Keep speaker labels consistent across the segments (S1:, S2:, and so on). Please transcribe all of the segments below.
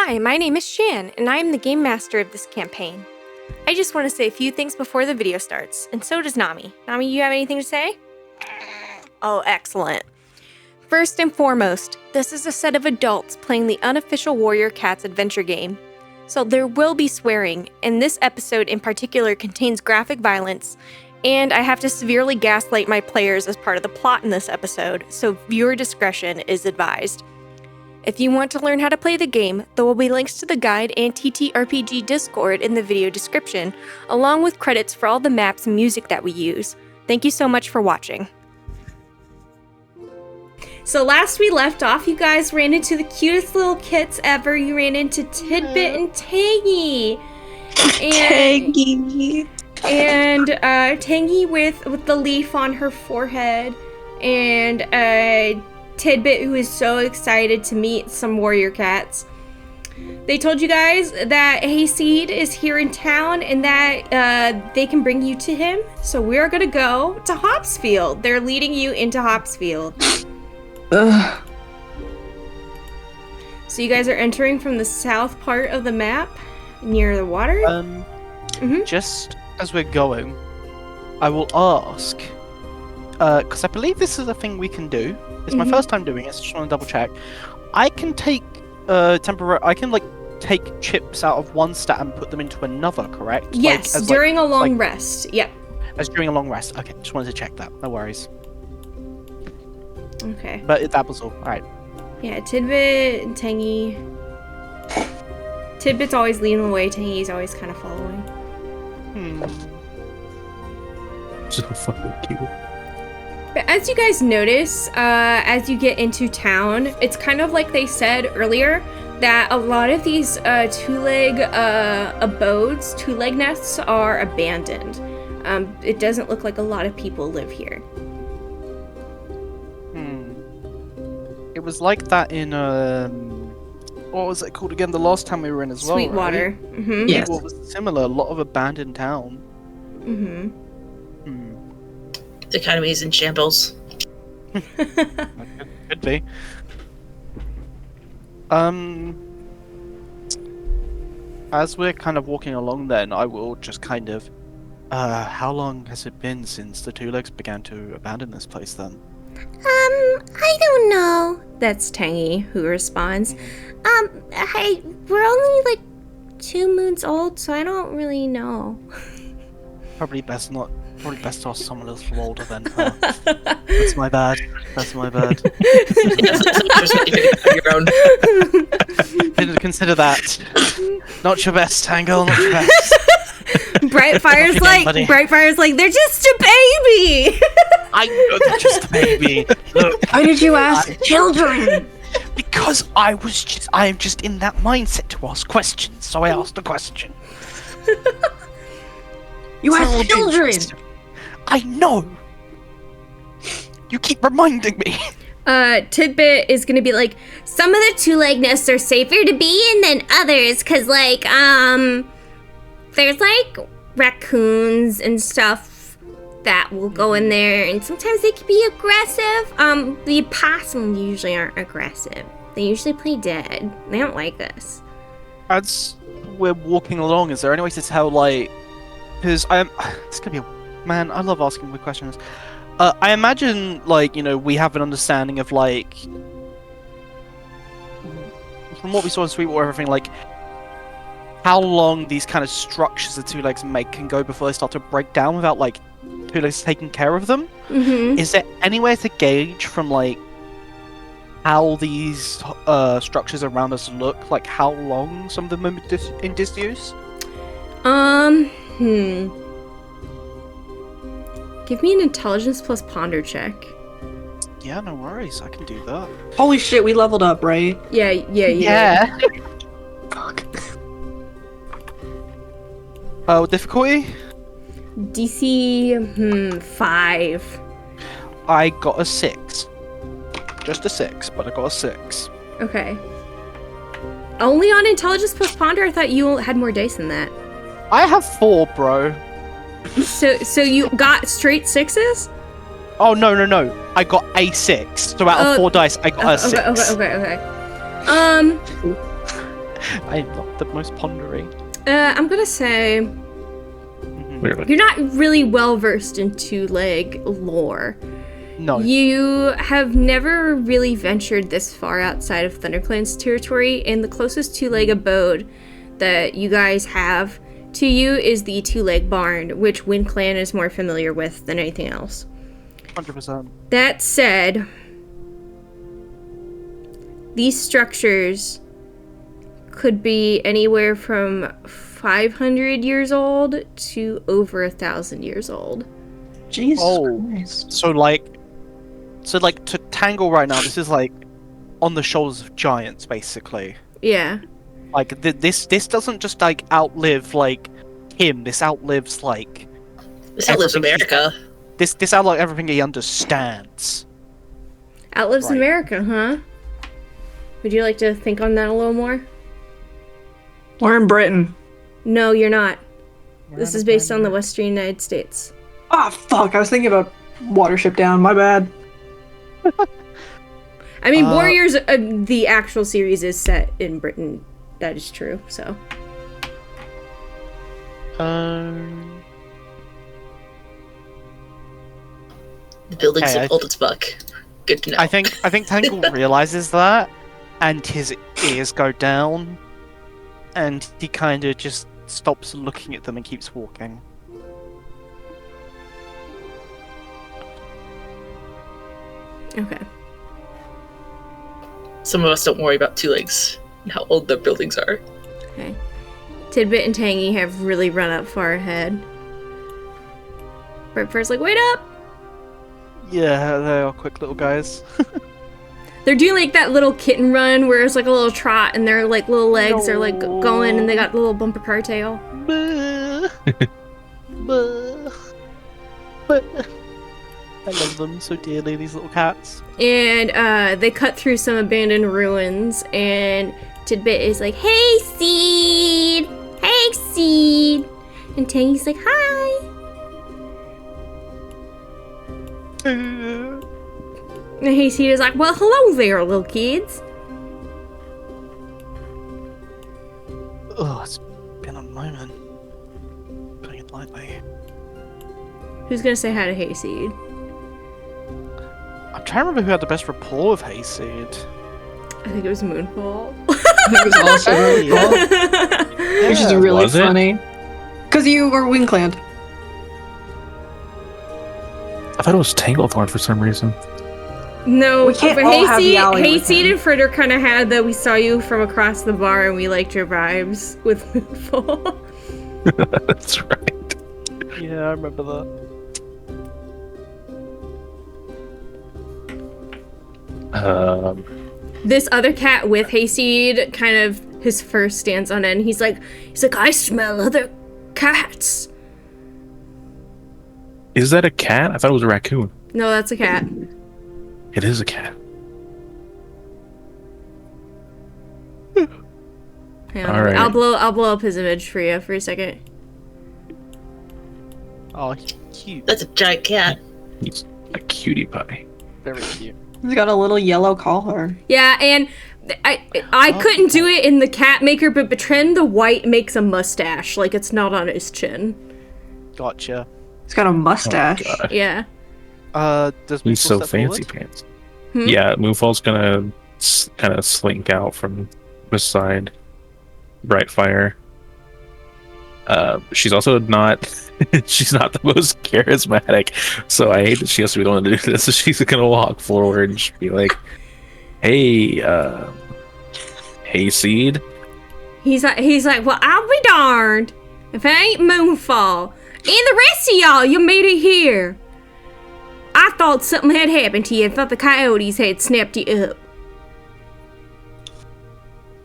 S1: Hi, my name is Shan, and I am the game master of this campaign. I just want to say a few things before the video starts, and so does Nami. Nami, you have anything to say? Oh, excellent. First and foremost, this is a set of adults playing the unofficial Warrior Cats adventure game. So there will be swearing, and this episode in particular contains graphic violence, and I have to severely gaslight my players as part of the plot in this episode, so viewer discretion is advised. If you want to learn how to play the game, there will be links to the guide and TTRPG Discord in the video description, along with credits for all the maps and music that we use. Thank you so much for watching. So last we left off, you guys ran into the cutest little kits ever. You ran into Tidbit and Tangy.
S2: Tangy.
S1: And Tangy with the leaf on her forehead. And Tidbit, who is so excited to meet some warrior cats. They told you guys that Hayseed is here in town and that they can bring you to him. So we're gonna go to Hopsfield. They're leading you into Hopsfield.
S2: Ugh.
S1: So you guys are entering from the south part of the map, near the water?
S3: Just as we're going, I will ask, because I believe this is a thing we can do. It's my first time doing it, so just want to double check. I can take take chips out of one stat and put them into another, correct?
S1: Yes, during a long rest. Yep.
S3: As during a long rest. Okay, just wanted to check that. No worries.
S1: Okay.
S3: But that was all. Alright.
S1: Yeah, Tidbit and Tangy. Tidbit's always leading the way, Tangy's always kind of following.
S2: So fucking cute.
S1: But as you guys notice, as you get into town, it's kind of like they said earlier, that a lot of these two-leg abodes, two-leg nests, are abandoned. It doesn't look like a lot of people live here.
S3: It was like that in, what was it called again? The last time we were in as well,
S1: Sweetwater.
S3: Right?
S1: Mm-hmm.
S2: Yes.
S3: It was similar, a lot of abandoned town.
S2: The economy is in shambles.
S3: Could be. As we're kind of walking along then, I will just kind of... how long has it been since the two legs began to abandon this place then?
S1: I don't know. That's Tangy who responds. Hey, we're only like 2 moons old, so I don't really know.
S3: Probably best to ask someone else from older than her. That's my bad.
S2: Your own.
S3: Didn't consider that. Not your best, Tangle, not your best.
S1: Brightfire's like, they're just a baby!
S3: I know they're just a baby. Look,
S2: Why did you ask children?
S3: because I am just in that mindset to ask questions, so I asked a question.
S2: You asked children!
S3: I know! You keep reminding me!
S1: Tidbit is gonna be like, some of the two-leg nests are safer to be in than others, cause there's raccoons and stuff that will go in there, and sometimes they can be aggressive. The opossums usually aren't aggressive. They usually play dead. They don't like us.
S3: As we're walking along, is there any way to tell, because it's gonna be man, I love asking weird questions. I imagine, we have an understanding of, from what we saw in Sweetwater, everything, how long these kind of structures the two legs make can go before they start to break down without, two legs taking care of them. Is there any way to gauge from, how these structures around us look, how long some of them are in disuse?
S1: Give me an intelligence plus ponder check.
S3: Yeah, no worries, I can do that.
S2: Holy shit, we leveled up, right?
S1: Yeah.
S2: Fuck.
S3: Difficulty?
S1: DC, 5.
S3: I got a 6. Just a 6, but I got a 6.
S1: Okay. Only on intelligence plus ponder? I thought you had more dice than that.
S3: I have 4, bro.
S1: So you got straight 6s?
S3: Oh, no. I got a 6. So out of 4 dice, I got a 6.
S1: Okay.
S3: I'm not the most pondery.
S1: I'm gonna say
S4: Clearly.
S1: you're not really well versed in two-leg lore.
S3: No.
S1: You have never really ventured this far outside of ThunderClan's territory, and the closest two-leg abode that you guys have to you is the two-leg barn, which WindClan is more familiar with than anything else.
S3: 100%.
S1: That said, these structures could be anywhere from 500 years old to over 1,000 years old.
S2: Jesus
S3: Oh.
S2: Christ.
S3: So to Tangle right now, this is like on the shoulders of giants, basically.
S1: Yeah.
S3: Like this doesn't just like outlive like him. This outlives like
S5: This outlives
S3: everything
S5: America.
S3: This outlives everything he understands.
S1: Outlives
S3: Right.
S1: America, huh? Would you like to think on that a little more?
S2: We're in Britain.
S1: No, you're not. This is based on the Western United States.
S2: Ah, fuck. I was thinking about Watership Down. My bad.
S1: I mean, Warriors, the actual series is set in Britain. That is true, so.
S5: The buildings
S3: Okay,
S5: are old as fuck. Good to know.
S3: I think Tangle realizes that, and his ears go down, and he kind of just stops looking at them and keeps walking.
S1: Okay.
S5: Some of us don't worry about two legs and how old their buildings are.
S1: Okay. Tidbit and Tangy have really run up far ahead. Brightfire's like, wait up!
S3: Yeah, they are quick little guys.
S1: They're doing like that little kitten run where it's like a little trot and their like little legs are like going and they got the little bumper car tail.
S3: Buh. Buh. Buh. I love them so dearly, these little cats.
S1: And they cut through some abandoned ruins and Tidbit is like, hey Seed! Hey Seed! And Tangy's like, hi! And Hey Seed is like, well hello there little kids.
S3: Oh, it's been a moment. Putting it lightly.
S1: Who's gonna say hi to Hayseed?
S3: I'm trying to remember who had the best rapport with Hayseed.
S1: I think it was Moonfall.
S2: It was also really cool. Which is really
S4: Was it?
S2: funny. Because you were WindClan.
S4: I thought it was Tanglethorn for some reason.
S1: No,
S2: We can't
S1: but
S2: all have the alley with
S1: Hayseed
S2: him.
S1: and Fritter kind of had that we saw you from across the bar and we liked your vibes with Moonfall.
S4: That's right.
S3: Yeah, I remember that.
S1: This other cat with Hayseed kind of his first stance on it and he's like, I smell other cats.
S4: Is that a cat? I thought it was a raccoon.
S1: No, that's a cat.
S4: It is a cat.
S1: Hang on,
S4: All right.
S1: I'll blow up his image for you for a second.
S3: Oh, he's cute.
S5: That's a giant cat.
S4: He's a cutie pie.
S3: Very cute.
S2: He's got a little yellow collar.
S1: Yeah, and I couldn't do it in the cat maker, but Bertrand the White makes a mustache, like it's not on his chin.
S3: Gotcha.
S2: He's got a mustache.
S4: Oh, God.
S1: Yeah.
S3: Does
S4: He's
S3: Moonfall
S4: so
S3: step
S4: fancy
S3: forward?
S4: pants.
S1: Hmm?
S4: Yeah, Moonfall's gonna kind of slink out from beside Brightfire. She's also not. She's not the most charismatic, so I hate that she has to be the one to do this. So she's gonna walk forward and just be like, "Hey, hey, Seed."
S1: He's like, well, I'll be darned if it ain't Moonfall. And the rest of y'all, you made it here. I thought something had happened to you. I thought the coyotes had snapped you up.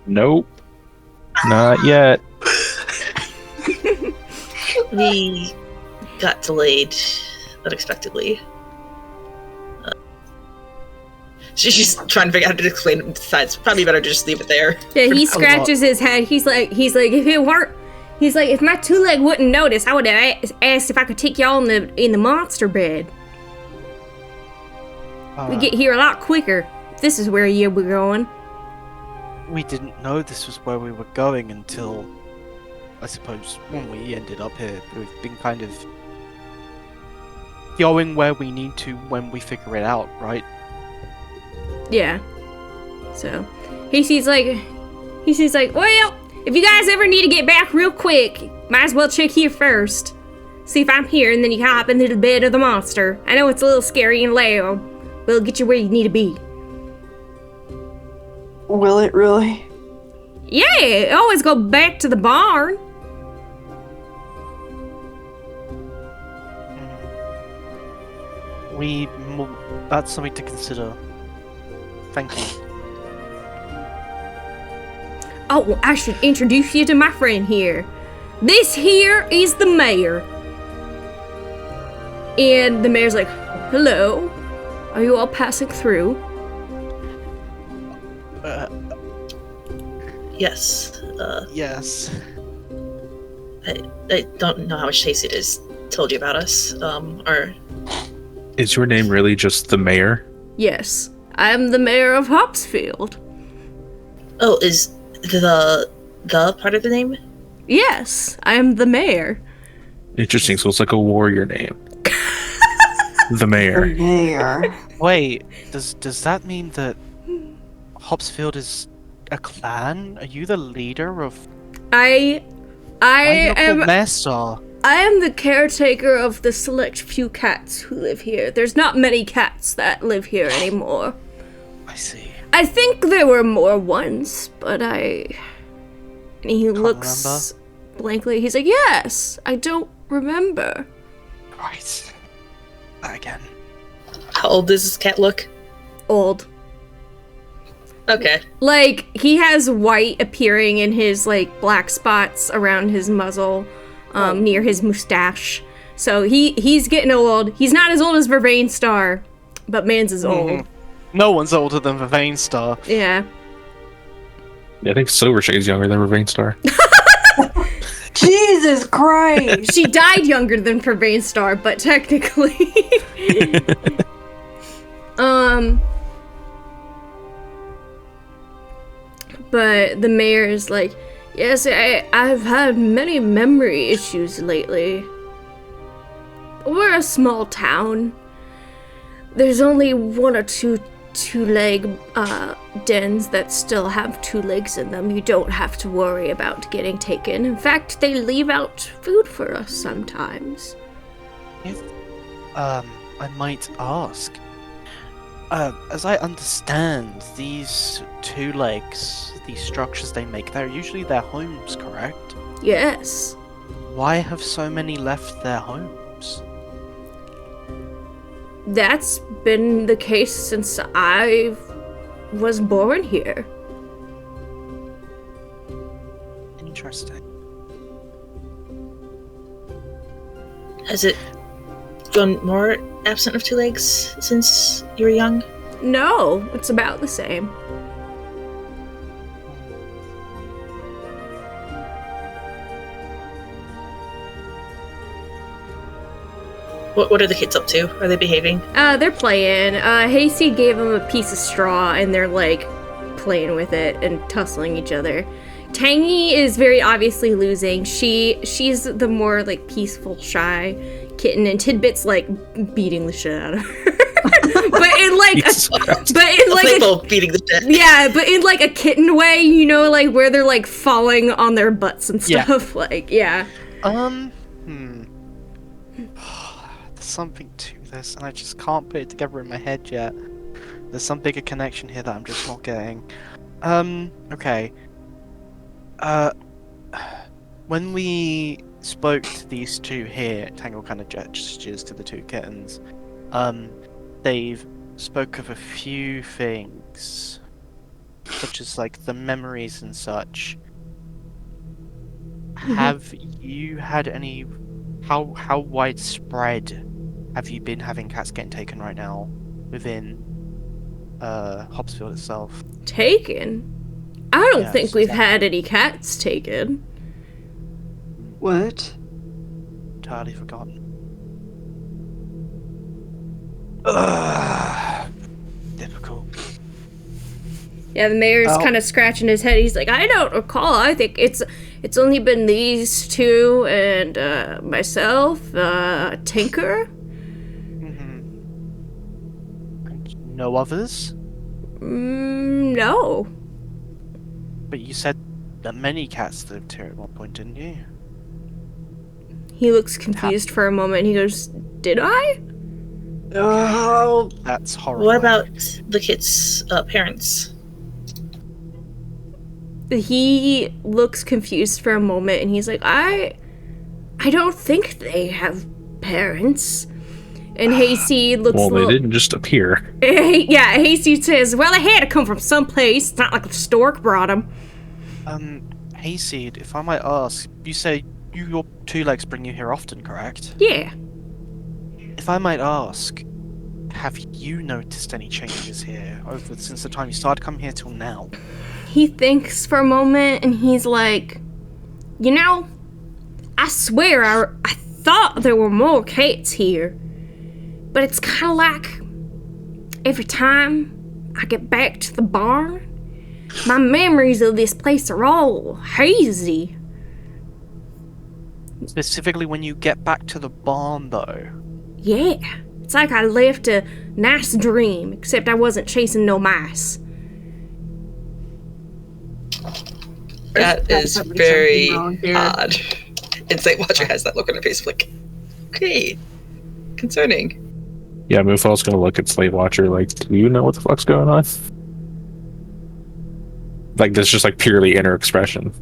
S4: Nope, not yet.
S5: We got delayed unexpectedly. She's trying to figure out how to explain it. Decides probably better to just leave it there.
S1: Yeah, he
S5: For now.
S1: scratches his head. He's like, if it weren't, he's like, if my two leg wouldn't notice, I would have asked if I could take y'all in the monster bed. We get here a lot quicker. If this is where you were going.
S3: we didn't know this was where we were going until, I suppose, when we ended up here. We've been kind of going where we need to when we figure it out, right?
S1: Yeah. So, he sees like, well, if you guys ever need to get back real quick, might as well check here first. See if I'm here, and then you can hop into the bed of the monster. I know it's a little scary and loud, but it'll get you where you need to be.
S2: Will it really?
S1: Yeah, always go back to the barn.
S3: That's something to consider. Thank you.
S1: Oh, well, I should introduce you to my friend here. This here is the mayor. And the mayor's like, hello, are you all passing through?
S5: Yes.
S3: Yes.
S5: I don't know how much Stacey has told you about us. Or
S4: Is your name really just the mayor?
S1: Yes, I am the mayor of Hopsfield.
S5: oh, is the part of the name?
S1: Yes, I am the mayor.
S4: Interesting. So it's like a warrior name. The mayor.
S2: Mayor.
S3: Wait, does that mean that Hopsfield is a clan? Are you the leader of?
S1: I am
S3: Master.
S1: I am the caretaker of the select few cats who live here. There's not many cats that live here anymore.
S3: I see.
S1: I think there were more once, but And he looks blankly. He's like, yes, I don't remember.
S3: Right. Again.
S5: How old does this cat look?
S1: Old.
S5: Okay.
S1: Like, he has white appearing in his, like, black spots around his muzzle, near his mustache. So he's getting old. He's not as old as Vervain Star, but man's is old.
S3: No one's older than Vervain Star.
S1: Yeah.
S4: I think Silvershade's younger than Vervain Star.
S2: Jesus Christ!
S1: She died younger than Vervain Star, but technically. But the mayor is like, yes, I've had many memory issues lately. We're a small town. There's only one or two-leg dens that still have 2 legs in them. You don't have to worry about getting taken. In fact, they leave out food for us sometimes.
S3: If, I might ask, as I understand, these 2 legs, these structures they make, they're usually their homes, correct?
S1: Yes.
S3: Why have so many left their homes?
S1: That's been the case since I was born here.
S3: Interesting.
S5: Has it gone more absent of 2 legs since you were young?
S1: No, it's about the same.
S5: What are the kids up to? Are they behaving?
S1: They're playing. Hasty gave them a piece of straw and they're like playing with it and tussling each other. Tangy is very obviously losing. She's the more like peaceful, shy kitten, and Tidbit's like beating the shit out of her. but in like
S5: beating the shit.
S1: yeah, but in like a kitten way, you know, like where they're like falling on their butts and stuff.
S3: Yeah.
S1: Like, yeah.
S3: There's something to this, and I just can't put it together in my head yet. There's some bigger connection here that I'm just not getting. Okay. When we spoke to these 2 here, Tangle kind of gestures to the 2 kittens. They've spoke of a few things, such as like the memories and such. Have you had any? How widespread have you been having cats getting taken right now within Hopsfield itself?
S1: Taken? I don't
S3: Yeah,
S1: think
S3: so
S1: we've
S3: that-
S1: had any cats taken.
S2: What?
S3: Entirely forgotten. Difficult.
S1: Yeah, the mayor's
S3: Oh.
S1: kind of scratching his head. He's like, I don't recall. I think it's only been these two and myself, Tinker.
S3: Mm-hmm. And no others?
S1: No.
S3: But you said that many cats lived here at one point, didn't you?
S1: He looks confused for a moment. He goes, did I?
S2: Oh,
S3: That's horrible.
S5: What about the kids' parents?
S1: He looks confused for a moment and he's like, I don't think they have parents. And Hayseed looks
S4: Well, they didn't just appear.
S1: Yeah, Hayseed says, well, they had to come from someplace. It's not like the stork brought them.
S3: Hayseed, if I might ask, you say your two legs bring you here often, correct?
S1: Yeah.
S3: If I might ask, have you noticed any changes here since the time you started coming here till now?
S1: He thinks for a moment and he's like, you know, I swear I thought there were more cats here. But it's kind of like every time I get back to the barn, my memories of this place are all hazy.
S3: Specifically when you get back to the barn, though.
S1: Yeah, it's like I left a nice dream, except I wasn't chasing no mice.
S5: That is
S2: definitely
S5: very
S2: something wrong here.
S5: odd. Insight Watcher has that look on her face, like, okay, concerning.
S4: Yeah, Mufal's gonna look at Slate Watcher like, do you know what the fuck's going on? Like, that's just like purely inner expression.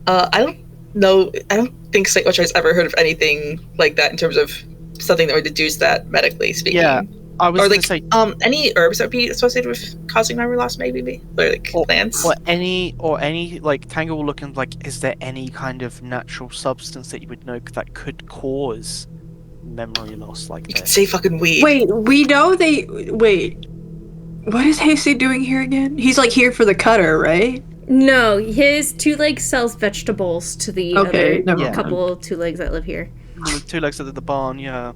S5: I don't know. I don't think Insight Watcher has ever heard of anything like that in terms of something that would deduce that medically speaking.
S3: Yeah, I was
S5: Or
S3: gonna
S5: like
S3: say,
S5: any herbs that would be associated with causing memory loss, maybe, or like plants.
S3: or any like Tangle looking like, is there any kind of natural substance that you would know that could cause memory loss like
S5: You could
S3: this?
S5: say fucking weed.
S2: wait, we know they. Wait. What is Hasty doing here again? He's like here for the cutter, right?
S1: No, his two legs sells vegetables to the
S2: Okay,
S1: other
S2: never
S3: mind.
S1: couple two legs that live here.
S3: The two legs at the barn, yeah.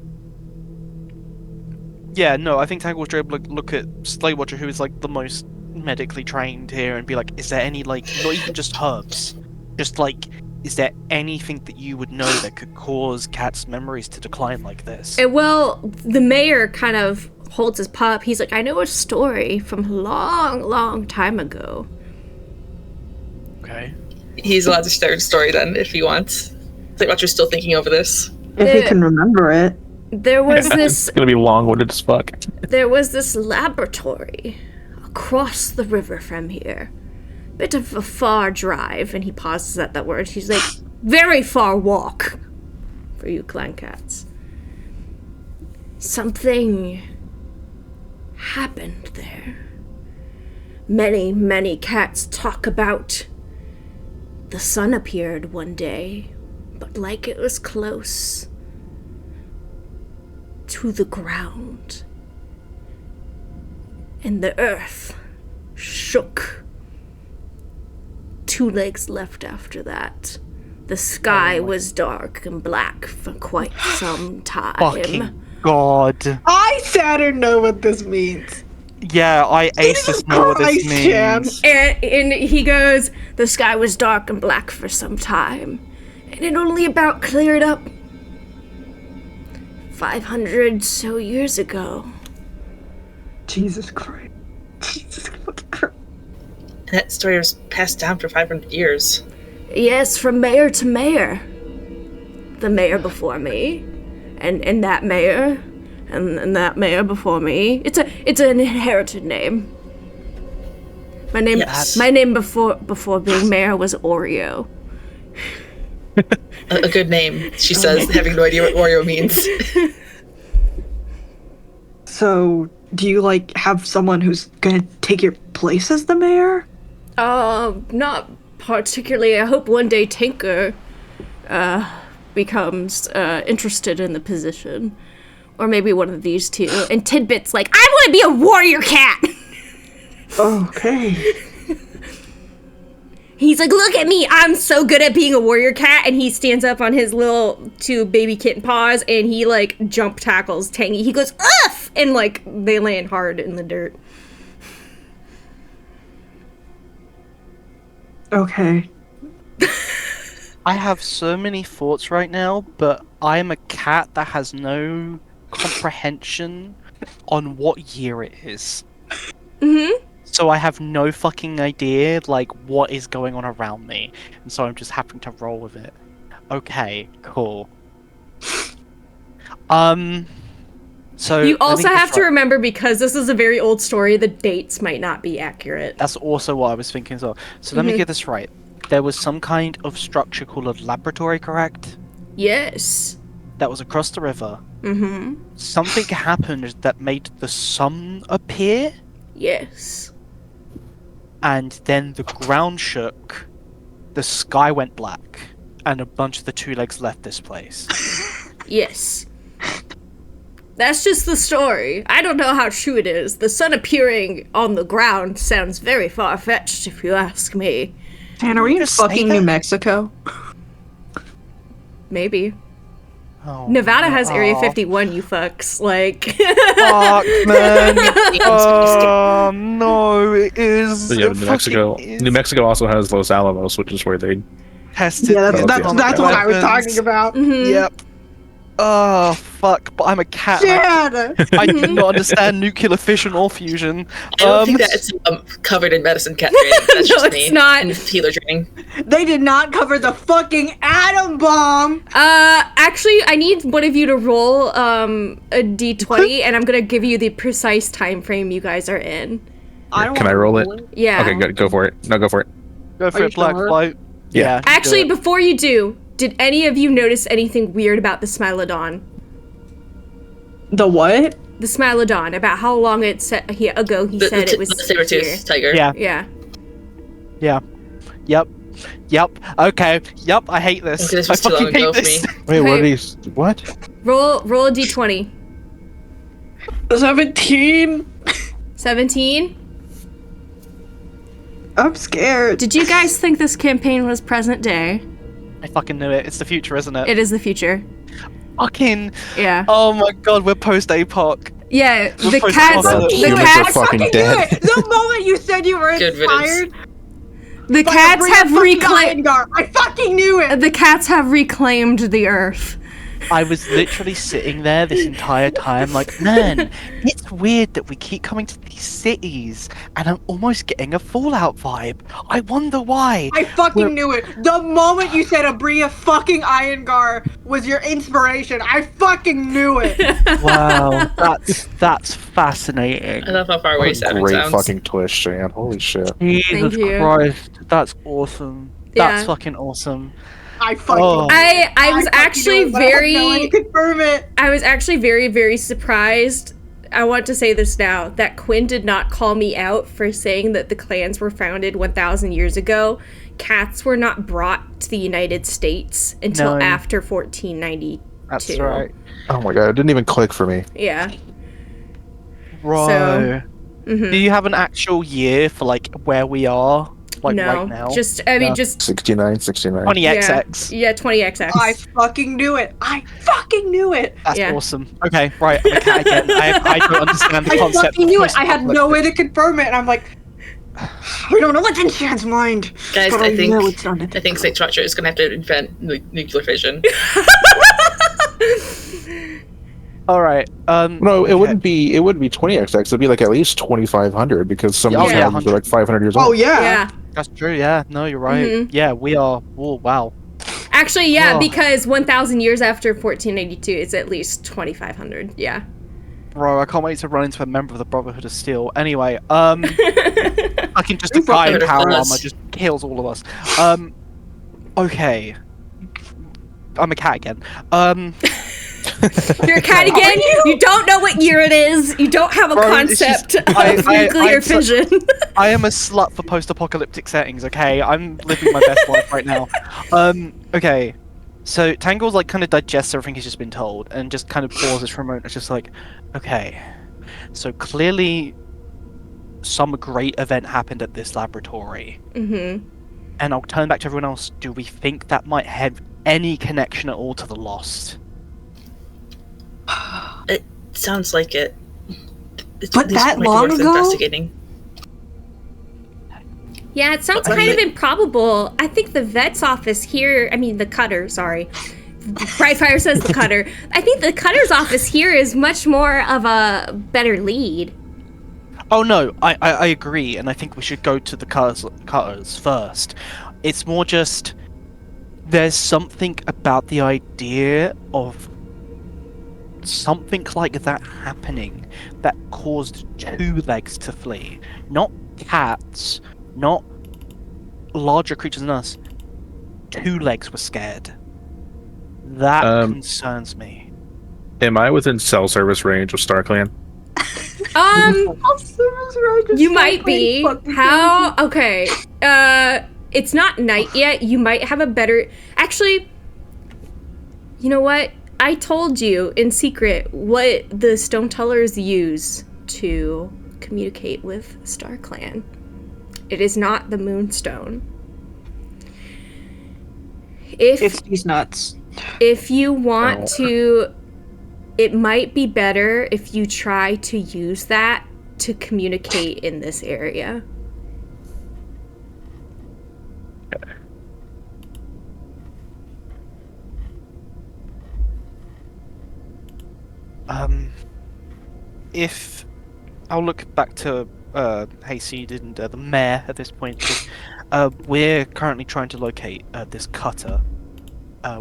S3: Yeah, no, I think Tangle was able to look at Slate Watcher, who is like the most medically trained here, and be like, is there any, like, not even just herbs, just like, is there anything that you would know that could cause cats' memories to decline like this?
S1: Well, the mayor kind of holds his paw up. He's like, I know a story from a long, long time ago.
S3: Okay.
S5: He's allowed to share his story then if he wants. Insight Watcher's still thinking over this.
S2: If he can remember it.
S1: There was
S4: It's
S1: this
S4: gonna be long-winded as fuck.
S1: there was this laboratory across the river from here. Bit of a far drive, and he pauses at that word. He's like, very far walk for you clan cats. Something happened there. Many, many cats talk about the sun appeared one day, but like it was close to the ground. And the earth shook. Two legs left after that. The sky was dark and black for quite some time.
S3: Fucking God.
S2: I, Saturn, know what this means.
S3: Yeah, I
S2: Jesus
S3: Asus know what this
S2: Christ, Chan.
S3: means.
S1: And he goes, the sky was dark and black for some time. And it only about cleared up 500 so years ago.
S2: Jesus Christ. Jesus fucking Christ.
S5: And that story was passed down for 500 years.
S1: Yes, from mayor to mayor. The mayor before me, and that mayor, and that mayor before me. It's an inherited name.
S5: Yes.
S1: My name before being mayor was Oreo.
S5: A good name, she says, having no idea what Oreo means.
S2: So, do you like have someone who's gonna take your place as the mayor?
S1: Not particularly. I hope one day Tinker becomes interested in the position. Or maybe one of these two. And Tidbit's like, I want to be a warrior cat!
S2: Okay.
S1: He's like, look at me, I'm so good at being a warrior cat. And he stands up on his little two baby kitten paws and he like jump tackles Tangy. He goes, uff! And like they land hard in the dirt.
S2: Okay.
S3: I have so many thoughts right now, but I am a cat that has no comprehension on what year it is.
S1: Mm-hmm.
S3: So I have no fucking idea, like, what is going on around me. And so I'm just having to roll with it. Okay, cool. So
S1: You
S3: let
S1: also
S3: me get
S1: have
S3: this
S1: to
S3: right.
S1: remember, because this is a very old story, the dates might not be accurate.
S3: That's also what I was thinking as well. So let me get this right. There was some kind of structure called a laboratory, correct?
S1: Yes.
S3: That was across the river.
S1: Mm-hmm.
S3: Something happened that made the sun appear,
S1: Yes.
S3: and then the ground shook, the sky went black, and a bunch of the two legs left this place.
S1: Yes. That's just the story. I don't know how true it is. The sun appearing on the ground sounds very far-fetched, if you ask me.
S2: Dan, are we in
S3: Just say
S2: fucking
S3: that?
S2: New Mexico?
S1: Maybe.
S3: Oh,
S1: Nevada
S3: no.
S1: has Area 51, you fucks. Like...
S3: Fuck, man. Oh, no, it is.
S4: So yeah,
S3: It
S4: New Mexico.
S3: fucking is.
S4: New Mexico also has Los Alamos, which is where they.
S3: Tested
S2: Yeah,
S3: the
S2: that's
S4: Okay.
S2: that's what I was
S3: weapons.
S2: talking about.
S1: Mhm.
S3: Yep. Oh, fuck, but I'm a cat. and
S2: Dad!
S3: I do not understand nuclear fission or fusion.
S5: I don't think that it's covered in medicine cat training. That's
S1: No,
S5: just
S1: it's
S5: me.
S1: not.
S5: And healer training.
S2: They did not cover the fucking atom bomb!
S1: Actually, I need one of you to roll, a d20, and I'm gonna give you the precise time frame you guys are in.
S2: I don't
S4: Can I
S2: wanna
S4: roll it?
S1: Yeah.
S4: Okay, go for it. No, go for it.
S3: Go for
S2: Are you
S3: it, Black
S2: sure?
S3: Flight.
S4: Yeah.
S3: you do
S1: Actually,
S3: it.
S1: before you do, did any of you notice anything weird about the Smilodon?
S2: The what?
S1: The Smilodon, about how long it ago he said it was
S5: the saber-tooth
S1: here.
S5: tiger.
S3: Yeah.
S1: Yeah.
S3: Yep. Okay. Yep. I hate this.
S5: Okay, this
S3: I
S5: was too
S3: fucking
S5: long ago
S3: hate
S5: for
S3: this.
S5: me.
S6: Wait, what
S1: Okay.
S6: are these? What?
S1: Roll a d20.
S2: 17?
S1: 17.
S2: I'm scared.
S1: Did you guys think this campaign was present day?
S3: I fucking knew it. It's the future, isn't it?
S1: It is the future.
S3: Fucking.
S1: Yeah.
S3: Oh my god, we're post APOC.
S1: Yeah,
S3: We're
S1: the
S3: supposed to
S1: cats,
S3: follow it.
S1: the
S6: Humans
S1: cats,
S6: are fucking
S2: Fucking
S6: dead.
S2: knew it! The moment you said you were
S5: Good riddance.
S2: inspired,
S1: the
S2: by
S1: cats
S2: Sabrina
S1: have
S2: fucking
S1: reclaimed.
S2: Iyengar, I fucking knew it!
S1: The cats have reclaimed the earth.
S3: I was literally sitting there this entire time, like, man, it's weird that we keep coming to these cities, and I'm almost getting a Fallout vibe. I wonder why.
S2: I fucking knew it. The moment you said Abria fucking Iyengar was your inspiration, I fucking knew it.
S3: Wow, that's fascinating.
S5: I love how far away
S6: What a
S5: Saturn
S6: great
S5: sounds.
S6: fucking twist, Jan. Holy shit.
S3: Jesus
S1: you.
S3: Christ, that's awesome. That's
S1: Yeah.
S3: fucking awesome.
S2: I fucking.
S3: Oh.
S1: I was
S2: fucking
S1: actually
S2: knew it, but I had no way
S1: very,
S2: to confirm it.
S1: I was actually very, very surprised. I want to say this now, that Quinn did not call me out for saying that the clans were founded 1,000 years ago. Cats were not brought to the United States until
S3: No.
S1: after 1492.
S3: That's right.
S6: Oh my god, it didn't even click for me.
S1: Yeah.
S3: Right.
S1: Mhm.
S3: Do you have an actual year for like where we are, like
S1: no,
S3: right now?
S1: just I mean,
S3: No.
S1: just
S6: 69, 69.
S3: 20XX.
S1: yeah, 20XX.
S2: I fucking knew it. I fucking knew it.
S3: That's
S1: Yeah.
S3: awesome. Okay, right. I'm a cat again. I don't understand the
S2: I
S3: concept.
S2: fucking
S3: of
S2: knew it. I had no way
S3: post-apocalyptic.
S2: to confirm it, and I'm like, we don't know what's in Shan's mind.
S5: Guys,
S2: but
S5: I think
S2: know it's on it.
S5: I think State Structure is gonna have to invent nuclear fission.
S3: All right.
S6: No, it
S3: okay.
S6: wouldn't be 20XX. It'd be like at least 2500 because some of
S3: Oh,
S6: these
S3: yeah,
S6: albums are like 500 years old.
S2: Oh yeah.
S1: Yeah.
S3: That's true. Yeah. No, you're right.
S1: Mhm.
S3: Yeah, we are. Oh, wow.
S1: Actually, yeah,
S3: Oh.
S1: because 1,000 years after 1482 is at least 2,500. Yeah.
S3: Bro, I can't wait to run into a member of the Brotherhood of Steel. Anyway, I can just a
S2: Who
S3: guy in
S5: Brotherhood of
S3: power
S5: Steel?
S3: armor just kills all of us. Okay. I'm a cat again.
S1: You're a cat again. You don't know what year it is. You don't have a
S3: Bro, it's just-
S1: concept of
S3: I-
S1: nuclear
S3: I'm so-
S1: fission.
S3: I am a slut for post-apocalyptic settings. Okay, I'm living my best life right now. Okay. So Tangle's like kind of digests everything he's just been told and just kind of pauses for a moment. It's just like, okay. So clearly, some great event happened at this laboratory,
S1: Mm-hmm.
S3: and I'll turn back to everyone else. Do we think that might have any connection at all to the Lost?
S5: It sounds like it. It's
S2: But
S5: at least
S2: that
S5: might be
S2: long
S5: worth
S2: ago?
S5: investigating.
S1: Yeah, it sounds kind of improbable. I think the vet's office here, the cutter, sorry. Brightfire says the cutter. I think the cutter's office here is much more of a better lead.
S3: Oh no, I agree, and I think we should go to the cutters first. It's more just there's something about the idea of something like that happening that caused two legs to flee. Not cats, not larger creatures than us. Two legs were scared. That concerns me.
S4: Am I within cell service range of StarClan?
S1: You might be. How? Okay. It's not night yet. You might have a better... Actually, you know what? I told you in secret what the Stone Tellers use to communicate with StarClan. It is not the Moonstone.
S2: It's these nuts.
S1: If you want to... It might be better if you try to use that to communicate in this area.
S3: If I'll look back to Hayseed and the mayor at this point. Because, we're currently trying to locate this cutter.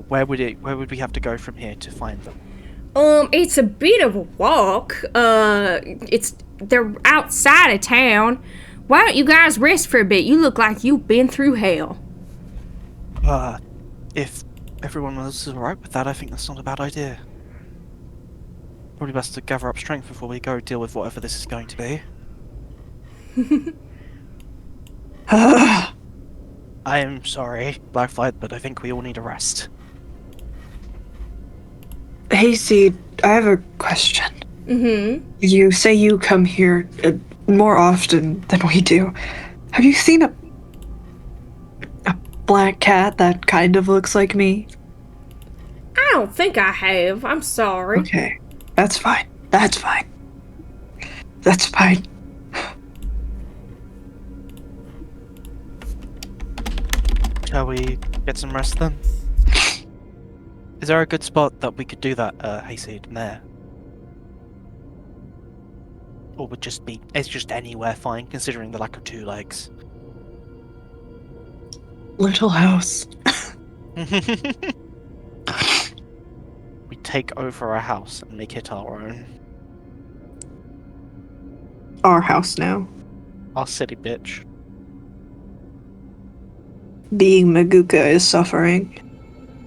S3: Where would we have to go from here to find them?
S1: It's a bit of a walk. They're outside of town. Why don't you guys rest for a bit? You look like you've been through hell.
S3: If everyone else is alright with that, I think that's not a bad idea. Probably best to gather up strength before we go deal with whatever this is going to be. I am sorry, Blackflight, but I think we all need a rest.
S2: Hey, Seed, I have a question.
S1: Mm-hmm.
S2: You say you come here more often than we do. Have you seen a black cat that kind of looks like me?
S1: I don't think I have. I'm sorry.
S2: Okay, that's fine. That's fine. That's fine.
S3: Shall we get some rest then? Is there a good spot that we could do that, Hayseed, there? Or would just be, it's just anywhere fine, considering the lack of two legs.
S2: Little house.
S3: We take over a house and make it our own.
S2: Our house now.
S3: Our city bitch.
S2: Being Maguka is suffering.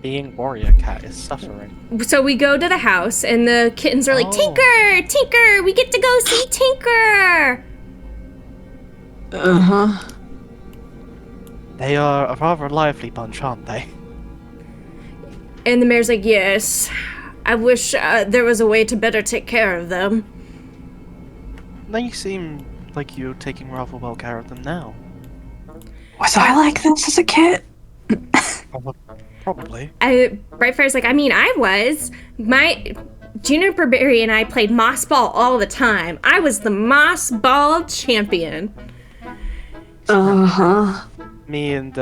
S3: Being warrior cat is suffering.
S1: So we go to the house, and the kittens are like, Tinker! Tinker! We get to go see Tinker!
S2: Uh-huh.
S3: They are a rather lively bunch, aren't they?
S1: And the mayor's like, yes. I wish there was a way to better take care of them.
S3: They seem like you're taking rather well care of them now.
S2: Was I like this as a kid?
S3: Probably.
S1: Brightfire's like, I was. My Juniper Berry and I played moss ball all the time. I was the moss ball champion.
S2: Uh-huh.
S3: Me and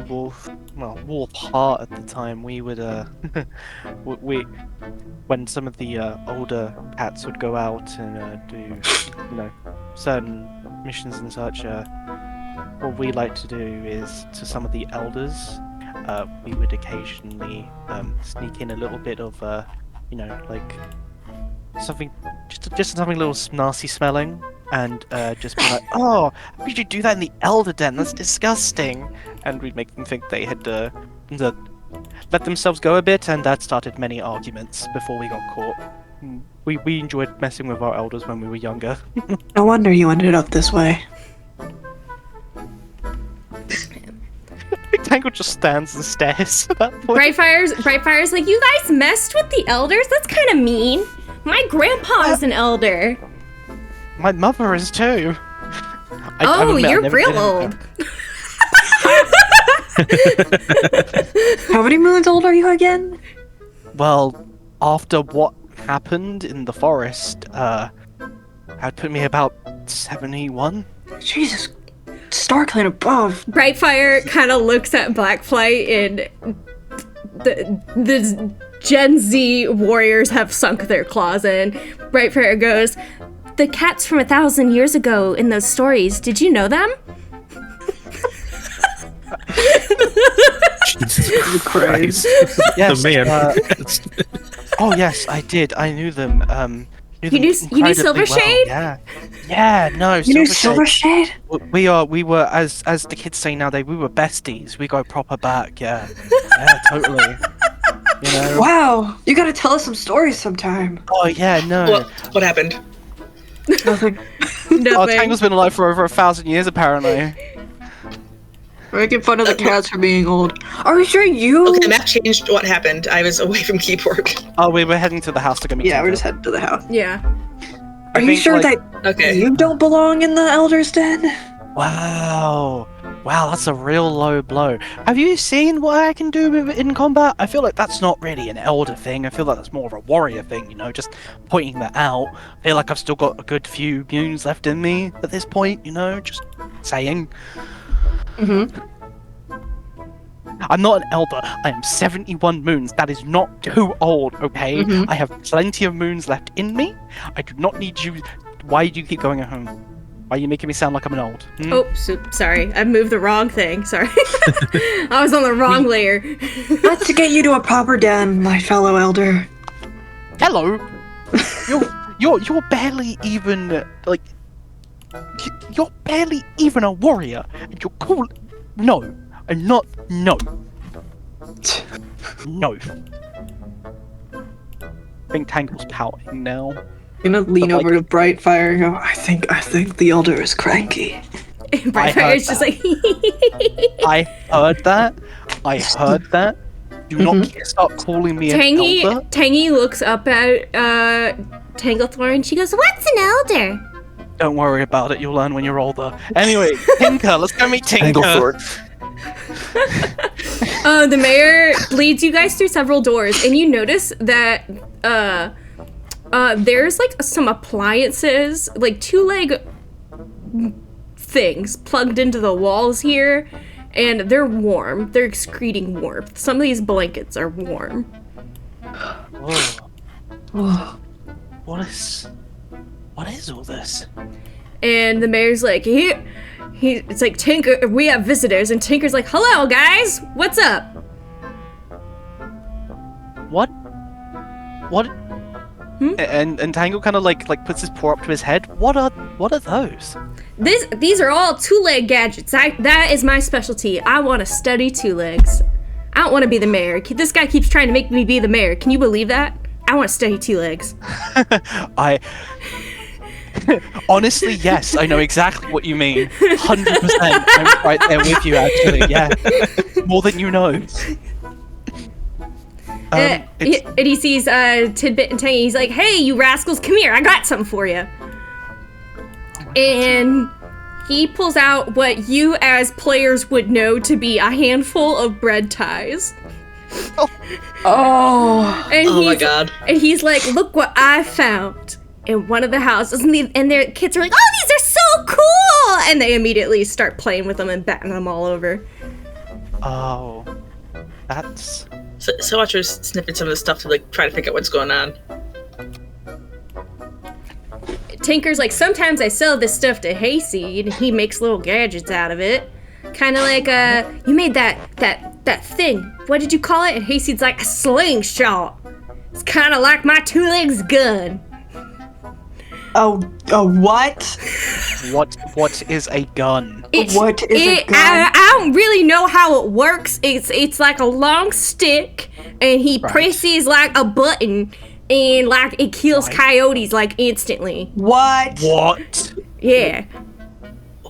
S3: Wolf, well, Wolf Heart at the time, we would when some of the older cats would go out and do, certain missions and such, what we like to do is, to some of the elders, we would occasionally sneak in a little bit of, like something, just something a little nasty smelling, and just be like, oh, how could you do that in the Elder Den? That's disgusting. And we'd make them think they had let themselves go a bit, and that started many arguments before we got caught. We enjoyed messing with our elders when we were younger.
S2: No wonder you ended up this way.
S3: Tangle just stands and stares at that point.
S1: Brightfire's like, you guys messed with the elders? That's kind of mean. My grandpa is an elder.
S3: My mother is too.
S1: You're real old.
S2: How many moons old are you again?
S3: Well, after what happened in the forest, I'd put me about 71.
S2: Jesus. Star Clan above.
S1: Brightfire kind of looks at Blackflight, and the Gen Z warriors have sunk their claws in. Brightfire goes, "The cats from 1,000 years ago in those stories, did you know them?"
S4: Jesus Christ.
S3: Yes,
S4: The man.
S3: Oh yes, I did. I knew them.
S1: You knew
S3: incredibly
S1: Silvershade?
S3: Well. Yeah. No.
S2: You knew Silvershade?
S3: We were as the kids say nowadays. We were besties. We go proper back. Yeah. Yeah. Totally. You know.
S2: Wow, you gotta tell us some stories sometime.
S3: Oh yeah. No.
S5: What happened?
S2: Nothing.
S3: Oh, Tangle's been alive for over 1,000 years apparently.
S2: We're making fun of the cats for being old. Are we sure you?
S5: Okay, the map changed. What happened? I was away from keyboard.
S3: Oh, we were heading to the house to go meet.
S2: Yeah,
S3: Tinker.
S2: we're just heading to the house.
S1: Yeah.
S2: Are you
S3: think,
S2: sure
S3: like-
S2: that
S5: Okay.
S2: you don't belong in the Elder's Den?
S3: Wow. Wow, that's a real low blow. Have you seen what I can do with it in combat? I feel like that's not really an elder thing. I feel like that's more of a warrior thing, you know, just pointing that out. I feel like I've still got a good few moons left in me at this point, you know, just saying.
S2: Mm-hmm.
S3: I'm not an elder. I am 71 moons. That is not too old, okay?
S2: Mhm.
S3: I have plenty of moons left in me. I do not need you. Why do you keep going at home? Why are you making me sound like I'm an old? Hmm?
S1: Oh, sorry. I moved the wrong thing. Sorry. I was on the wrong layer.
S2: Let's get you to a proper den, my fellow elder.
S3: Hello. You're barely even like. You're barely even a warrior, and you're cool. No, I'm not. No. No. I think Tangle's pouting now.
S2: I'm gonna lean
S3: But, like-
S2: over to Brightfire and go, I think the elder is cranky.
S1: Brightfire is just like,
S3: I heard that. I heard that. Do not start calling me an elder.
S1: Tangy looks up at Tanglethorn and she goes, "What's an elder?"
S3: Don't worry about it. You'll learn when you're older. Anyway, Tinker. Let's go meet Tinker.
S1: The mayor leads you guys through several doors, and you notice that there's like some appliances, like two-leg things plugged into the walls here, and they're warm. They're excreting warmth. Some of these blankets are warm.
S3: Whoa. What is all this?
S1: And the mayor's like, it's like, Tinker, we have visitors, and Tinker's like, "Hello, guys, what's up?"
S3: What? And Tangle kind of like puts his paw up to his head. What are those?
S1: These are all two-leg gadgets. That is my specialty. I want to study two-legs. I don't want to be the mayor. This guy keeps trying to make me be the mayor. Can you believe that? I want to study two-legs.
S3: Honestly, yes, I know exactly what you mean. 100%. I'm right there with you, actually. Yeah, more than you know.
S1: And he sees Tidbit and Tangy. He's like, "Hey, you rascals, come here. I got something for you." And he pulls out what you as players would know to be a handful of bread ties.
S2: Oh.
S1: And
S5: Oh my god.
S1: And he's like, "Look what I found in one of the houses." And their kids are like, "Oh, these are so cool!" And they immediately start playing with them and batting them all over.
S3: Oh, that's.
S5: So watch her sniffing some of the stuff to like try to figure out what's going on.
S1: Tinker's like, "Sometimes I sell this stuff to Hayseed, and he makes little gadgets out of it. Kind of like, you made that thing. What did you call it?" And Hayseed's like, "A slingshot. It's kind of like my two-legs gun."
S2: Oh, what?
S3: What is a gun?
S2: What is a gun?
S1: I don't really know how it works. It's like a long stick, and he presses like a button, and like it kills coyotes like instantly.
S2: What?
S3: What?
S1: Yeah.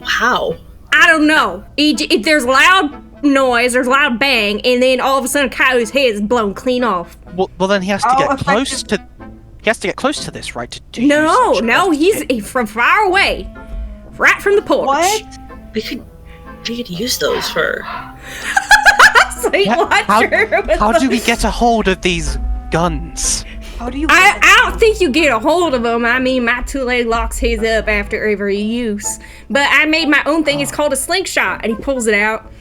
S5: How?
S1: I don't know. If there's loud noise, there's loud bang, and then all of a sudden, a coyote's head is blown clean off.
S3: Well, then he has to
S2: Oh,
S3: get
S2: if I
S3: close to. He has to get close to this, right? To
S1: No,
S3: use such a-
S1: he's from far away, right from the porch.
S2: What?
S5: We could use those for.
S1: Sweet Watcher.
S3: How do we get a hold of these guns?
S2: How do you?
S1: I don't think you get a hold of him. I mean, my two-leg locks his up after every use. But I made my own thing. It's called a slingshot. And he pulls it out.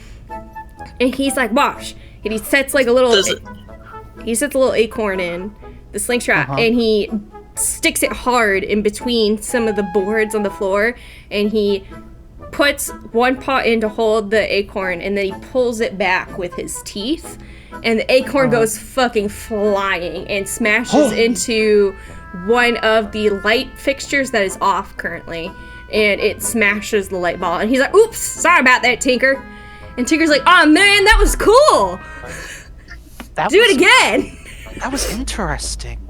S1: And he's like, watch. And he sets like a little... He sets a little acorn in the slingshot. And he sticks it hard in between some of the boards on the floor. And he puts one paw in to hold the acorn. And then he pulls it back with his teeth. And the acorn goes fucking flying and smashes into one of the light fixtures that is off currently. And it smashes the light ball. And he's like, oops, sorry about that, Tinker. And Tinker's like, oh man, that was cool. Do it again.
S3: That was interesting.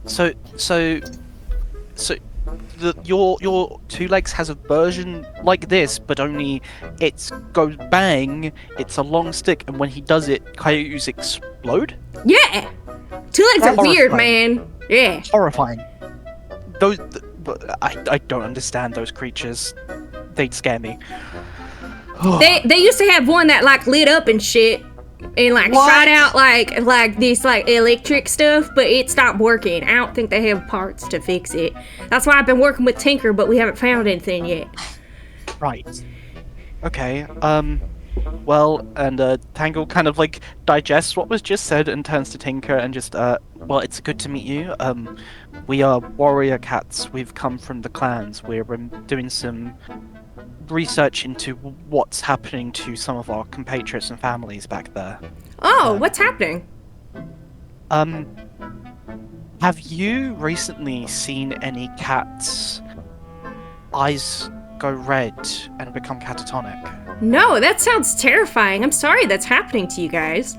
S3: So your two legs has a version like this, but only it goes bang. It's a long stick, and when he does it, coyotes explode.
S1: Yeah, two legs are weird, man. Yeah,
S3: Horrifying. I don't understand those creatures. They'd scare me.
S1: they used to have one that like lit up and shit, and like shot out like this like electric stuff, but it stopped working. I don't think they have parts to fix it. That's why I've been working with Tinker, but we haven't found anything yet.
S3: Right. Okay. Well, and Tangle kind of like digests what was just said and turns to Tinker and just well, it's good to meet you. We are warrior cats. We've come from the clans. We're doing some research into what's happening to some of our compatriots and families back there.
S1: Oh, what's happening?
S3: Have you recently seen any cats' eyes go red and become catatonic?
S1: No, that sounds terrifying. I'm sorry that's happening to you guys.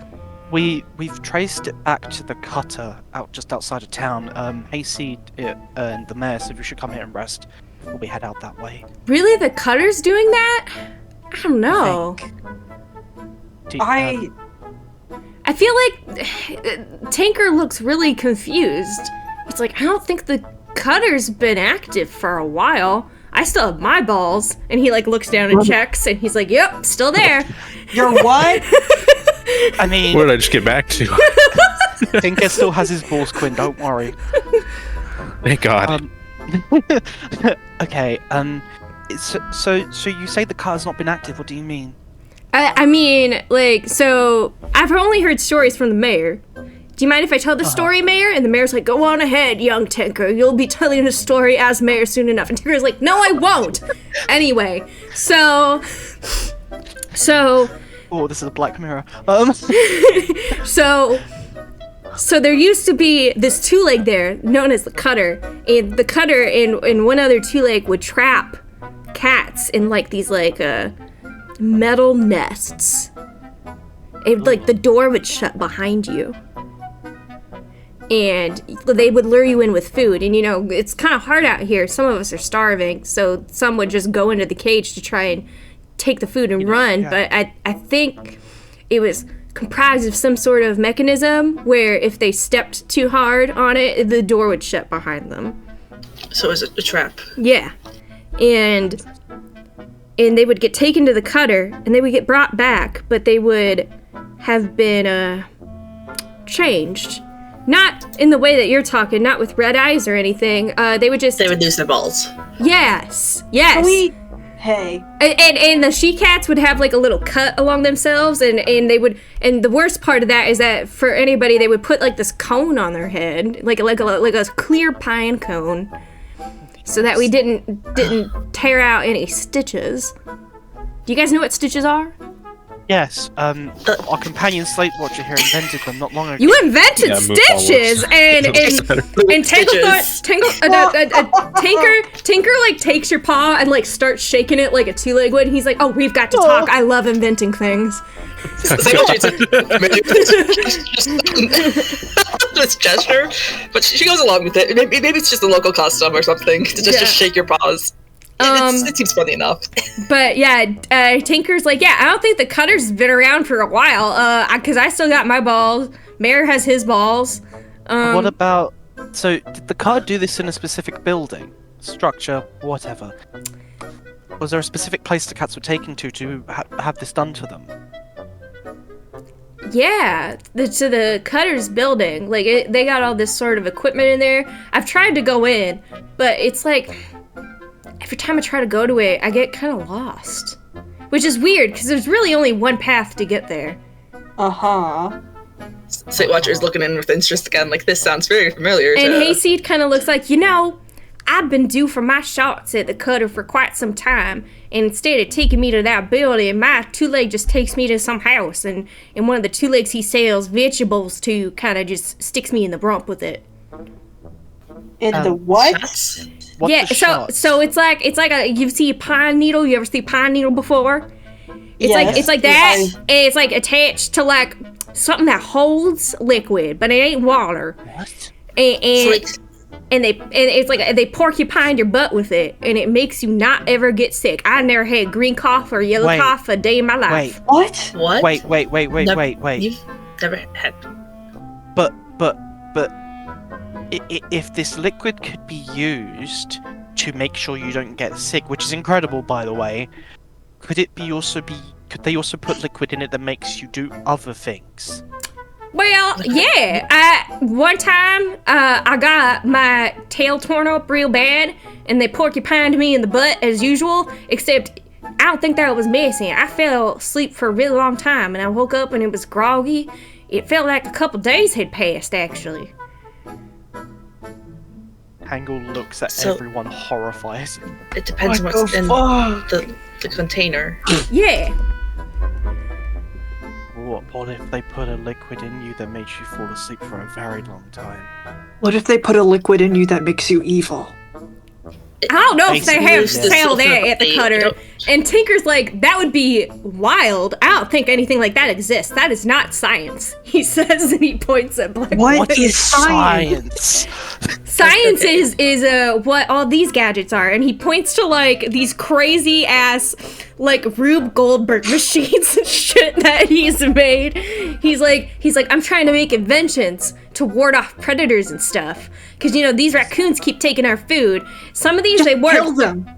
S3: We've traced it back to the cutter out just outside of town. Hayseed and the mayor said we should come here and rest before we head out that way.
S1: Really, the cutter's doing that? I don't know. I feel like Tinker looks really confused. It's like, I don't think the cutter's been active for a while. I still have my balls. And he like looks down and checks, and he's like, yep, still there.
S2: You're what?
S3: I mean,
S4: What did I just get back to?
S3: Tinker still has his balls, Quinn. Don't worry.
S4: Thank God.
S3: Okay. So you say the cutter's not been active? What do you mean?
S1: I mean, like, so I've only heard stories from the mayor. Do you mind if I tell the story, Mayor? And the mayor's like, go on ahead, young Tinker. You'll be telling the story as mayor soon enough. And Tinker's like, no, I won't. Anyway, so...
S3: Oh, this is a Black Mirror.
S1: So there used to be this two-leg there, known as the cutter. And the cutter and one other two-leg would trap cats in, like, these, like, metal nests. Like, the door would shut behind you. And they would lure you in with food. And, you know, it's kind of hard out here. Some of us are starving, so some would just go into the cage to try and take the food and run. Yeah. But I think it was comprised of some sort of mechanism where if they stepped too hard on it, the door would shut behind them.
S5: So is it a trap?
S1: Yeah. And they would get taken to the cutter, and they would get brought back, but they would have been changed. Not in the way that you're talking, not with red eyes or anything. They would
S5: lose their balls.
S1: Yes.
S2: Hey.
S1: And the she-cats would have like a little cut along themselves, and they would, and the worst part of that is that for anybody, they would put like this cone on their head, like a clear pine cone, so that we didn't tear out any stitches. Do you guys know what stitches are?
S3: Yes, our companion Slate Watcher here invented them not long ago.
S1: You invented stitches, and Tinker like takes your paw and like starts shaking it like a two-leg would. And he's like, "Oh, we've got to talk. I love inventing things."
S5: This gesture, but she goes along with it. Maybe it's just a local custom or something to just shake your paws. It seems funny enough.
S1: But yeah, Tinker's like, yeah, I don't think the cutter's been around for a while, because I still got my balls. Mayor has his balls.
S3: What about, so did the cutter do this in a specific building, structure, whatever? Was there a specific place the cats were taken to have this done to them?
S1: Yeah, to the Cutter's building. Like, they got all this sort of equipment in there. I've tried to go in, but it's like, every time I try to go to it, I get kind of lost. Which is weird, because there's really only one path to get there.
S2: Uh-huh.
S5: Sight Watcher's looking in with interest again, like, this sounds very familiar.
S1: And Hayseed kind of looks like, I've been due for my shots at the Cutter for quite some time, and instead of taking me to that building, my two-leg just takes me to some house, and one of the two legs he sells vegetables to kind of just sticks me in the rump with it.
S2: In the what?
S5: Shots?
S3: What's
S1: Yeah,
S3: the shot?
S1: so it's like you see a pine needle. You ever see a pine needle before? It's like that, and it's like attached to like something that holds liquid, but it ain't water.
S3: What?
S1: And it's like they porcupine your butt with it, and it makes you not ever get sick. I never had green cough or yellow cough a day in my life.
S2: What?
S5: What?
S3: Wait.
S5: You've never had...
S3: But if this liquid could be used to make sure you don't get sick, which is incredible, by the way, could they also put liquid in it that makes you do other things?
S1: Well, yeah. One time, I got my tail torn up real bad, and they porcupined me in the butt as usual, except I don't think that was messy. I fell asleep for a really long time, and I woke up and it was groggy. It felt like a couple days had passed, actually.
S3: Hangle looks at everyone horrified.
S5: It depends on what's in the container.
S1: Yeah.
S3: What if they put a liquid in you that makes you fall asleep for a very long time?
S2: What if they put a liquid in you that makes you evil?
S1: I don't know if they have
S5: Basically,
S1: sale
S5: yeah.
S1: there at the Cutter. And Tinker's like, that would be wild. I don't think anything like that exists. That is not science. He says, and he points at Black.
S2: What is science?
S1: Science is what all these gadgets are, and he points to like these crazy ass like Rube Goldberg machines and shit that he's made. He's like I'm trying to make inventions to ward off predators and stuff, because these raccoons keep taking our food. Some of these they work.
S2: Kill them.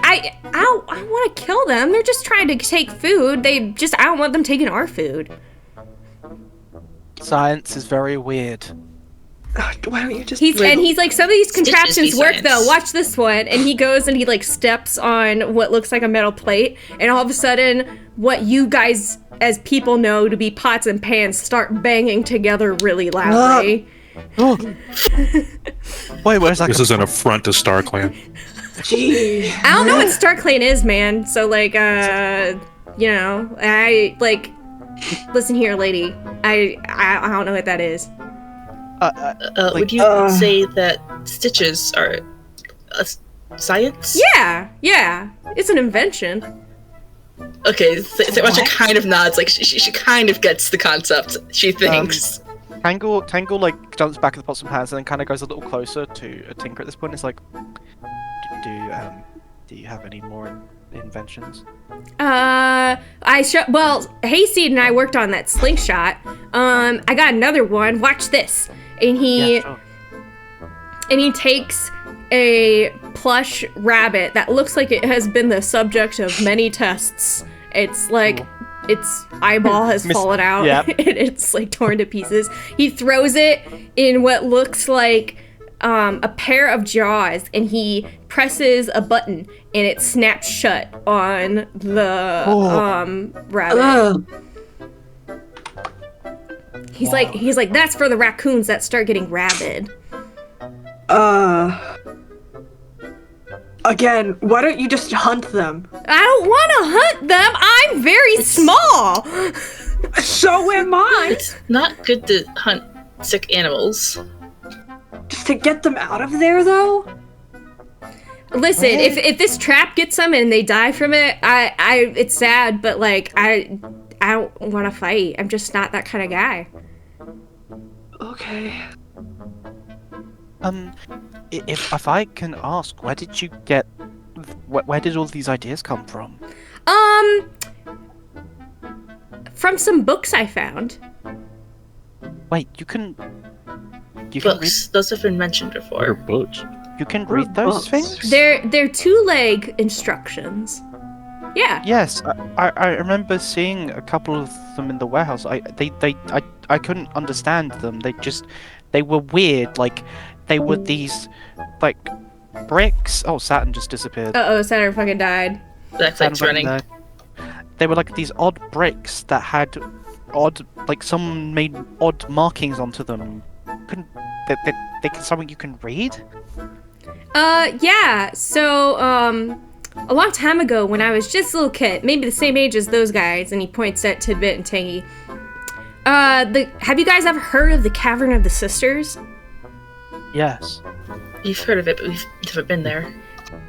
S1: I don't want to kill them. They're just trying to take food. I don't want them taking our food.
S3: Science is very weird.
S2: Why don't you just...
S1: He's like, some of these contraptions work
S5: science.
S1: though. Watch this one. And he goes and he like steps on what looks like a metal plate, and all of a sudden, what you guys as people know to be pots and pans start banging together really loudly.
S3: Wait, where's that?
S4: This is an affront to StarClan.
S2: Gee.
S1: I don't know what StarClan is, man. So like, I like, listen here, lady. I don't know what that is.
S5: Would you say that stitches are science?
S1: Yeah. It's an invention.
S5: Okay, Watcher kind of nods, like she kind of gets the concept, she thinks.
S3: Tangle like jumps back at the pots and pans and then kind of goes a little closer to a Tinker at this point. It's like, do you have any more inventions?
S1: Well, Hayseed and I worked on that slingshot. I got another one. Watch this. And he takes a plush rabbit that looks like it has been the subject of many tests. It's like its eyeball has fallen out and it's like torn to pieces. He throws it in what looks like a pair of jaws, and he presses a button and it snaps shut on the rabbit. He's like, that's for the raccoons that start getting rabid.
S2: Again, why don't you just hunt them?
S1: I don't want to hunt them. I'm very small.
S2: So am I.
S5: It's not good to hunt sick animals.
S2: Just to get them out of there, though?
S1: Listen, if this trap gets them and they die from it, I it's sad, but like I don't want to fight. I'm just not that kind of guy.
S2: Okay.
S3: If I can ask, where did you get? Where did all these ideas come from?
S1: From some books I found.
S3: Wait, you can
S5: Books, those have been mentioned before.
S4: Books.
S3: You can read those things?
S1: They're two-leg instructions. Yeah.
S3: Yes, I remember seeing a couple of them in the warehouse. I couldn't understand them. They were weird. Like they were these like bricks. Oh, Saturn just disappeared.
S1: Uh oh, Saturn fucking died.
S5: That
S3: Saturn
S5: flight's
S3: fucking
S5: running.
S3: died. They were like these odd bricks that had odd, like someone made odd markings onto them. Couldn't they something you can read?
S1: Yeah. So, a long time ago when I was just a little kid, maybe the same age as those guys, and he points at Tidbit and Tangy. Have you guys ever heard of the Cavern of the Sisters?
S3: Yes.
S5: We've heard of it, but we've never been there.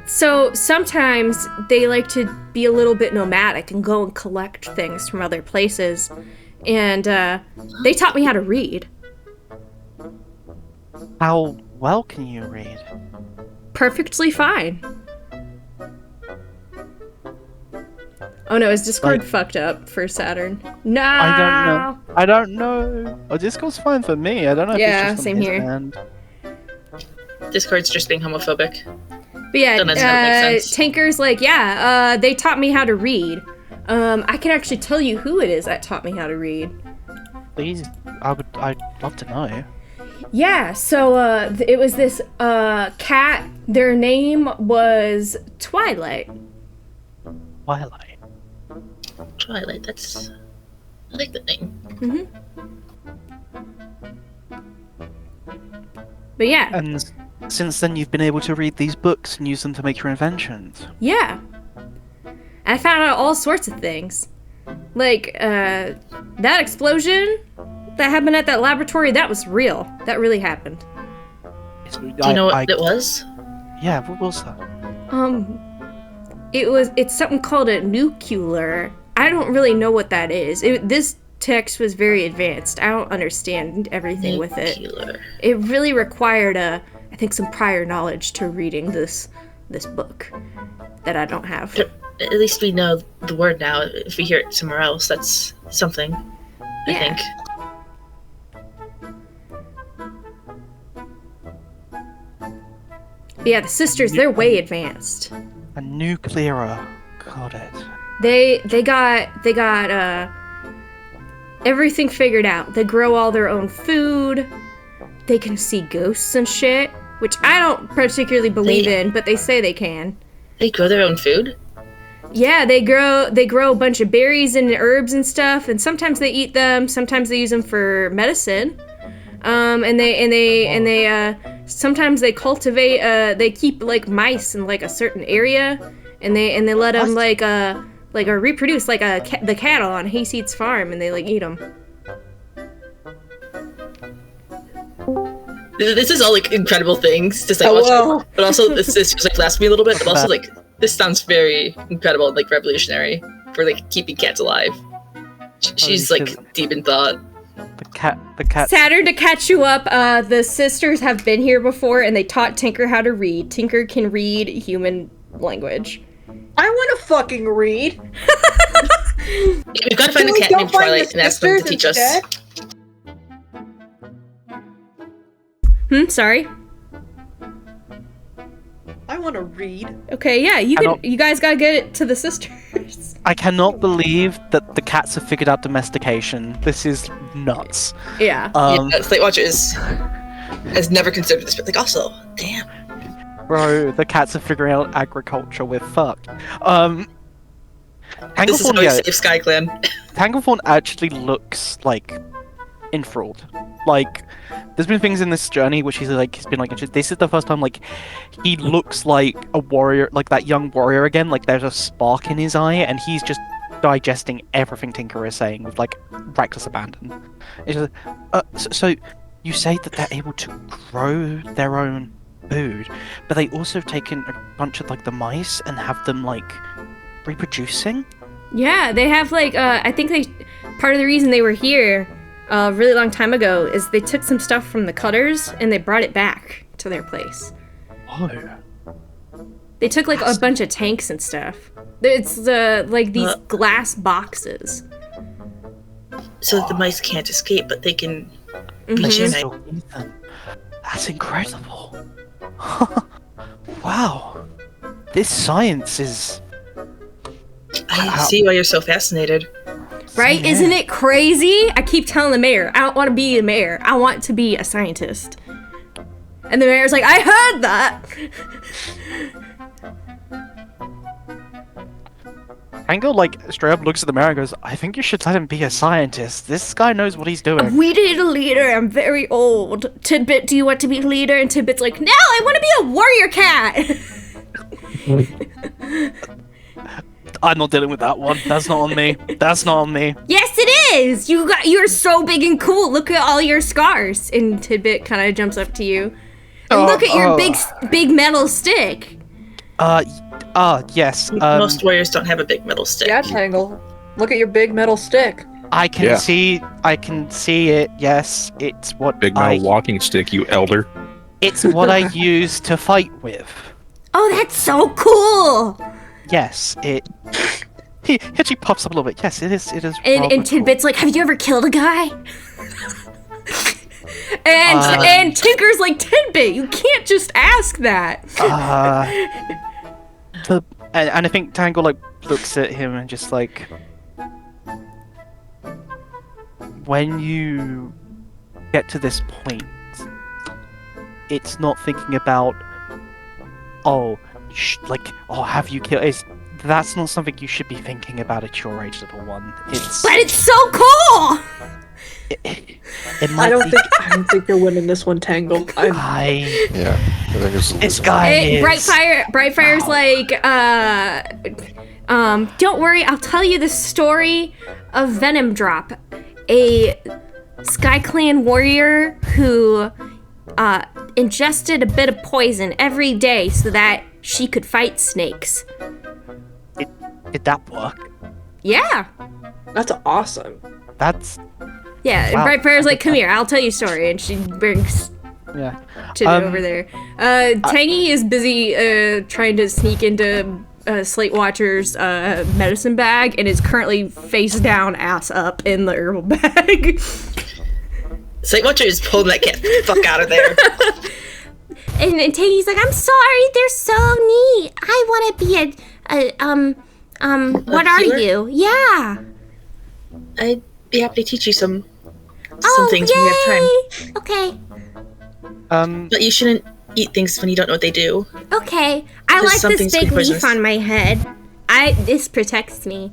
S1: So sometimes they like to be a little bit nomadic and go and collect things from other places. And they taught me how to read.
S3: How well can you read?
S1: Perfectly fine. Oh no, his Discord fucked up for Saturn. No.
S3: I don't know. Oh, Discord's fine for me. I don't know if
S1: Yeah,
S3: it's just
S1: same
S3: on his
S1: here.
S3: end.
S5: Discord's just being homophobic.
S1: But yeah,
S5: That makes sense.
S1: Tinker's like, they taught me how to read. I can actually tell you who it is that taught me how to read.
S3: Please, I'd love to know.
S1: Yeah, so it was this cat. Their name was Twilight.
S3: Twilight.
S5: Twilight, that's... I like the name.
S1: But yeah,
S3: And since then, you've been able to read these books and use them to make your inventions.
S1: yeah. I found out all sorts of things. Like, that explosion that happened at that laboratory, that was real. That really happened.
S5: Do you know what it was?
S3: Yeah, what was that?
S1: It's something called a nuclear. I don't really know what that is. This text was very advanced. I don't understand everything with it.
S5: Nuclear.
S1: It really required I think some prior knowledge to reading this book that I don't have.
S5: At least we know the word now. If we hear it somewhere else, that's something. I
S1: Yeah.
S5: think.
S1: But yeah, the sisters, they're way advanced.
S3: A nuclear. Got it.
S1: They got everything figured out. They grow all their own food. They can see ghosts and shit, which I don't particularly believe in, but they say they can.
S5: They grow their own food?
S1: Yeah, they grow a bunch of berries and herbs and stuff, and sometimes they eat them, sometimes they use them for medicine. And they sometimes they cultivate they keep like mice in like a certain area, and they let them like reproduce like the cattle on Hayseed's farm, and they like eat them.
S5: This is all like incredible things to say, but also this just like laughs me a little bit, but also like this sounds very incredible and like revolutionary for like keeping cats alive. She's like deep in thought.
S3: The cat.
S1: Saturn, to catch you up, the sisters have been here before, and they taught Tinker how to read. Tinker can read human language.
S2: I want to fucking read.
S5: We've got to find a cat named Twilight and ask them to teach us.
S1: Sorry.
S2: I want to read.
S1: Okay, yeah, you guys gotta get it to the sisters.
S3: I cannot believe that the cats have figured out domestication. This is nuts.
S1: Yeah.
S5: Slate Watchers has never considered this, but like also, damn.
S3: Bro, the cats are figuring out agriculture. We're fucked.
S5: This is how we save Sky Clan.
S3: Tanglefawn actually looks like enthralled. Like, there's been things in this journey which he's been like, this is the first time like he looks like a warrior, like that young warrior again. Like there's a spark in his eye, and he's just digesting everything Tinker is saying with like reckless abandon. It's just, so you say that they're able to grow their own food, but they also have taken a bunch of like the mice and have them like reproducing.
S1: Yeah, they have like I think part of the reason they were here a really long time ago is they took some stuff from the Cutters and they brought it back to their place.
S3: Oh.
S1: They took like a bunch of tanks and stuff. It's like these glass boxes.
S5: So that the mice can't escape, but they can
S1: Mhm.
S3: That's incredible. Wow. This science is
S5: I see why you're so fascinated.
S1: Right?
S3: Yeah.
S1: Isn't it crazy? I keep telling the mayor, I don't want to be a mayor. I want to be a scientist. And the mayor's like, I heard that.
S3: Tango, like, straight up looks at the mayor and goes, I think you should let him be a scientist. This guy knows what he's doing.
S1: We need a leader. I'm very old. Tidbit, do you want to be leader? And Tidbit's like, no, I want to be a warrior cat.
S3: I'm not dealing with that one. That's not on me. That's not on me.
S1: Yes, it is. You're so big and cool. Look at all your scars. And Tidbit kind of jumps up to you. And look at your big metal stick.
S3: Yes.
S5: Most warriors don't have a big metal stick.
S2: Yeah, Tangle. Look at your big metal stick.
S3: I can see it. Yes, it's what
S4: Big metal walking stick, you elder.
S3: It's what I use to fight with.
S1: Oh, that's so cool.
S3: Yes, it. He actually pops up a little bit. Yes, it is. It is.
S1: And Tidbit's like, have you ever killed a guy? And Tinker's like, Tidbit, you can't just ask that.
S3: And I think Tangle like looks at him and just like, when you get to this point, it's not thinking about, have you killed? That's not something you should be thinking about at your age, little one.
S1: But it's so cool.
S2: I don't think you're winning this one, Tangle.
S6: I think it's
S3: This guy is...
S1: Brightfire's like, don't worry, I'll tell you the story of Venom Drop, a Sky Clan warrior who ingested a bit of poison every day so that she could fight snakes.
S3: Did that work?
S1: Yeah.
S2: That's awesome.
S3: That's...
S1: Yeah,
S3: Wow.
S1: and Brightfire's like, come here, I'll tell you a story, and she brings Tid over there. Tangy is busy trying to sneak into Slate Watcher's medicine bag, and is currently face down, ass up in the herbal bag.
S5: Slate Watcher is pulling that cat the fuck out of there.
S1: And Tangy's like, I'm sorry, they're so neat. I want to be what are
S5: healer?
S1: you? Yeah.
S5: I'd be happy to teach you some
S1: Oh,
S5: things when you have time.
S1: Okay.
S5: But you shouldn't eat things when you don't know what they do.
S1: Okay. I
S5: Because
S1: like
S5: some
S1: this
S5: things
S1: big
S5: can be
S1: leaf
S5: poisonous.
S1: on my head. This protects me.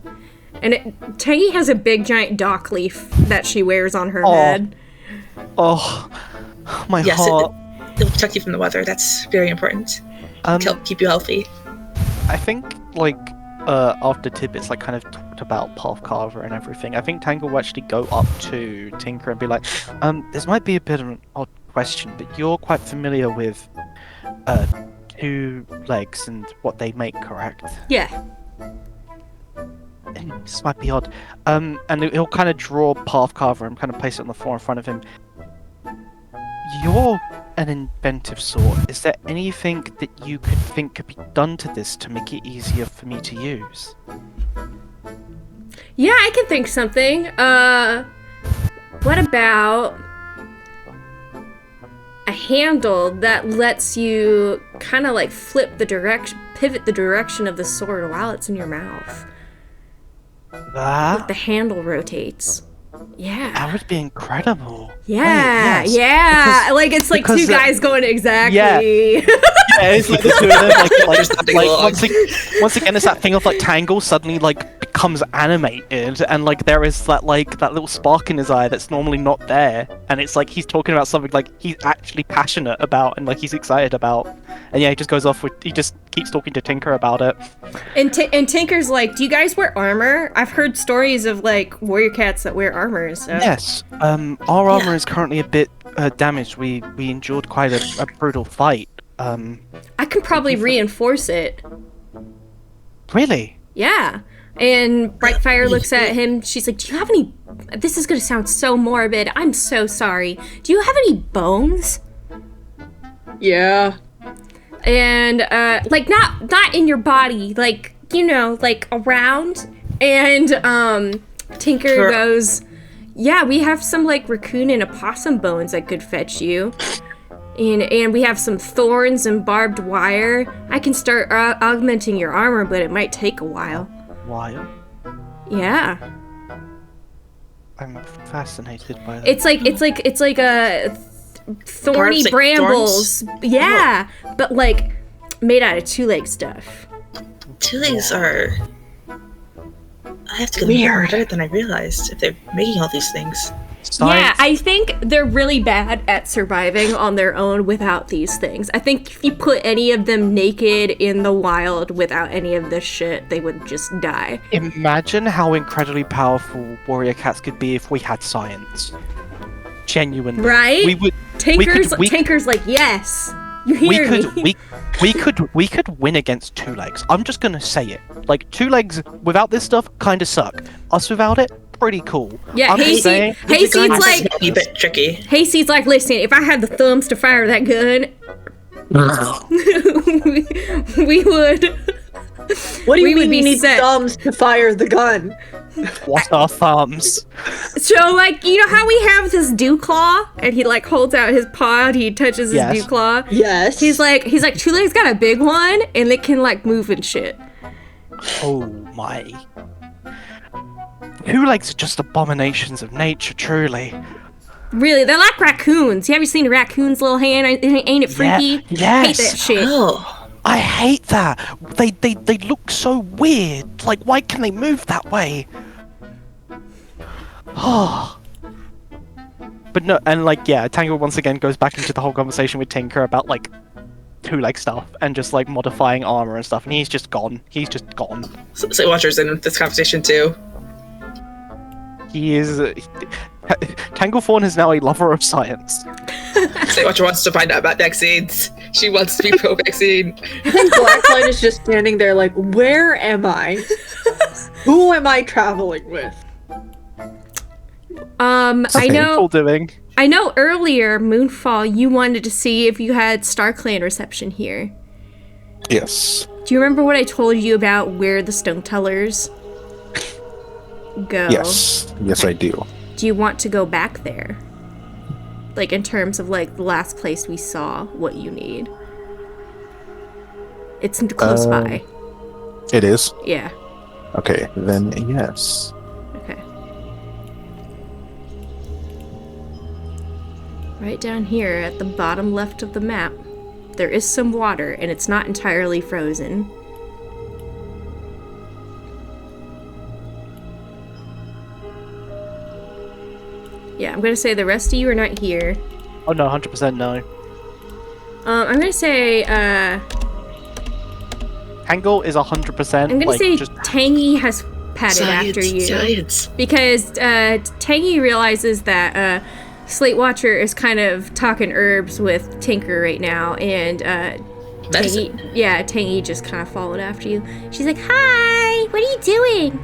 S1: And Tangy has a big giant dock leaf that she wears on her head.
S3: Oh, my
S5: Yes,
S3: heart.
S5: it'll protect you from the weather. That's very important. To help keep you healthy.
S3: I think, like, after Tidbit's, like, kind of talked about Pathcarver and everything, I think Tangle will actually go up to Tinker and be like, this might be a bit of an odd question, but you're quite familiar with, two legs and what they make, correct?
S1: Yeah.
S3: And this might be odd. And he'll kind of draw Pathcarver and kind of place it on the floor in front of him. You're an inventive sort. Is there anything that you could think could be done to this to make it easier for me to use?
S1: Yeah, I can think something. What about a handle that lets you kind of like pivot the direction of the sword while it's in your mouth?
S3: That
S1: The handle rotates. Yeah.
S3: would be incredible.
S1: Yeah,
S3: Wait, yes.
S1: yeah. Like it's like two
S3: Because,
S1: guys going exactly.
S3: Yeah, it's like the two of them,
S5: Just nothing
S3: like
S5: wrong.
S3: once again, it's that thing of like Tangle suddenly like becomes animated, and like there is that little spark in his eye that's normally not there, and it's like he's talking about something like he's actually passionate about and like he's excited about, and yeah, he just goes off with he just keeps talking to Tinker about it.
S1: And Tinker's like, do you guys wear armor? I've heard stories of like warrior cats that wear armor and stuff.
S3: Yes, our armor is currently a bit damaged. We endured quite a brutal fight.
S1: I can probably reinforce it.
S3: Really?
S1: Yeah. And Brightfire looks at him. She's like, do you have any... This is going to sound so morbid. I'm so sorry. Do you have any bones?
S2: Yeah.
S1: And, like, not in your body. Like, you know, like, around. And, Tinker
S5: Sure.
S1: goes, yeah, we have some, like, raccoon and opossum bones I could fetch you. And we have some thorns and barbed wire. I can start augmenting your armor, but it might take a while.
S3: wild.
S1: Yeah.
S3: I'm fascinated by that.
S1: It's like a thorny
S5: Barbs, like
S1: brambles. Yeah, but like made out of two-leg stuff.
S5: Two legs are. I have to go harder than I realized if they're making all these things.
S1: Yeah, I think they're really bad at surviving on their own without these things. I think if you put any of them naked in the wild without any of this shit, they would just die.
S3: Imagine how incredibly powerful warrior cats could be if we had science. Genuinely.
S1: Right?
S3: We would.
S1: Tinker's like, yes. You hear me?
S3: We could win against two legs. I'm just gonna say it. Like, two legs without this stuff kind of suck. Us without it, pretty cool.
S1: Yeah, Hayseed's like,
S5: a bit tricky.
S1: Hayseed's like, listen, if I had the thumbs to fire that gun, we would.
S2: What do you
S1: we would
S2: mean
S1: be
S2: you need
S1: set.
S2: thumbs to fire the gun?
S3: What are thumbs?
S1: So, like, you know how we have this dew claw, and he like holds out his paw, and he touches his
S3: Yes.
S1: dew claw.
S2: Yes.
S1: He's like, Two Legs got a big one, and it can like move and shit.
S3: Oh my. Two legs are just abominations of nature, truly.
S1: Really, they're like raccoons. You ever seen a raccoon's little hand? Ain't it freaky?
S3: Yeah,
S1: Hate that shit.
S5: Oh.
S3: I hate that. They look so weird. Like, why can they move that way? Oh. But no, and like, yeah, Tangle once again goes back into the whole conversation with Tinker about like two-leg stuff and just like modifying armor and stuff, and he's just gone. He's just gone.
S5: So Watcher's in this conversation too.
S3: He is. Tanglefawn is now a lover of science.
S5: Say Watcher wants to find out about vaccines. She wants to be pro-vaccine.
S2: I think Blacklight is just standing there like, where am I? Who am I traveling with?
S1: I know.
S3: Doing.
S1: I know. Earlier, Moonfall, you wanted to see if you had StarClan reception here.
S6: Yes.
S1: Do you remember what I told you about where the Stone Tellers go?
S6: Yes. Yes, I do.
S1: Do you want to go back there? Like, in terms of, like, the last place we saw what you need. It's close by.
S6: It is?
S1: Yeah.
S6: Okay, then yes.
S1: Okay. Right down here at the bottom left of the map, there is some water, and it's not entirely frozen. Yeah, I'm gonna say the rest of you are not here.
S3: Oh no, 100% no.
S1: I'm gonna say,
S3: Tangle is 100%.
S1: I'm gonna
S3: like,
S1: say
S3: just
S1: Tangy has patted after you.
S5: Science.
S1: Because Tangy realizes that Slate Watcher is kind of talking herbs with Tinker right now, and Tangy just kind of followed after you. She's like, "Hi, what are you doing?"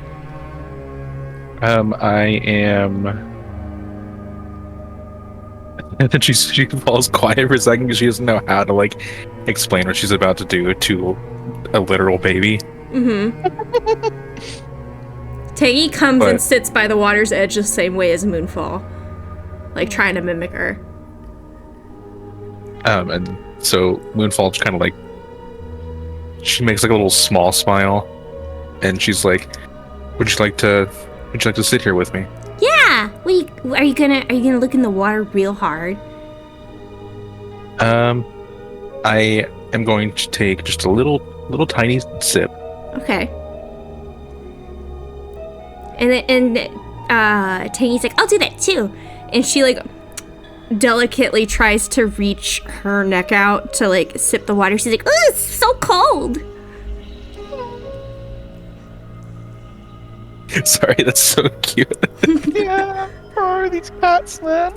S4: I am. And then she falls quiet for a second because she doesn't know how to like explain what she's about to do to a literal baby.
S1: Mm-hmm. Tangy comes and sits by the water's edge the same way as Moonfall, like trying to mimic her.
S4: And so Moonfall just kind of like, she makes like a little small smile, and she's like, would you like to sit here with me?"
S1: Yeah. Are you gonna look in the water real hard?
S4: I am going to take just a little tiny sip.
S1: Okay. And Tangy's like, "I'll do that too," and she like delicately tries to reach her neck out to like sip the water. She's like, "Oh, it's so cold."
S4: Sorry, that's so cute.
S3: yeah, oh, these cats, man.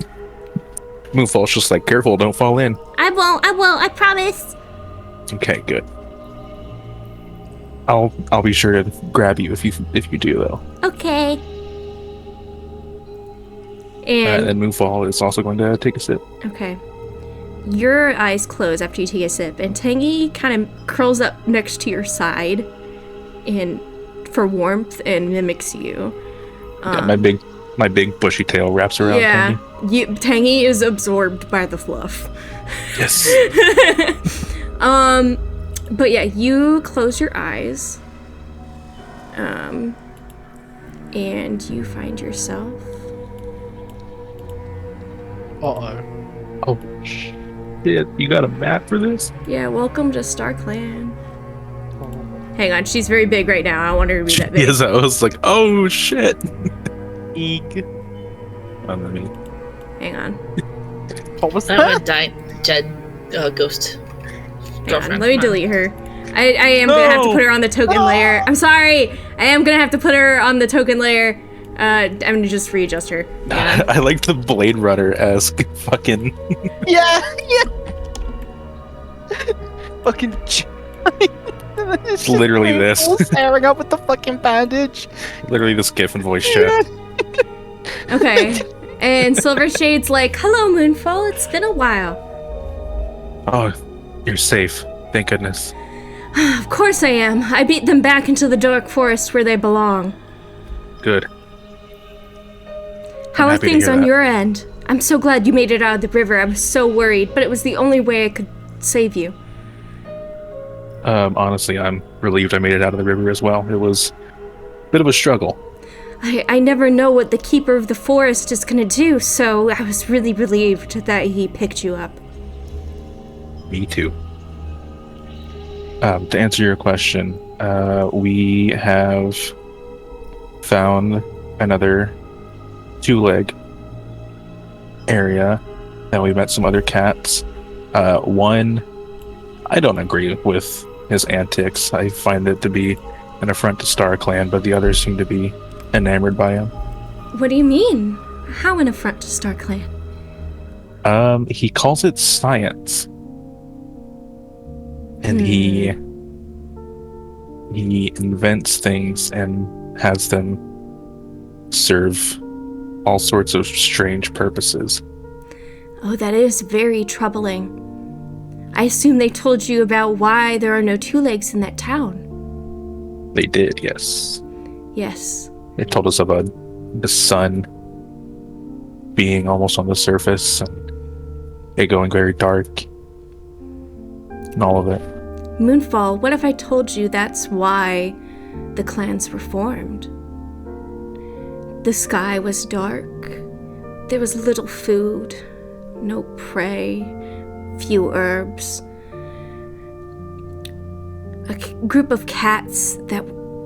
S4: Moonfall's just like, careful, don't fall in.
S1: I won't, I promise.
S4: Okay, good. I'll be sure to grab you if you do though.
S1: Okay.
S4: And then Moonfall is also going to take a sip.
S1: Okay. Your eyes close after you take a sip, and Tangy kind of curls up next to your side and for warmth and mimics you.
S4: Yeah, my big bushy tail wraps around.
S1: Yeah,
S4: Tangy.
S1: Tangy is absorbed by the fluff.
S4: Yes.
S1: But yeah, you close your eyes. And you find yourself.
S3: Uh-oh.
S4: Oh shit! You got a map for this?
S1: Yeah, welcome to StarClan. Hang on, she's very big right now. I don't want her to be that big.
S4: Yes, I was like, oh shit.
S3: Eek.
S4: Let me.
S1: Hang on.
S3: What was
S5: I don't
S3: that?
S5: want to die. Dead ghost.
S1: Hang on.
S5: Girlfriend.
S1: Let me delete her. I am gonna have to put her on the token layer. I'm sorry. I am gonna have to put her on the token layer. I'm gonna just readjust her. Yeah.
S4: I like the Blade Runner-esque fucking.
S3: Yeah. Fucking.
S4: It's literally this.
S3: Staring up with the fucking bandage.
S4: Literally this GIF and voice chat.
S1: Okay. And Silver Shade's like, "Hello, Moonfall. It's been a while."
S4: Oh, you're safe. Thank goodness.
S1: Of course I am. I beat them back into the dark forest where they belong.
S4: Good.
S1: How are
S4: happy to
S1: things
S4: hear
S1: on
S4: that.
S1: your end? I'm so glad you made it out of the river. I was so worried, but it was the only way I could save you.
S4: Honestly, I'm relieved I made it out of the river as well. It was a bit of a struggle.
S1: I never know what the Keeper of the Forest is gonna do, so I was really relieved that he picked you up.
S4: Me too. To answer your question, we have found another two-leg area, and we met some other cats. One, I don't agree with his antics. I find it to be an affront to StarClan, but the others seem to be enamored by him.
S1: What do you mean? How an affront to StarClan?
S4: He calls it science. And he invents things and has them serve all sorts of strange purposes.
S1: Oh, that is very troubling. I assume they told you about why there are no two legs in that town.
S4: They did, yes.
S1: Yes.
S4: They told us about the sun being almost on the surface and it going very dark and all of it.
S1: Moonfall, what if I told you that's why the clans were formed? The sky was dark. There was little food, no prey, few herbs. A group of cats that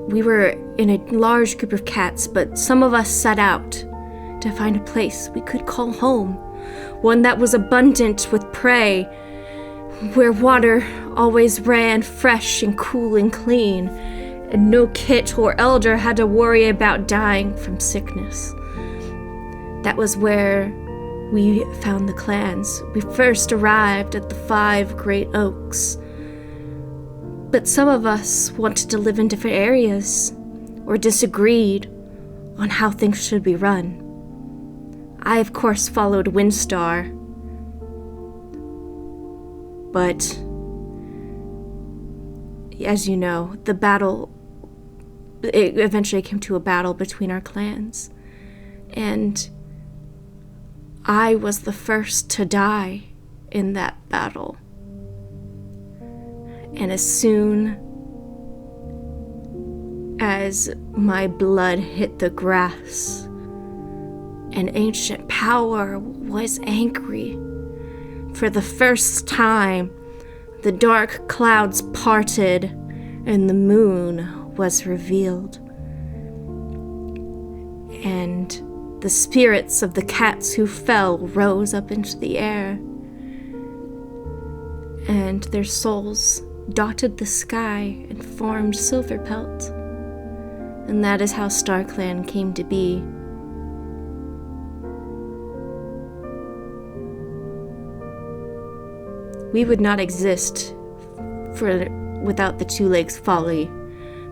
S1: we were in a large group of cats, but some of us set out to find a place we could call home, one that was abundant with prey, where water always ran fresh and cool and clean, and no kit or elder had to worry about dying from sickness. That was where we found the clans. We first arrived at the 5 Great Oaks. But some of us wanted to live in different areas, or disagreed on how things should be run. I, of course, followed Windstar. But, as you know, it eventually came to a battle between our clans. And I was the first to die in that battle. And as soon as my blood hit the grass, an ancient power was angry. For the first time, the dark clouds parted and the moon was revealed. And the spirits of the cats who fell rose up into the air, and their souls dotted the sky and formed Silverpelt. And that is how StarClan came to be. We would not exist without the Two Legs Folly,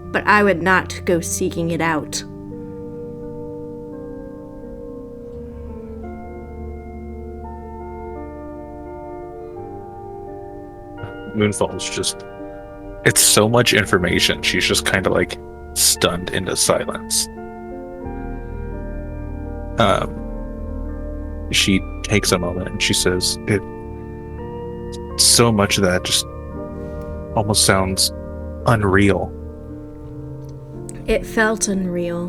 S1: but I would not go seeking it out.
S4: Moonfall's just, it's so much information. She's just kind of like stunned into silence. She takes a moment and she says, so much of that just almost sounds unreal.
S1: It felt unreal.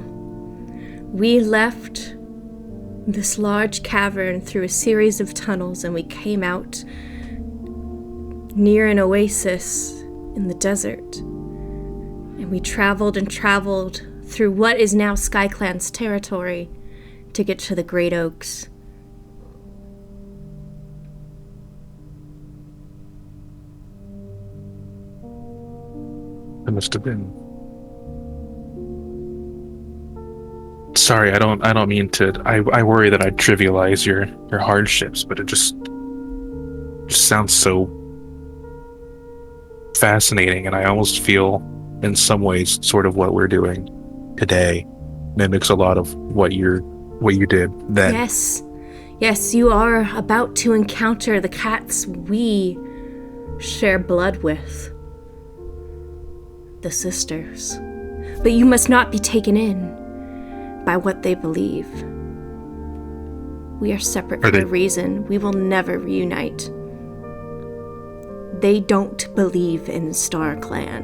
S1: We left this large cavern through a series of tunnels, and we came out near an oasis in the desert. And we traveled and traveled through what is now SkyClan's territory to get to the Great Oaks.
S4: It must have been. Sorry, I don't mean to. I worry that I trivialize your hardships, but it just sounds so fascinating, and I almost feel, in some ways, sort of what we're doing today mimics a lot of what you did then.
S1: Yes, you are about to encounter the cats we share blood with, the sisters. But you must not be taken in by what they believe. We are separate for a reason. We will never reunite. They don't believe in Star Clan.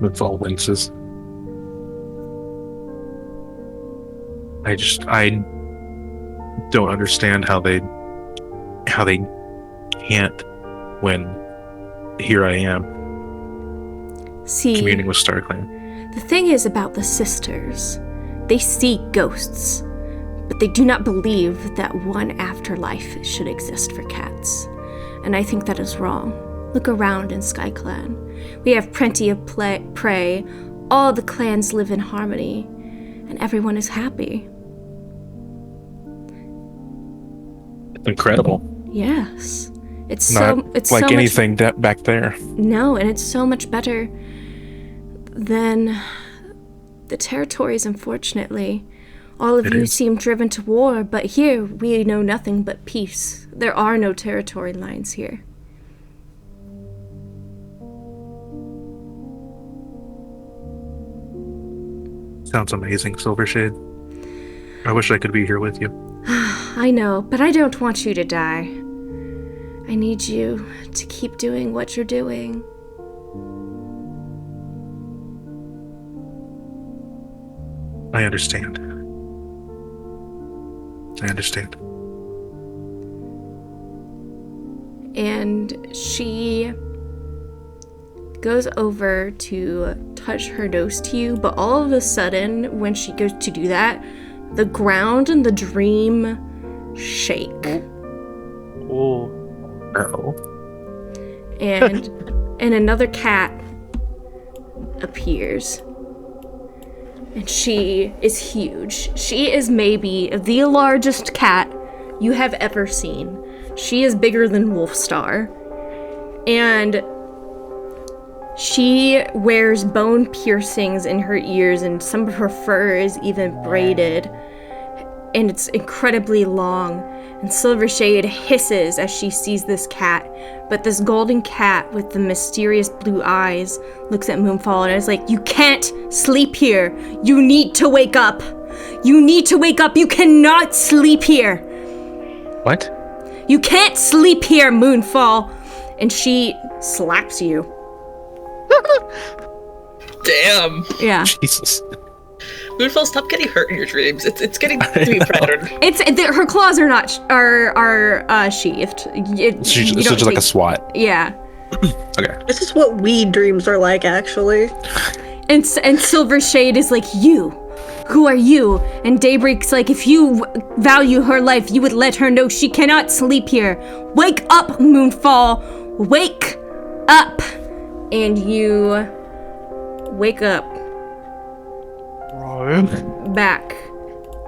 S4: Moonfall winces. I don't understand how they can't when here I am communing with Star Clan.
S1: The thing is about the sisters, they see ghosts, but they do not believe that one afterlife should exist for cats. And I think that is wrong. Look around in SkyClan. We have plenty of prey, all the clans live in harmony, and everyone is happy.
S4: Incredible.
S1: Yes. It's
S4: like
S1: so
S4: anything back there.
S1: No, and it's so much better than the territories, unfortunately. All of you seem driven to war, but here we know nothing but peace. There are no territory lines here.
S4: Sounds amazing, Silvershade. I wish I could be here with you.
S1: I know, but I don't want you to die. I need you to keep doing what you're doing.
S4: I understand.
S1: And she goes over to touch her nose to you, but all of a sudden, when she goes to do that, the ground and the dream shake.
S3: Oh.
S1: And another cat appears. And she is huge. She is maybe the largest cat you have ever seen. She is bigger than Wolfstar. And she wears bone piercings in her ears, and some of her fur is even braided. And it's incredibly long. And Silvershade hisses as she sees this cat. But this golden cat with the mysterious blue eyes looks at Moonfall and is like, "You can't sleep here. You need to wake up. You need to wake up. You cannot sleep here.
S4: What?
S1: You can't sleep here, Moonfall." And she slaps you.
S5: Damn.
S1: Yeah.
S4: Jesus.
S5: Moonfall, stop getting hurt in your dreams. It's getting to be predator.
S1: Her claws are not sheathed.
S4: She's just like a SWAT.
S1: Yeah.
S4: Okay.
S2: This is what weed dreams are like, actually.
S1: And Silvershade is like, "You. Who are you?" And Daybreak's like, "If you value her life, you would let her know she cannot sleep here. Wake up, Moonfall. Wake up." And you wake up back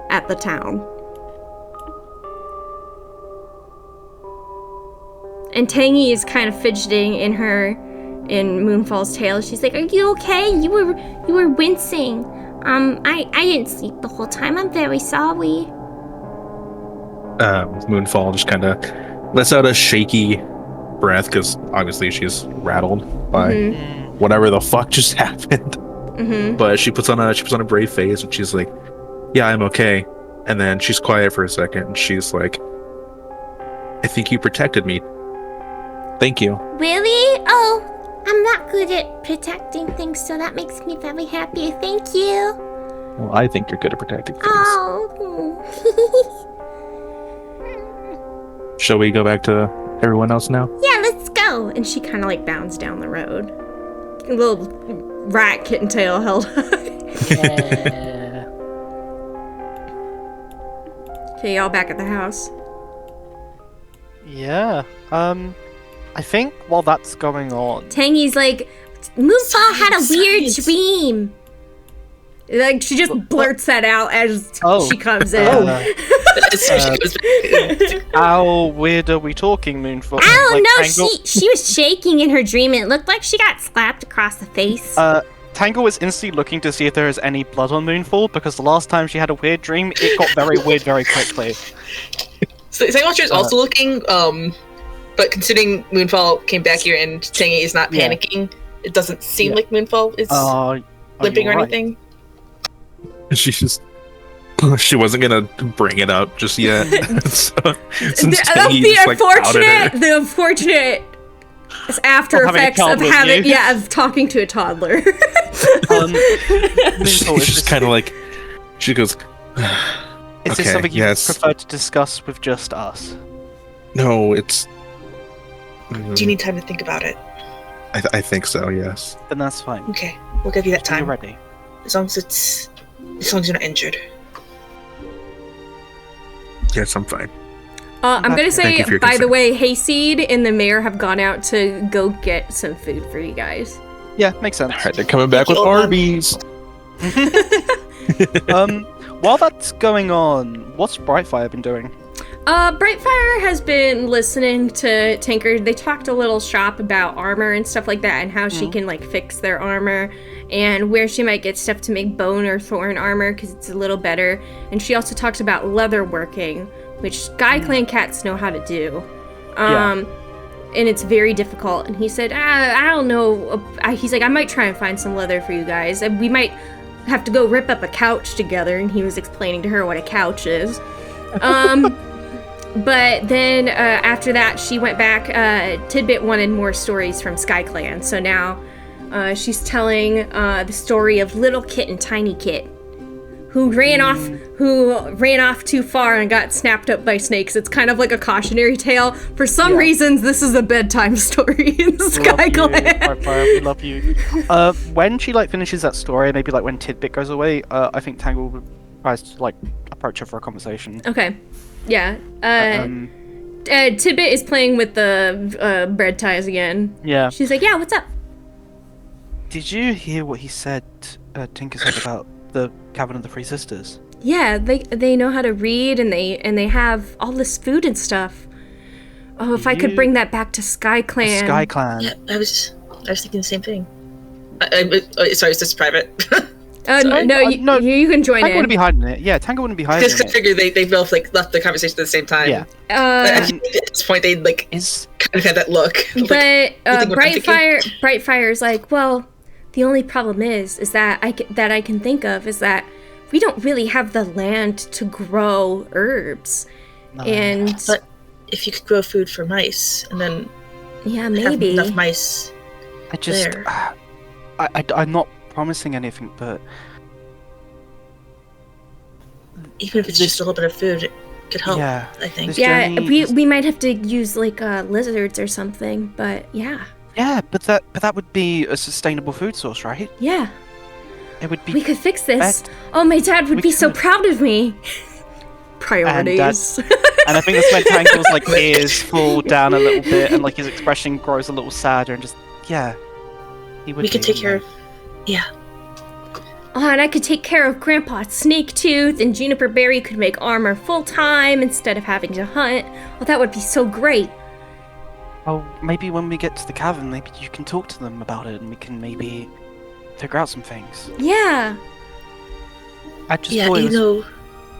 S1: at the town. And Tangy is kind of fidgeting in Moonfall's tail. She's like, "Are you okay? You were wincing. I didn't sleep the whole time. I'm very sorry."
S4: Moonfall just kind of lets out a shaky breath because obviously she's rattled by whatever the fuck just happened. But she puts on a brave face and she's like, "Yeah, I'm okay." And then she's quiet for a second and she's like, "I think you protected me. Thank you."
S7: Really? Oh,
S1: I'm not good at protecting things, so that makes me very happy. Thank you.
S4: Well, I think you're good at protecting things.
S1: Oh.
S4: Shall we go back to everyone else now?
S1: Yeah, let's go. And she kind of like bounds down the road. A little rat kitten tail held high.
S3: Yeah.
S1: Okay, y'all back at the house.
S3: Yeah. I think while that's going on,
S1: Tangy's like, Moonfall had a weird
S5: Science.
S1: dream. Like, she just blurts that out as she comes in.
S3: How weird are we talking, Moonfall?
S1: I don't
S3: Like,
S1: know,
S3: Tangle,
S1: she was shaking in her dream and it looked like she got slapped across the face.
S3: Tangle was instantly looking to see if there is any blood on Moonfall, because the last time she had a weird dream, it got very weird very quickly.
S5: So Tanglewatcher is also looking, but considering Moonfall came back here and Tangy is not panicking, it doesn't seem like Moonfall is limping or anything.
S4: She just... She wasn't gonna bring it up just yet. So, since Tangy just, like, outed her.
S1: The unfortunate after
S3: Of having a
S1: effects
S3: child
S1: of
S3: with
S1: having,
S3: you.
S1: of talking to a toddler.
S3: Moonfall,
S4: She's just kind of like... She goes...
S3: Is this
S4: Okay,
S3: something you
S4: yes.
S3: prefer to discuss with just us?
S4: No, it's...
S5: Do you need time to think about it?
S4: I think so, yes.
S3: Then that's fine.
S5: Okay, we'll give you that
S3: When you're
S5: time.
S3: ready.
S5: As long as you're not injured.
S4: Yes, I'm fine.
S1: I'm gonna
S4: Thank
S1: say,
S4: you for your
S1: by the
S4: concern.
S1: way, Hayseed and the mayor have gone out to go get some food for you guys.
S3: Yeah, makes sense.
S4: Alright, they're coming back with
S5: Hold on.
S4: Arby's!
S3: While that's going on, what's Brightfire been doing?
S1: Brightfire has been listening to Tinker. They talked a little shop about armor and stuff like that and how she can like fix their armor and where she might get stuff to make bone or thorn armor because it's a little better. And she also talked about leather working, which Sky Clan cats know how to do. And it's very difficult. And he said, I don't know. He's like, I might try and find some leather for you guys. And we might have to go rip up a couch together. And he was explaining to her what a couch is. But then after that, she went back. Tidbit wanted more stories from Sky Clan. So now she's telling the story of Little Kit and Tiny Kit, who ran off too far and got snapped up by snakes. It's kind of like a cautionary tale. For some reasons, this is a bedtime story in Sky Clan.
S3: Brightfire, we love you. When she like finishes that story, maybe like when Tidbit goes away, I think Tangle tries to like approach her for a conversation.
S1: Okay. Yeah. Tidbit is playing with the bread ties again.
S3: Yeah.
S1: She's like, yeah, what's up?
S3: Did you hear what he said? Tinker said about the Cavern of the Three Sisters.
S1: Yeah, they know how to read and they have all this food and stuff. Oh, if I could bring that back to Sky Clan.
S3: Sky Clan.
S5: Yeah, I was thinking the same thing. Sorry, is this private?
S1: No, you can join
S3: Tango
S1: in.
S3: wouldn't be hiding it. Yeah, Tango wouldn't be hiding
S5: Just 'cause I
S3: it.
S5: figured they both like left the conversation at the same time.
S3: Yeah.
S5: I think at this point they like kind of had that look.
S1: But
S5: like, you think what I'm thinking?
S1: Brightfire's like, well, the only problem is that I can think of is that we don't really have the land to grow herbs, and
S5: But if you could grow food for mice and then
S1: yeah,
S5: have
S1: maybe
S5: enough mice
S3: I just,
S5: there.
S3: I'm not promising anything, but
S5: Even if it's just a little bit of food, it could help.
S3: yeah,
S5: I think.
S3: this
S1: yeah,
S3: journey is-
S1: we might have to use like lizards or something, but yeah,
S3: but that would be a sustainable food source, right?
S1: yeah,
S3: It would be.
S1: we could fix this.
S3: best.
S1: Oh, my dad would
S3: We
S1: be so
S3: could.
S1: proud of me. Priorities.
S3: And I think that's when Tangle's like ears fall down a little bit, and like his expression grows a little sadder, and just he would.
S5: We could
S3: be,
S5: take
S3: you
S5: care
S3: know.
S5: of. Yeah.
S1: Oh, and I could take care of Grandpa Snaketooth, and Juniper Berry could make armor full-time instead of having to hunt. Oh, that would be so great.
S3: Oh, maybe when we get to the cavern, maybe you can talk to them about it, and we can maybe figure out some things.
S1: Yeah.
S3: I just
S5: Yeah,
S3: thought it
S5: you
S3: was
S5: know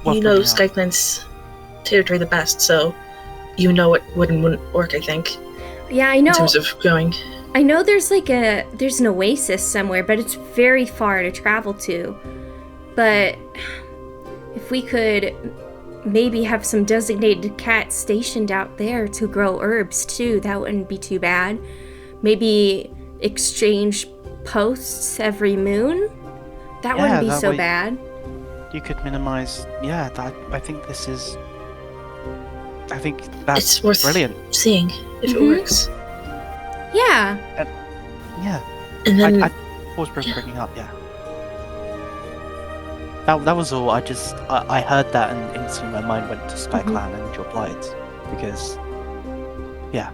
S3: worth bringing up.
S5: Skyclan's territory the best, so you know what would and wouldn't work, I think,
S1: Yeah, I
S5: in
S1: know.
S5: terms of growing.
S1: I know there's an oasis somewhere, but it's very far to travel to. But if we could maybe have some designated cats stationed out there to grow herbs too, that wouldn't be too bad. Maybe exchange posts every moon, that wouldn't be
S3: that
S1: so
S3: way
S1: bad.
S3: You could minimize. Yeah, I think this is. I think that's
S5: It's worth
S3: brilliant.
S5: seeing if it works.
S1: Yeah.
S3: Yeah.
S5: And then
S3: I was bringing up. Yeah. That was all. I heard that and instantly my mind went to SkyClan and your Blights because. Yeah.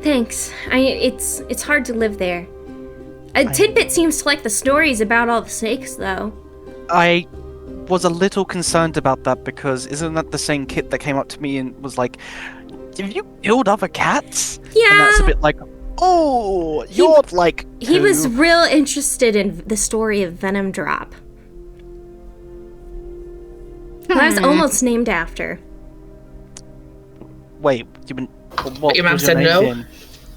S1: Thanks. It's hard to live there. Tidbit seems to like the stories about all the snakes, though.
S3: I was a little concerned about that because isn't that the same kid that came up to me and was like, "Have you killed other cats?"
S1: Yeah.
S3: And that's a bit like, "Oh, you're like."
S1: He was
S3: who?"
S1: real interested in the story of Venom Drop. Who I was almost named after.
S3: Wait, what
S5: your mom
S3: was
S5: said
S3: name
S5: no?
S3: then?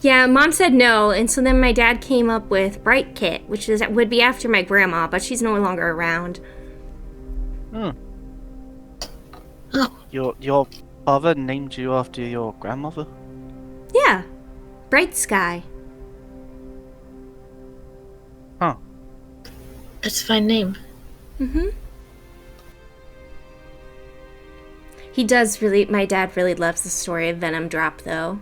S1: Yeah, Mom said no, and so then my dad came up with Bright Kit, which would be after my grandma, but she's no longer around.
S3: Hmm.
S5: Oh.
S3: Your father named you after your grandmother?
S1: Yeah, Bright Sky.
S3: Huh.
S5: That's a fine name.
S1: My dad really loves the story of Venom Drop, though.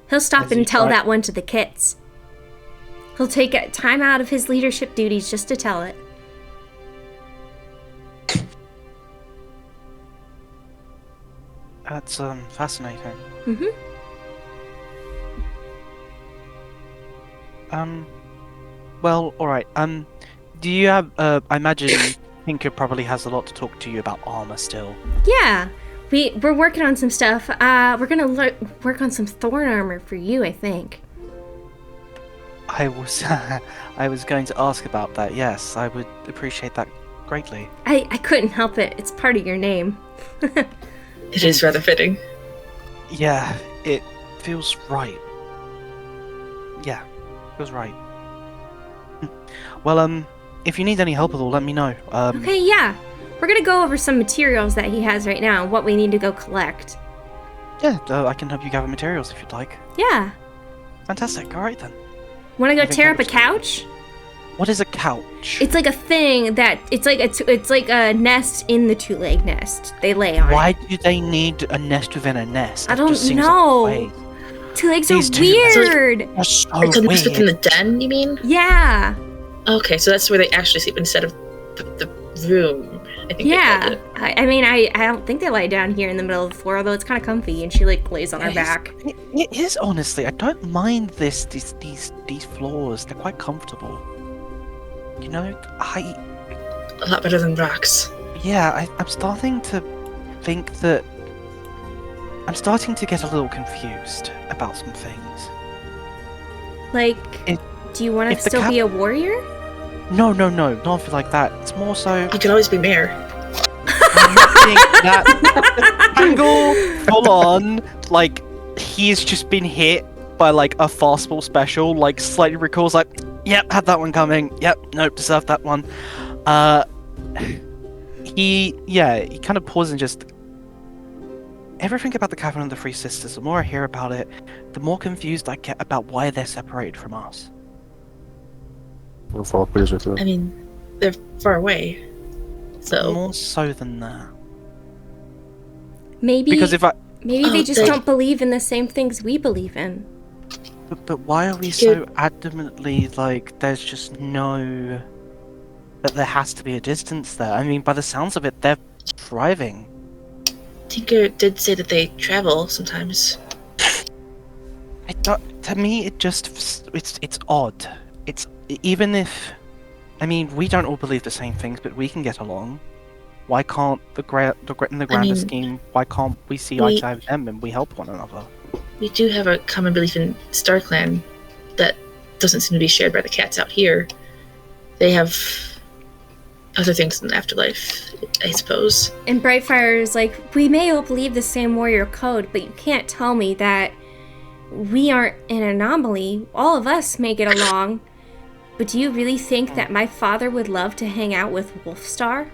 S1: He'll stop
S3: Has he
S1: and tell
S3: tried-
S1: that one to the kits. He'll take time out of his leadership duties just to tell it.
S3: That's fascinating. Well, all right. Do you have? I imagine Tinker probably has a lot to talk to you about armor still.
S1: Yeah, we're working on some stuff. We're gonna work on some thorn armor for you, I think.
S3: I was, I was going to ask about that. Yes, I would appreciate that greatly.
S1: I couldn't help it. It's part of your name.
S5: It is rather fitting.
S3: Yeah, it feels right. Yeah, feels right. Well, if you need any help at all, let me know.
S1: Okay, yeah. We're gonna go over some materials that he has right now and what we need to go collect.
S3: Yeah, I can help you gather materials if you'd like.
S1: Yeah.
S3: Fantastic. All right then.
S1: Wanna go
S3: I think
S1: tear
S3: that
S1: up a
S3: was-
S1: couch?
S3: What is a couch?
S1: It's like a thing that it's like a nest in the two-leg nest. They lay on.
S3: Why
S1: it.
S3: do they need a nest within a nest?
S1: I
S3: That just
S1: don't
S3: seems
S1: know.
S3: way-
S1: Two legs
S3: These
S1: are
S3: two-
S1: weird.
S3: They're so
S5: It's a nest within
S3: weird.
S5: the den, you mean?
S1: Yeah.
S5: Okay, so that's where they actually sleep instead of the room. I think they
S1: Yeah.
S5: called it.
S1: I mean, I don't think they lie down here in the middle of the floor, although it's kind of comfy, and she like lays on her back.
S3: It is honestly. I don't mind these floors. They're quite comfortable. You know,
S5: A lot better than rocks.
S3: I'm starting to think that I'm starting to get a little confused about some things.
S1: Like,
S3: If-
S1: do you want to
S3: if the
S1: still be a warrior?
S3: No, not like that. It's more so.
S5: You could always be mayor.
S3: Think that angle full on, like he's just been hit by like a fastball special, like slightly recalls like, yep, had that one coming, yep, nope, deserved that one. He kind of pauses and just everything about the Cavern of the Three Sisters, the more I hear about it, the more confused I get about why they're separated from us.
S6: We'll follow please with it.
S5: I mean, they're far away. So
S3: More so than that.
S1: Maybe
S3: Because if
S1: maybe they
S5: Oh,
S1: just
S5: they-
S1: don't believe in the same things we believe in.
S3: But why are we so adamantly like there's just no that there has to be a distance there? I mean, by the sounds of it, they're thriving.
S5: Tinker did say that they travel sometimes.
S3: To me, it just it's odd. It's even if I mean we don't all believe the same things, but we can get along. Why can't in the grander
S5: mean,
S3: scheme? Why can't we see eye to eye with them and we help one another?
S5: We do have a common belief in StarClan that doesn't seem to be shared by the cats out here. They have other things in the afterlife, I suppose.
S1: And Brightfire is like, we may all believe the same warrior code, but you can't tell me that we aren't an anomaly. All of us may get along. But do you really think that my father would love to hang out with Wolfstar?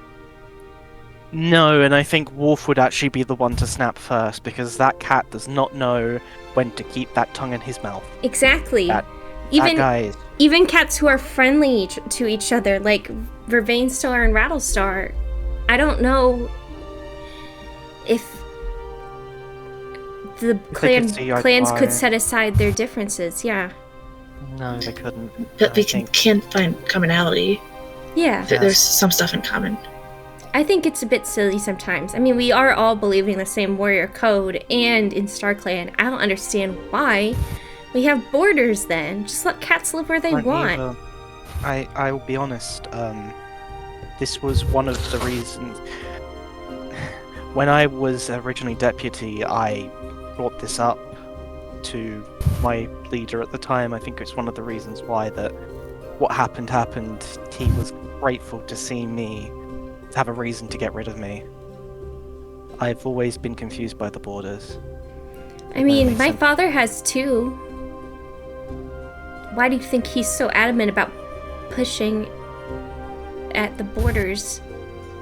S3: No, and I think Wolf would actually be the one to snap first because that cat does not know when to keep that tongue in his mouth.
S1: Exactly.
S3: That-
S1: Even
S3: guy is...
S1: even cats who are friendly to each other, like Vervainstar and Rattlestar. I don't know if the clans could set aside their differences. Yeah.
S3: No, they couldn't.
S5: But we can find commonality.
S1: Yeah.
S5: There's some stuff in common.
S1: I think it's a bit silly sometimes. I mean, we are all believing the same warrior code and in StarClan. I don't understand why we have borders then. Just let cats live where they want.
S3: I will be honest. This was one of the reasons. When I was originally deputy, I brought this up to my leader at the time. I think it's one of the reasons why that what happened. He was grateful to see me, to have a reason to get rid of me. I've always been confused by the borders.
S1: I mean, my father has too. Why do you think he's so adamant about pushing at the borders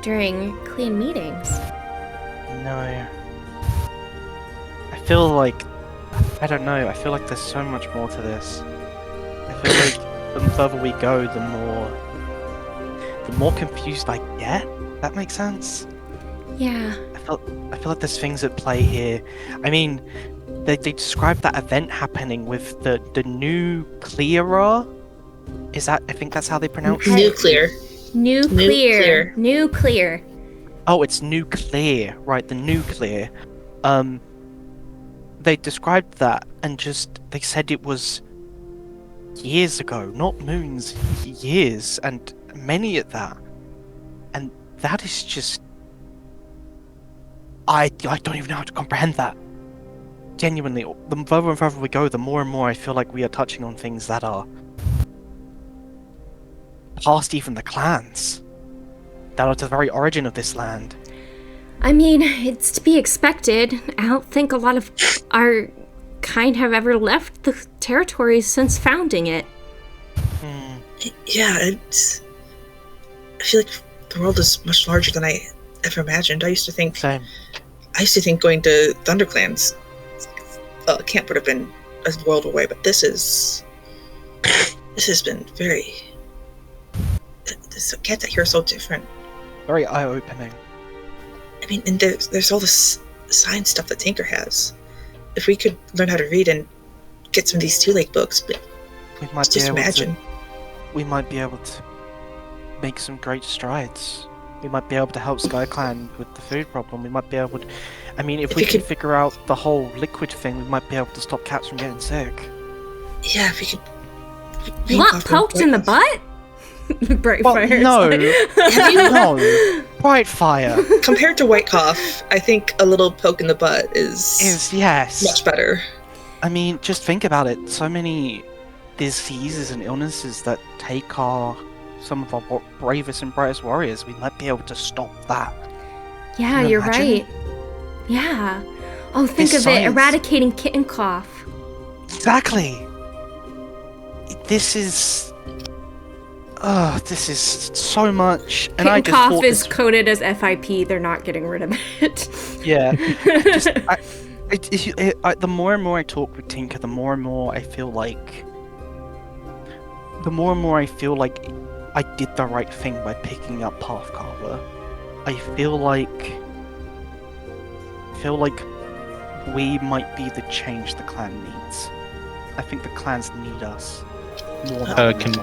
S1: during clan meetings?
S3: No. I feel like... I don't know, I feel like there's so much more to this. I feel like the further we go, the more confused I get. That makes sense?
S1: Yeah.
S3: I feel like there's things at play here. I mean, they described that event happening with the nuclear. Is that? I think that's how they pronounce it.
S1: Nuclear.
S3: Oh, it's nuclear, right? The nuclear. They described that and they said it was years ago, not moons, years, and many at that. And that is just... I don't even know how to comprehend that. Genuinely, the further and further we go, the more and more I feel like we are touching on things that are past even the clans, that are to the very origin of this land.
S1: I mean, it's to be expected. I don't think a lot of our kind have ever left the territories since founding it.
S5: Yeah, I feel like the world is much larger than I ever imagined. I used to think going to ThunderClan's camp would have been a world away, but this has been very... The cats out here are so different.
S3: Very eye-opening.
S5: I mean, and there's all this science stuff that Tinker has. If we could learn how to read and get some of these Two Lake books, but
S3: we might be able to make some great strides. We might be able to help SkyClan with the food problem. We might be able to... I mean, if we could figure out the whole liquid thing, we might be able to stop cats from getting sick.
S5: Yeah, if we could...
S1: You want poked in the butt? Brightfire.
S3: No. No. Brightfire.
S5: Compared to White Cough, I think a little poke in the butt is
S3: yes.
S5: Much better.
S3: I mean, just think about it. So many diseases and illnesses that take some of our bravest and brightest warriors. We might be able to stop that.
S1: Yeah, you're right. Yeah. Oh, think of it. Eradicating kitten cough.
S3: Exactly. This is so much. And
S1: Kitten cough is coded as FIP. They're not getting rid of it.
S3: Yeah. The more and more I talk with Tinker, the more and more I feel like I did the right thing by picking up Pathcarver. I feel like we might be the change the clan needs. I think the clans need us more than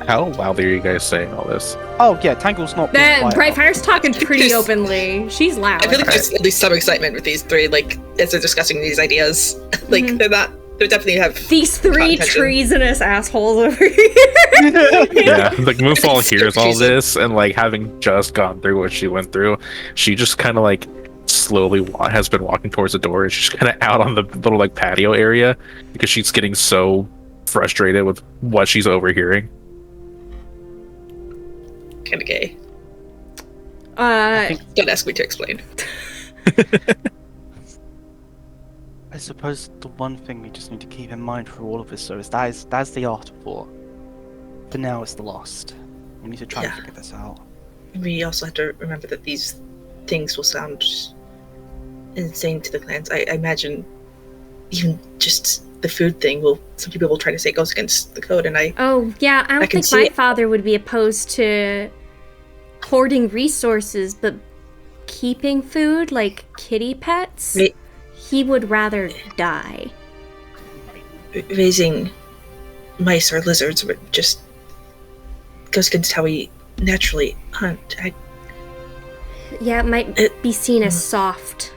S4: How loud are you guys saying all this?
S3: Oh yeah, Tangle's not.
S1: Brightfire's talking pretty openly. She's loud.
S5: I feel like there's at least some excitement with these three, like as they're discussing these ideas. Like they definitely have
S1: these three treasonous assholes over here.
S4: Yeah, like Moonfall hears all this, and like having just gone through what she went through, she just kind of like slowly has been walking towards the door, and she's kind of out on the little like patio area because she's getting so frustrated with what she's overhearing.
S5: Kind of gay.
S1: Don't
S5: ask me to explain.
S3: I suppose the one thing we just need to keep in mind for all of this, though, is that's the art of war. For now, it's the lost. We need to try and figure this out.
S5: We also have to remember that these things will sound insane to the clans. I imagine even just the food thing will, some people will try to say it goes against the code, and
S1: Oh, yeah, I don't
S5: can
S1: think
S5: see
S1: my
S5: it.
S1: father would be opposed to hoarding resources, but keeping food, like kitty pets,
S5: Ra-
S1: he would rather die.
S5: raising mice or lizards would just goes against how we naturally hunt.
S1: Yeah, it might be seen as soft.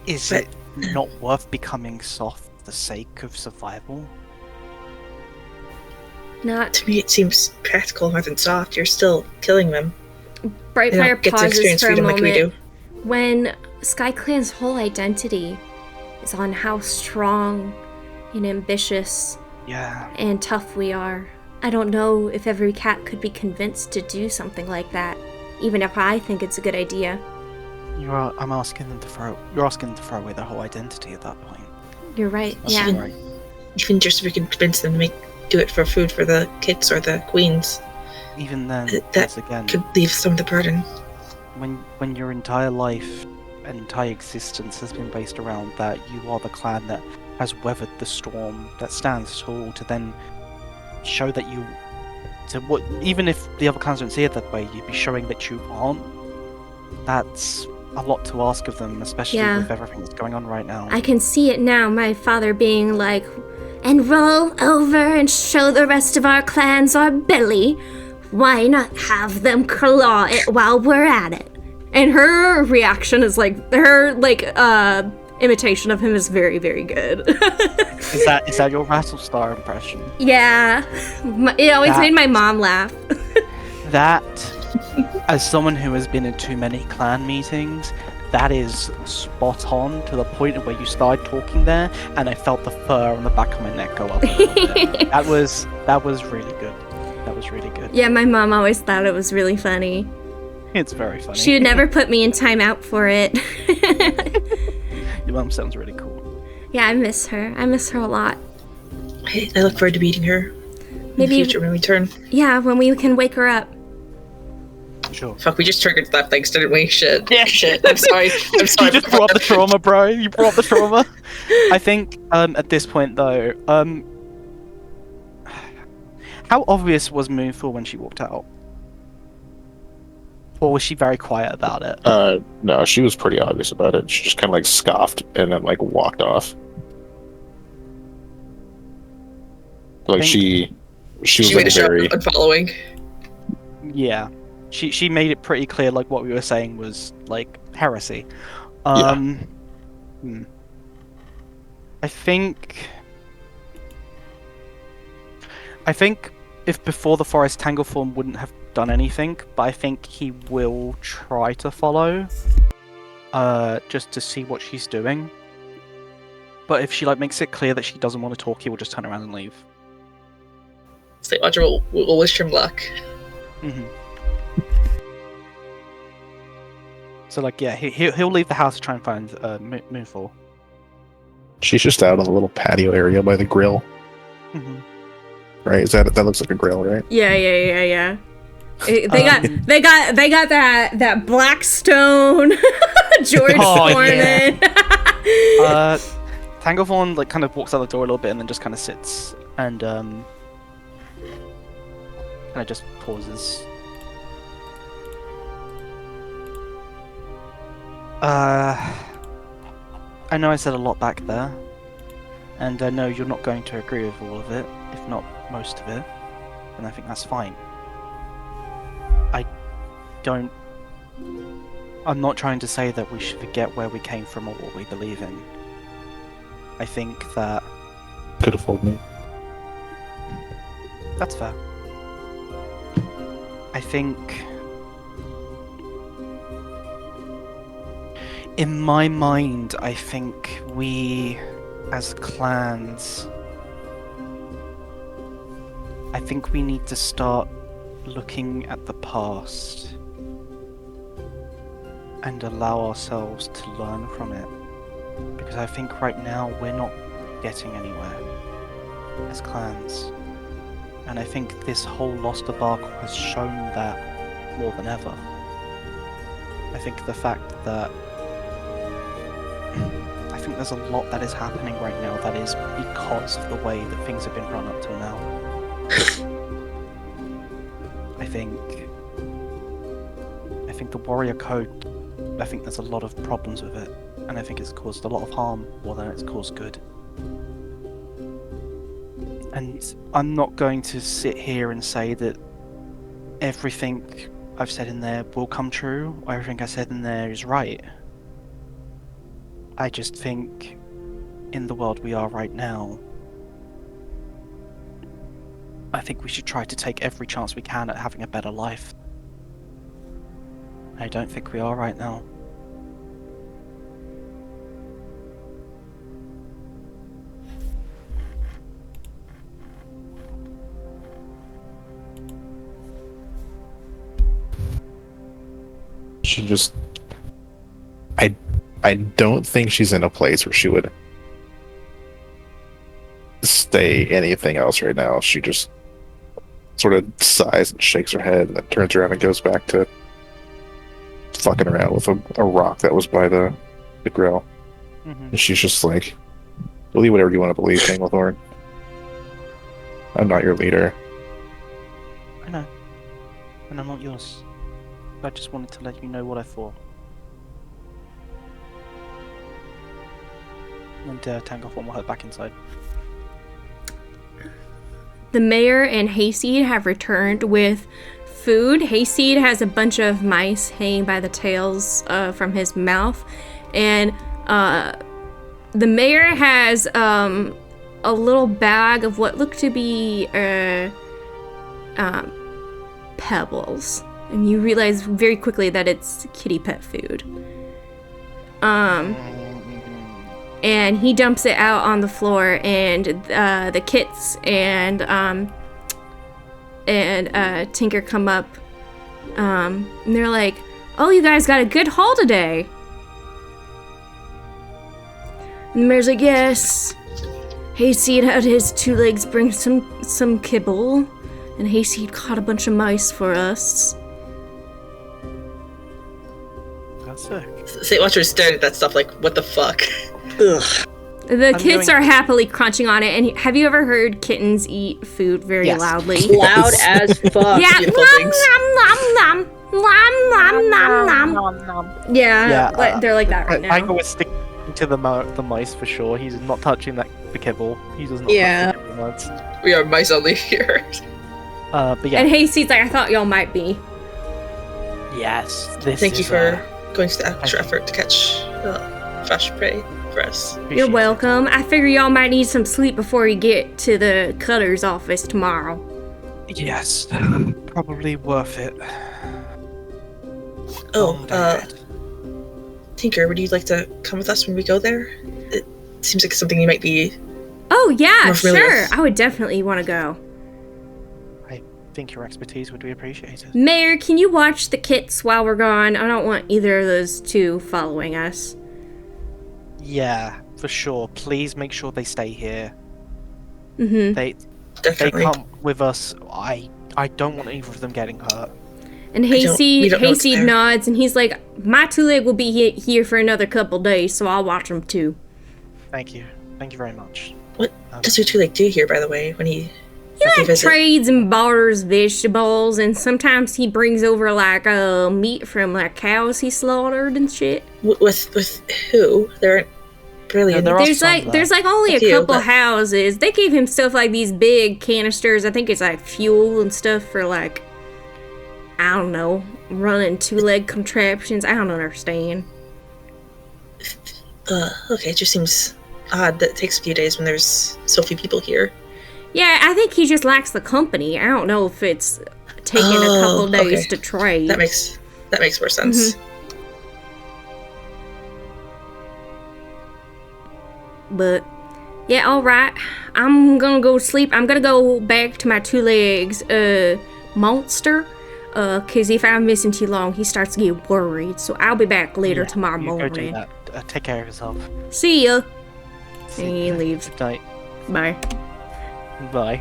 S3: Is it not worth becoming soft for the sake of survival?
S1: Not.
S5: To me, it seems practical more than soft. You're still killing them. They
S1: Brightfire
S5: don't get to
S1: pauses
S5: experience
S1: for a
S5: freedom like we
S1: moment.
S5: do.
S1: When SkyClan's whole identity is on how strong and ambitious
S3: Yeah.
S1: and tough we are, I don't know if every cat could be convinced to do something like that, even if I think it's a good idea.
S3: I'm asking them to throw. You're asking them to throw away their whole identity at that point.
S1: You're right,
S3: That's
S1: yeah.
S3: right.
S5: Even just if we can convince them to do it for food for the kids or the queens,
S3: Even then,
S5: that
S3: once again,
S5: could leave some of the burden.
S3: when your entire life and entire existence has been based around that you are the clan that has weathered the storm, that stands tall, to then show that you, to what, even if the other clans don't see it that way, you'd be showing that you aren't. That's a lot to ask of them, especially
S1: Yeah.
S3: with everything that's going on right now.
S1: I can see it now, my father being like, and roll over and show the rest of our clans our belly. Why not have them claw it while we're at it? And her reaction is like, her, imitation of him is very, very good.
S3: Is that your Rattlestar impression?
S1: Yeah. It always made my mom laugh.
S3: That, as someone who has been in too many clan meetings, that is spot on to the point where you started talking there, and I felt the fur on the back of my neck go up a little bit. That was really good. That was really good.
S1: Yeah, my mom always thought it was really funny.
S3: It's very funny.
S1: She would never put me in timeout for it.
S3: Your mum sounds really cool.
S1: Yeah, I miss her. I miss her a lot.
S5: I look forward to meeting her in the
S1: Maybe-
S5: future when we turn.
S1: Yeah, when we can wake her up.
S3: Sure.
S5: Fuck, we just triggered that thing, didn't we? Shit. Yeah, shit. I'm sorry. I'm sorry.
S3: You just brought up the trauma, bro. You brought up the trauma. I think at this point though, how obvious was Moonfall when she walked out? Or was she very quiet about it?
S6: No, she was pretty obvious about it. She just kind of like scoffed and then like walked off. Like she was
S5: She
S6: like
S5: made a show
S6: very.
S5: of unfollowing.
S3: Yeah. She made it pretty clear like what we were saying was like heresy.
S6: Yeah.
S3: I think if before the forest Tangleform wouldn't have done anything, but I think he will try to follow just to see what she's doing. But if she like makes it clear that she doesn't want to talk, he will just turn around and leave.
S5: State Watcher will wish him luck.
S3: Mm-hmm. So like yeah, he'll leave the house to try and find Moonfall.
S6: She's just out on the little patio area by the grill,
S3: Mm-hmm.
S6: right? That looks like a grill, right?
S1: Yeah. They got that Blackstone George
S3: Oh,
S1: Foreman.
S3: Tangleform like kind of walks out the door a little bit and then just kind of sits and kind of just pauses. I know I said a lot back there, and I know you're not going to agree with all of it, if not most of it, and I think that's fine. I'm not trying to say that we should forget where we came from or what we believe in. I think that
S6: Could have fooled me.
S3: that's fair. I think in my mind, I think we as clans, I think we need to start looking at the past and allow ourselves to learn from it. Because I think right now we're not getting anywhere as clans. And I think this whole Lost debacle has shown that more than ever. I think the fact that think there's a lot that is happening right now that is because of the way that things have been run up till now. I think the warrior code, I think there's a lot of problems with it, and I think it's caused a lot of harm more than it's caused good. And I'm not going to sit here and say that everything I've said in there will come true, or everything I said in there is right. I just think, in the world we are right now, I think we should try to take every chance we can at having a better life. I don't think we are right now.
S6: She just... I don't think she's in a place where she would say anything else right now. She just sort of sighs and shakes her head and then turns around and goes back to fucking around with a rock that was by the grill.
S3: Mm-hmm.
S6: And she's just like, believe whatever you want to believe, Tanglethorn. I'm not your leader.
S3: I know. And I'm not yours. I just wanted to let you know what I thought. And Tanglethorn will head back inside.
S1: The mayor and Hayseed have returned with food. Hayseed has a bunch of mice hanging by the tails from his mouth, and the mayor has a little bag of what look to be pebbles, and you realize very quickly that it's kitty pet food. And he dumps it out on the floor, and the kits and Tinker come up, and they're like, "Oh, you guys got a good haul today." And the mayor's like, "Yes." Hayseed had his two legs bring some kibble, and Hayseed caught a bunch of mice for us.
S3: That's sick.
S5: St. Watcher stared at that stuff like, what the fuck? Ugh.
S1: The kits are happily crunching on it, and have you ever heard kittens eat food very loudly?
S5: Loud as fuck.
S1: Yeah,
S5: Beautiful things.
S1: Yeah, they're like that right now.
S3: Tangle is sticking to the mice for sure. He's not touching the kibble. He does not
S5: Yeah.
S3: touch the kibble nuts.
S5: We are mice only here.
S3: But yeah.
S1: And Hayseed's like, I thought y'all might be.
S3: Yes.
S5: Thank you for going to the extra effort to catch fresh prey for us.
S1: You're welcome. I figure y'all might need some sleep before you get to the cutter's office tomorrow.
S3: Yes. Probably worth it.
S5: Oh, Tinker, would you like to come with us when we go there? It seems like something you might be...
S1: Oh, yeah,
S5: more familiar
S1: sure.
S5: with.
S1: I would definitely want to go.
S3: I think your expertise would be appreciated.
S1: Mayor, can you watch the kits while we're gone? I don't want either of those two following us.
S3: Yeah, for sure. Please make sure they stay here.
S1: Mm-hmm.
S3: They
S5: Definitely.
S3: come with us. I don't want either of them getting hurt.
S1: And
S5: we don't know what's
S1: Hayseed
S5: there.
S1: nods, and he's like, my two-leg will be here for another couple days, so I'll watch them too.
S3: Thank you. Thank you very much.
S5: What does your two-leg do here, by the way, when he...
S1: He
S5: after
S1: like
S5: visit?
S1: trades and barters vegetables, and sometimes he brings over like meat from like cows he slaughtered and shit.
S5: With who? There aren't really
S3: Yeah,
S5: any...
S3: there are
S1: There's
S3: some
S1: like only
S5: A
S1: a
S5: few,
S1: couple
S5: but-
S1: houses. They gave him stuff like these big canisters. I think it's like fuel and stuff for like, I don't know, running two-leg contraptions. I don't understand.
S5: Okay, it just seems odd that it takes a few days when there's so few people here.
S1: Yeah, I think he just lacks the company. I don't know if it's taking a couple days
S5: okay.
S1: to trade.
S5: That makes more sense.
S1: But yeah, all right. I'm gonna go sleep. I'm gonna go back to my two legs, monster. Cause if I'm missing too long, he starts to get worried. So I'll be back later tomorrow
S3: You go do
S1: morning.
S3: that. Take care of yourself.
S1: See ya.
S3: See
S1: And he
S3: you.
S1: leaves.
S3: Good night.
S1: Bye.
S3: Bye.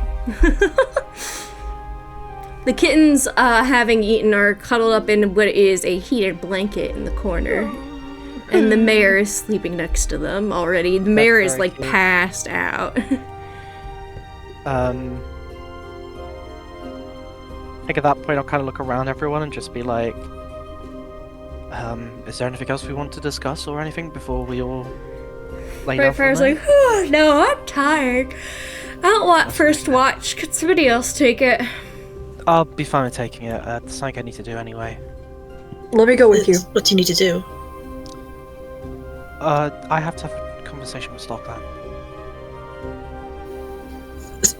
S1: The kittens, having eaten, are cuddled up in what is a heated blanket in the corner. And the mayor is sleeping next to them already. The mayor is
S3: very
S1: like
S3: cute.
S1: passed out.
S3: I think at that point I'll kind of look around everyone and just be like, is there anything else we want to discuss or anything before we all lay down for the
S1: Brightfire's
S3: night?
S1: like, oh, no, I'm tired. I don't want first watch. Could somebody else take it?
S3: I'll be fine with taking it. There's something I need to do anyway.
S2: Let me go with you.
S5: What do you need to do?
S3: I have to have a conversation with Stockland.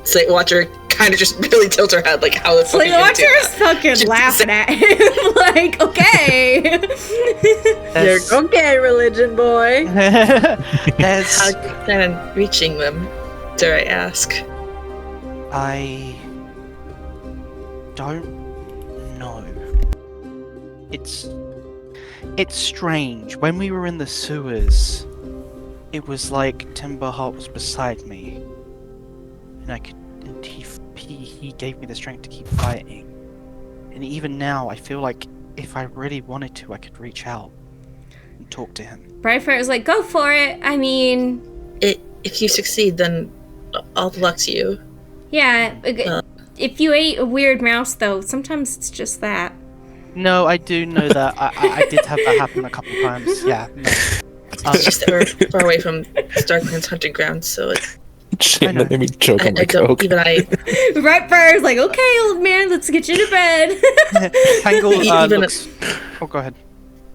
S5: Slate Watcher kind of just really tilts her head, like, how the fuck are
S1: Slate
S5: you gonna
S1: Watcher
S5: do
S1: is
S5: that?
S1: fucking
S5: Just
S1: laughing at him. Like, okay.
S3: There's-
S2: You're okay, religion boy.
S3: There's...
S5: How do you plan on reaching them, dare I ask?
S3: I don't know. It's strange. When we were in the sewers, it was like Timberheart was beside me, and he gave me the strength to keep fighting. And even now, I feel like if I really wanted to, I could reach out and talk to him.
S1: Brightfire is like, go for it. I mean,
S5: If you succeed, then all the luck to you.
S1: yeah. If you ate a weird mouse, though, sometimes it's just that.
S3: No, I do know that. I did have that happen a couple times. Yeah. No.
S5: It's just that we're far away from Starkland's hunting grounds, so
S6: Shit, that made me choke on my
S5: I don't
S6: coke.
S5: even
S1: Brightfire is like, okay, old man, let's get you to bed.
S3: Tangle
S5: Even-
S3: looks... Oh, go ahead.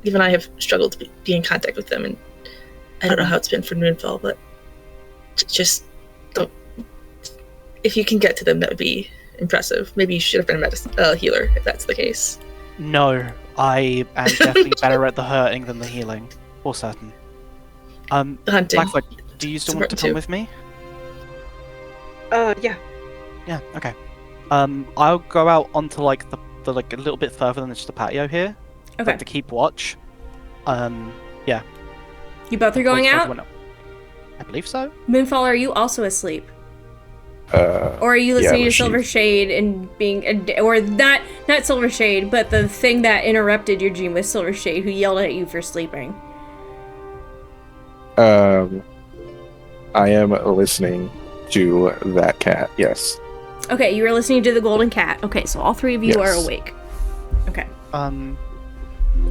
S5: even I have struggled to be in contact with them, and I don't know how it's been for Moonfall, but just don't. If you can get to them, that would be impressive. Maybe you should have been a healer if that's the case.
S3: No, I am definitely better at the hurting than the healing. For certain.
S5: The hunting.
S3: Blackfoot, do you still want to
S5: important
S3: come
S5: too.
S3: with me?
S2: Yeah.
S3: Yeah, okay. I'll go out onto like the like a little bit further than just the patio here.
S1: Okay.
S3: Like to keep watch. Yeah.
S1: You both are going
S3: Wait,
S1: out?
S3: no. I believe so.
S1: Moonfall, are you also asleep?
S6: Uh,
S1: Or are you listening
S6: but
S1: to Silver Shade and being, or not Silver Shade, but the thing that interrupted your dream with Silver Shade, who yelled at you for sleeping?
S6: I am listening to that cat. Yes.
S1: Okay, you were listening to the Golden Cat. Okay, so all three of you are
S6: Yes.
S1: awake. Okay.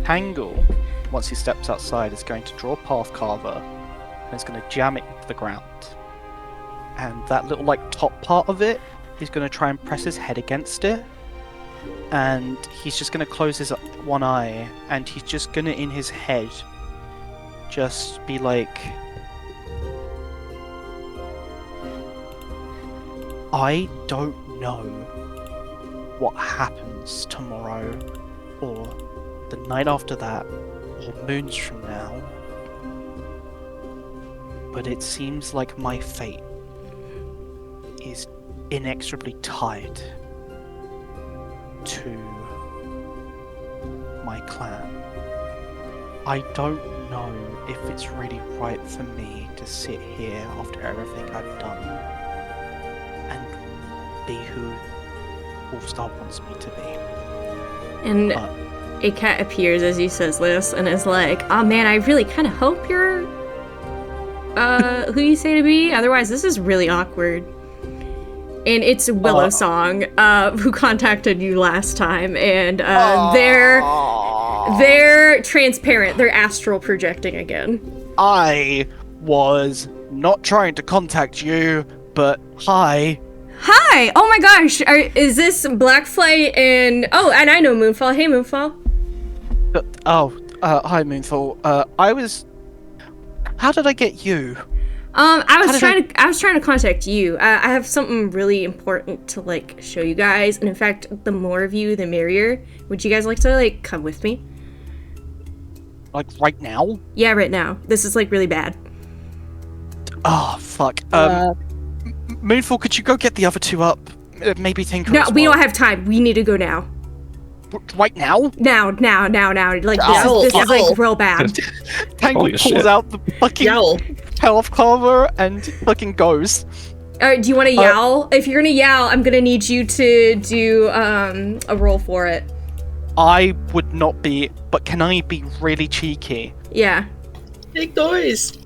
S3: Tangle, once he steps outside, is going to draw a path carver and is going to jam it into the ground. And that little like top part of it, he's going to try and press his head against it. And he's just going to close his one eye, and he's just going to, in his head, just be like, I don't know what happens tomorrow, or the night after that, or moons from now, but it seems like my fate is inexorably tied to my clan. I don't know if it's really right for me to sit here after everything I've done and be who Wolfstar wants me to be.
S1: And
S3: But
S1: a cat appears as he says this and is like, oh man, I really kind of hope you're who you say to be, otherwise this is really awkward. And it's Willow Song, who contacted you last time, and they're transparent, they're astral projecting again.
S3: I was not trying to contact you, but hi.
S1: Hi! Oh my gosh, is this Blackflight and I know Moonfall. Hey Moonfall.
S3: Hi Moonfall. I was. How did I get you?
S1: I was trying to contact you. I have something really important to like show you guys, and in fact, the more of you, the merrier. Would you guys like to like come with me?
S3: Like right now?
S1: Yeah, right now. This is like really bad.
S3: Oh fuck. Moonfall, could you go get the other two up? Maybe Tinker.
S1: No,
S3: as
S1: we
S3: well.
S1: don't have time. We need to go now.
S3: Right now?
S1: Now. Like
S5: Yowl,
S1: this is
S5: yowl.
S1: like real bad.
S3: Tangle
S6: Holy
S3: pulls
S6: shit.
S3: out the fucking
S5: Yowl.
S3: path carver and fucking goes.
S1: Do you want to yowl? If you're gonna yowl, I'm gonna need you to do a roll for it.
S3: I would not be, but can I be really cheeky?
S1: Yeah.
S5: Make noise.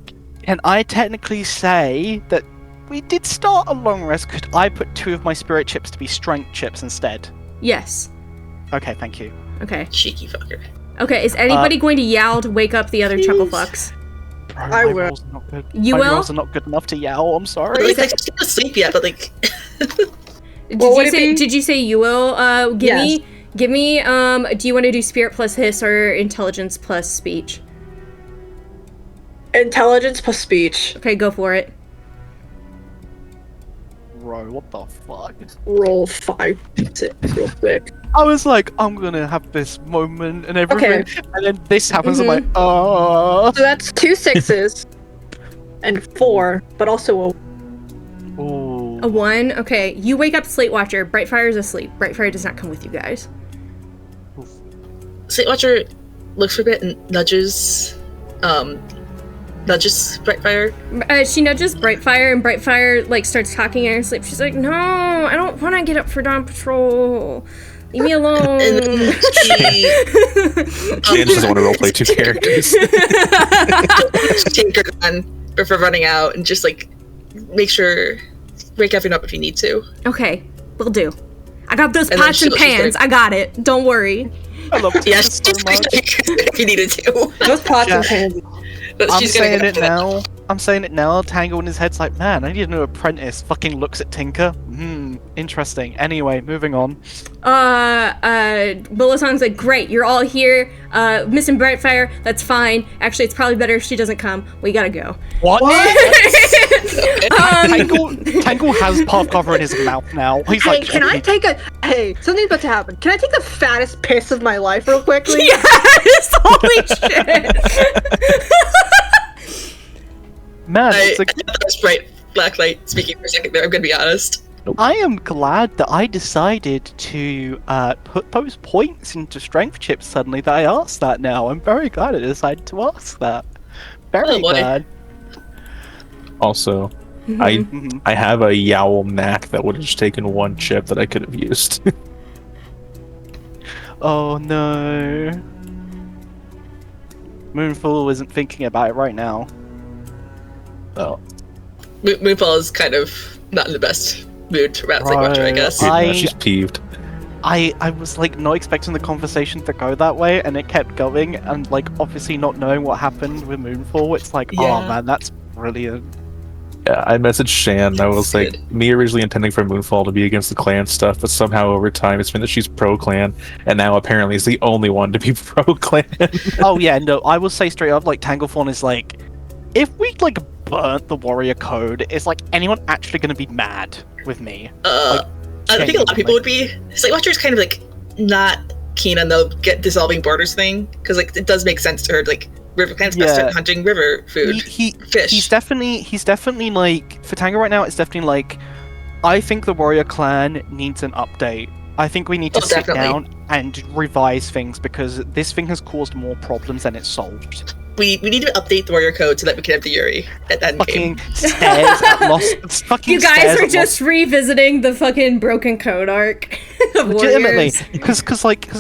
S3: Can I technically say that we did start a long rest? Could I put 2 of my spirit chips to be strength chips instead?
S1: Yes.
S3: Okay, thank you.
S1: Okay.
S5: Cheeky fucker.
S1: Okay, is anybody going to yowl to wake up the other chucklefucks?
S3: Bro,
S2: I
S3: my
S2: will.
S3: rolls are not good.
S1: You
S3: my
S1: will?
S3: rolls are not good enough to yowl. I'm sorry.
S5: Like, I'm still asleep yet, but like.
S1: Did you say you will? Give me, do you want to do spirit plus hiss or intelligence plus speech?
S2: Intelligence plus speech.
S1: Okay, go for it.
S3: Bro, what the fuck?
S2: Roll 5, 6 real quick.
S3: I was like, I'm gonna have this moment and everything, and then this happens. I'm like, oh.
S2: So that's 2 6s and 4, but also a
S3: Ooh.
S1: A 1. Okay, you wake up Slate Watcher. Brightfire's asleep. Brightfire does not come with you guys.
S5: Slate Watcher looks for a bit and nudges Brightfire.
S1: She nudges Brightfire, and Brightfire like starts talking in her sleep. She's like, "No, I don't want to get up for dawn patrol. Leave me alone."
S5: And then she
S6: Jan doesn't want to roleplay 2 characters.
S5: take her gun for running out and just like make sure wake everyone up if you need to.
S1: Okay, will do. I got those
S5: And then
S1: pots and
S5: she's
S1: pans.
S5: gonna-
S1: I got it. Don't worry.
S3: I love
S5: Yeah,
S3: this
S5: she's
S3: so much.
S5: if you needed to.
S2: those pots and
S3: Yeah.
S2: pans.
S5: But
S3: I'm
S5: she's gonna
S3: saying
S5: get
S3: it now. I'm saying it now. Tangle in his head's like, man, I need a new apprentice. Fucking looks at Tinker. Interesting. Anyway, moving on.
S1: Willow Song's like, great, you're all here. Missing Brightfire, that's fine. Actually, it's probably better if she doesn't come. We gotta go.
S3: What? Tangle has path cover in his mouth now. He's
S2: Hey,
S3: like,
S2: can I take a... Hey, something's about to happen. Can I take the fattest piss of my life real quickly?
S1: Yes! Holy shit!
S3: man,
S5: I
S3: it's like,
S5: thought that was bright black light speaking for a second there, I'm gonna be honest.
S3: I am glad that I decided to put those points into strength chips suddenly that I asked that now. I'm very glad I decided to ask that. Very
S5: Oh, boy.
S3: glad.
S4: Also,
S3: Mhm.
S4: I have a Yowl Mac that would have just taken 1 chip that I could have used.
S3: Oh no. Moonfall isn't thinking about it right now.
S4: Oh,
S5: Moonfall is kind of not in the best mood about Slate Watcher, I guess.
S3: I-
S4: she's peeved.
S3: I was like not expecting the conversation to go that way, and it kept going, and like obviously not knowing what happened with Moonfall, it's like, oh
S5: Yeah.
S3: man, that's brilliant.
S4: Yeah, I messaged Shan. I was
S5: That's
S4: like, me originally intending for Moonfall to be against the clan stuff, but somehow over time it's been that she's pro clan, and now apparently is the only one to be pro clan.
S3: Oh yeah, no, I will say straight up, like Tanglefawn is like, if we like burnt the warrior code, is like anyone actually going to be mad with me?
S5: I think a lot of people would be. Slate Watcher is kind of like not keen on the dissolving borders thing because like it does make sense to her. Like river clans best
S3: Yeah.
S5: at hunting river food, fish.
S3: He's definitely like, for Tango right now, it's definitely like, I think the warrior clan needs an update. I think we need to
S5: Oh,
S3: sit
S5: definitely.
S3: down and revise things because this thing has caused more problems than it's solved.
S5: We need to update the warrior code so that we can have the Yuri at that game.
S3: Fucking stairs at Lost. Fucking
S1: You guys
S3: stairs
S1: are
S3: at
S1: just revisiting the fucking broken code arc of
S3: legitimately,
S1: Warriors.
S3: because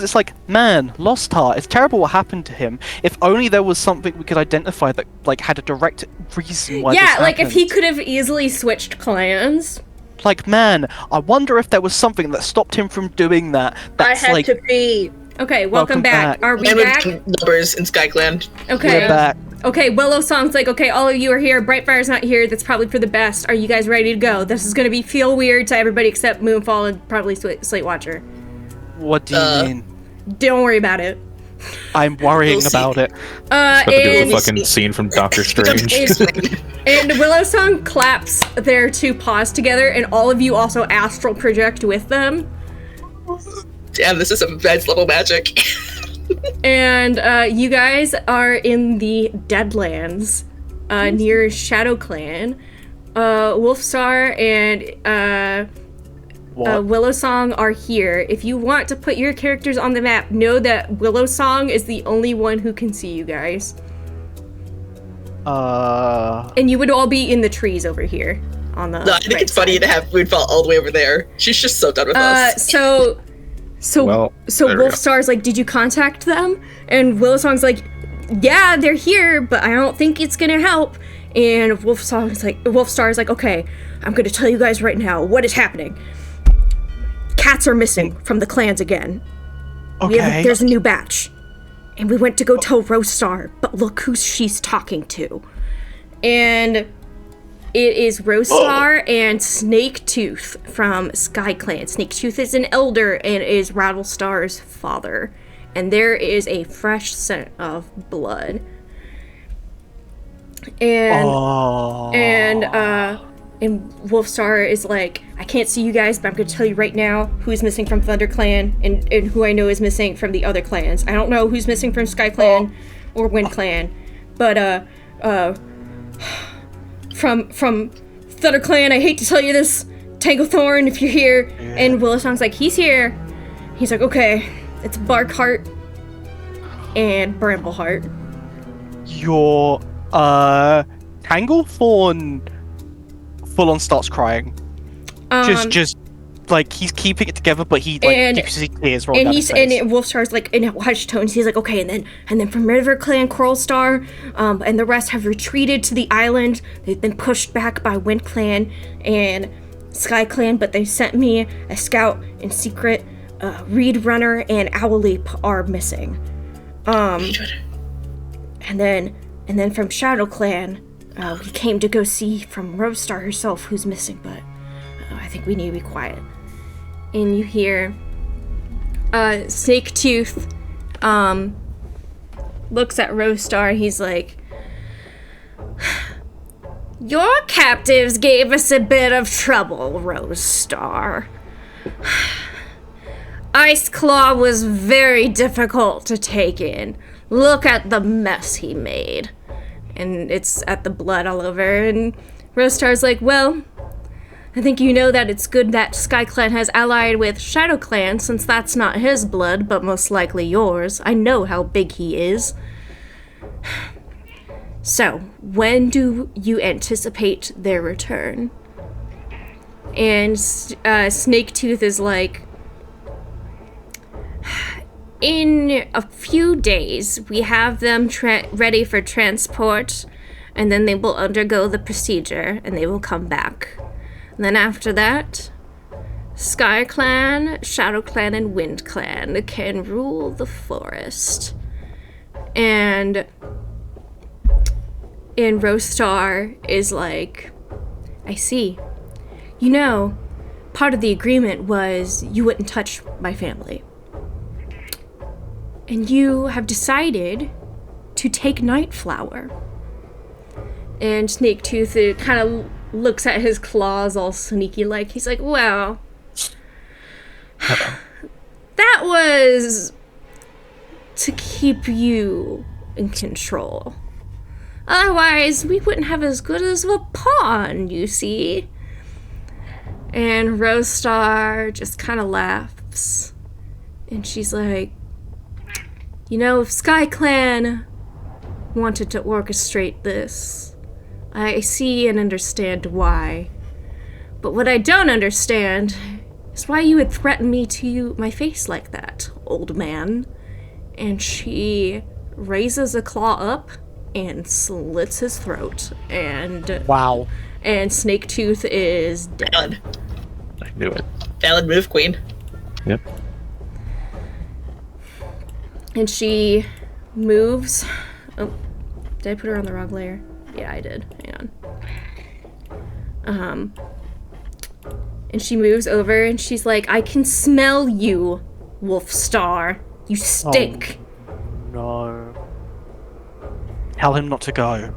S3: it's like, man, Lost Heart, it's terrible what happened to him. If only there was something we could identify that like had a direct reason why
S1: Yeah,
S3: this
S1: like if
S3: happened.
S1: he could have easily switched clans.
S3: Like, man, I wonder if there was something that stopped him from doing that. That's
S2: I had
S3: like,
S2: to pee.
S1: Okay, welcome
S3: Welcome
S1: back.
S3: back.
S1: Are we
S5: And with
S1: back?
S5: numbers in Sky Clan.
S1: Okay.
S3: we're back.
S1: Okay, Willow Song's like, okay, all of you are here. Brightfire's not here. That's probably for the best. Are you guys ready to go? This is going to be feel weird to everybody except Moonfall and probably Slate Watcher.
S3: What do you mean?
S1: Don't worry about it.
S3: I'm worrying
S5: We'll see.
S3: about it.
S4: Have to do with
S1: And,
S4: the fucking scene from Doctor Strange.
S1: and Willow Song claps their 2 paws together, and all of you also astral project with them.
S5: Damn, this is some advanced level magic.
S1: And you guys are in the Deadlands near Shadow Clan. Wolfstar and
S3: What?
S1: Willow Song are here. If you want to put your characters on the map, know that Willow Song is the only one who can see you guys. And you would all be in the trees over here on the
S5: No, I think
S1: right
S5: it's funny
S1: side.
S5: to have Moonfall all the way over there. She's just so done with us.
S1: So
S4: Well, there we go.
S1: Wolfstar's like, did you contact them? And Willow Song's like, yeah, they're here, but I don't think it's gonna help. And Wolfstar is like, okay, I'm gonna tell you guys right now what is happening. Cats are missing from the clans again.
S3: Okay.
S1: There's a new batch. And we went to go tell Rosestar, but look who she's talking to. And it is Rosestar and Snaketooth from Sky Clan. Snaketooth is an elder and is Rattlestar's father. And there is a fresh scent of blood. And Wolfstar is like, I can't see you guys, but I'm going to tell you right now who's missing from Thunder Clan and who I know is missing from the other clans. I don't know who's missing from Sky Clan or Wind Clan, but from Thunder Clan, I hate to tell you this, Tanglethorn, if you're here. Yeah. And Willowsong's like, he's here. He's like, okay, it's Barkheart and Brambleheart.
S3: Your Tanglethorn full on starts crying. Just like he's keeping it together, but he like keeps his tears rolling down his face.
S1: And Wolfstar's like in hushed tones. He's like, okay, and then from River Clan, Coralstar, and the rest have retreated to the island. They've been pushed back by Wind Clan and Sky Clan, but they sent me a scout in secret. Reed Runner and Owlleap are missing. And then from Shadow Clan, we came to go see from Rosestar herself who's missing, but I think we need to be quiet. And you hear Snaketooth looks at Rosestar. He's like, your captives gave us a bit of trouble, Rosestar. Ice Claw was very difficult to take in. Look at the mess he made. And it's at the blood all over. And Rosestar's like, well, I think you know that it's good that Sky Clan has allied with Shadow Clan, since that's not his blood, but most likely yours. I know how big he is. So, when do you anticipate their return? And Snaketooth is like, in a few days, we have them ready for transport, and then they will undergo the procedure, and they will come back. And then after that, Sky Clan, Shadow Clan, and Wind Clan can rule the forest. And Rosestar is like, I see. You know, part of the agreement was you wouldn't touch my family. And you have decided to take Nightflower. And Snaketooth kind of looks at his claws all sneaky like. He's like, well, that was to keep you in control. Otherwise, we wouldn't have as good as a pawn, you see. And Rosestar just kind of laughs. And she's like, you know, if Sky Clan wanted to orchestrate this, I see and understand why. But what I don't understand is why you would threaten me to my face like that, old man. And she raises a claw up and slits his throat. And
S3: wow.
S1: And Snaketooth is dead.
S5: Valid.
S4: I knew it.
S5: Valid move, Queen.
S4: Yep.
S1: And she moves. Oh, did I put her on the wrong layer? Yeah, I did. Hang on. And she moves over and she's like, I can smell you, Wolfstar. You stink.
S3: Oh, no. Tell him not to go.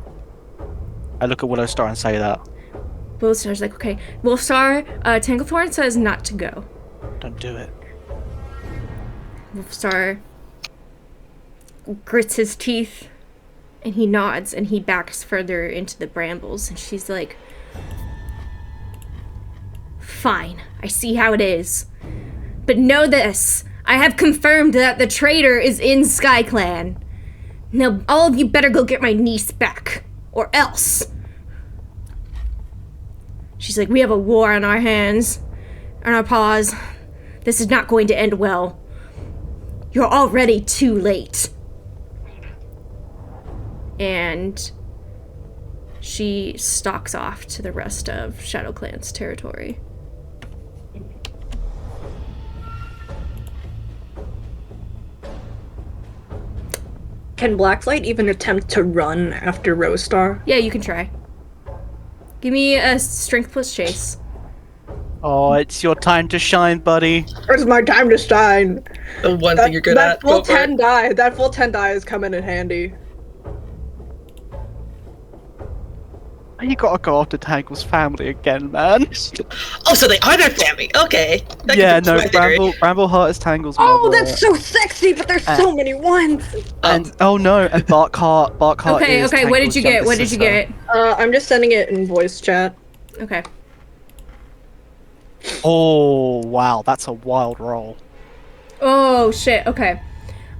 S3: I look at Willowstar and say that.
S1: Willowstar's like, okay. Wolfstar, Tanglethorn says not to go.
S3: Don't do it.
S1: Wolfstar grits his teeth and he nods and he backs further into the brambles and she's like, fine, I see how it is. But know this, I have confirmed that the traitor is in Sky Clan. Now all of you better go get my niece back, or else. She's like, we have a war on our hands, on our paws. This is not going to end well. You're already too late. and she stalks off to the rest of ShadowClan's territory.
S2: Can Blacklight even attempt to run after Rosestar?
S1: Yeah, you can try. Give me a strength plus chase.
S3: Oh, it's your time to shine, buddy.
S2: It's my time to shine.
S5: The one thing you're good at.
S2: That full
S5: Go for it.
S2: 10 die. That full 10 die is coming in handy.
S3: You gotta go after Tangle's family again, man.
S5: Oh, so they are their family. Okay. That
S3: Yeah,
S5: confirms
S3: no,
S5: my theory.
S3: Brambleheart is Tangle's
S2: Oh,
S3: mother.
S2: that's so sexy, but there's so many ones.
S3: And oh no, and Barkheart
S1: Okay,
S3: is
S1: okay, what did
S3: Tangle's
S1: you get?
S3: younger
S1: What did you
S3: sister.
S1: get?
S2: I'm just sending it in voice chat.
S1: Okay.
S3: Oh wow, that's a wild roll.
S1: Oh, shit, okay.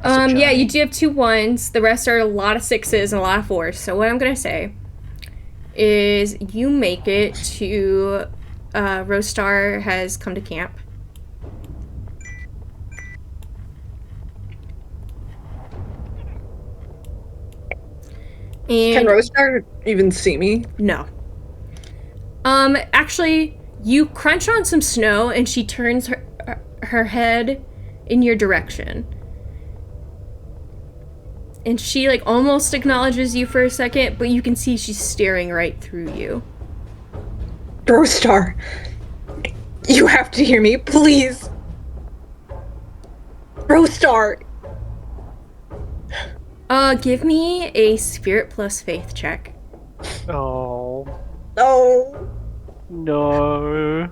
S3: That's a
S1: Yeah, you
S3: giant.
S1: do have 2 1s. The rest are a lot of 6s and a lot of 4s. So what I'm gonna say is you make it to Rosestar has come to camp.
S2: Can
S1: And
S2: Rosestar even see me?
S1: no. Actually, you crunch on some snow and she turns her head in your direction. And she like almost acknowledges you for a second, but you can see she's staring right through you.
S2: Rosestar, you have to hear me, please. Rosestar.
S1: Give me a spirit plus faith check.
S3: Oh
S2: No.
S3: no.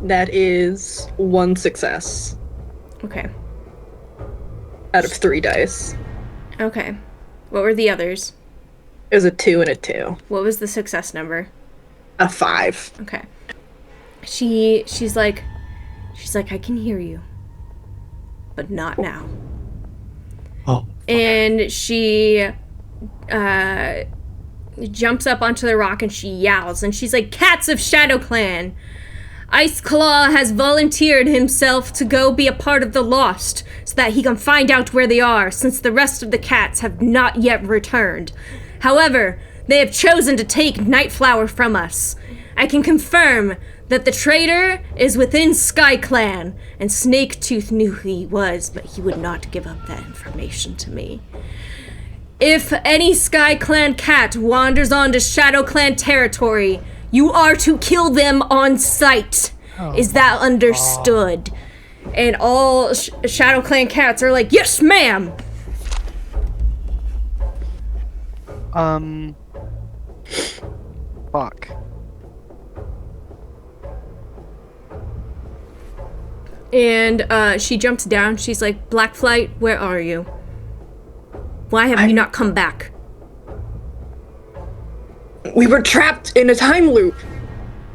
S2: That is 1 success
S1: Okay.
S2: out of 3 dice.
S1: Okay. What were the others?
S2: It was a 2 and a 2.
S1: What was the success number?
S2: A 5.
S1: Okay. She's like, I can hear you, but not now.
S4: Oh,
S1: And she jumps up onto the rock and she yowls and she's like, "Cats of ShadowClan! Ice Claw has volunteered himself to go be a part of the Lost so that he can find out where they are, since the rest of the cats have not yet returned. However, they have chosen to take Nightflower from us. I can confirm that the traitor is within SkyClan, and Snaketooth knew who he was, but he would not give up that information to me. If any SkyClan cat wanders onto ShadowClan territory, you are to kill them on sight. Is that understood?" And all ShadowClan cats are like, "Yes, ma'am!"
S3: Fuck.
S1: And she jumps down. She's like, "Blackflight, where are you? Why have you not come back?"
S2: We were trapped in a time loop.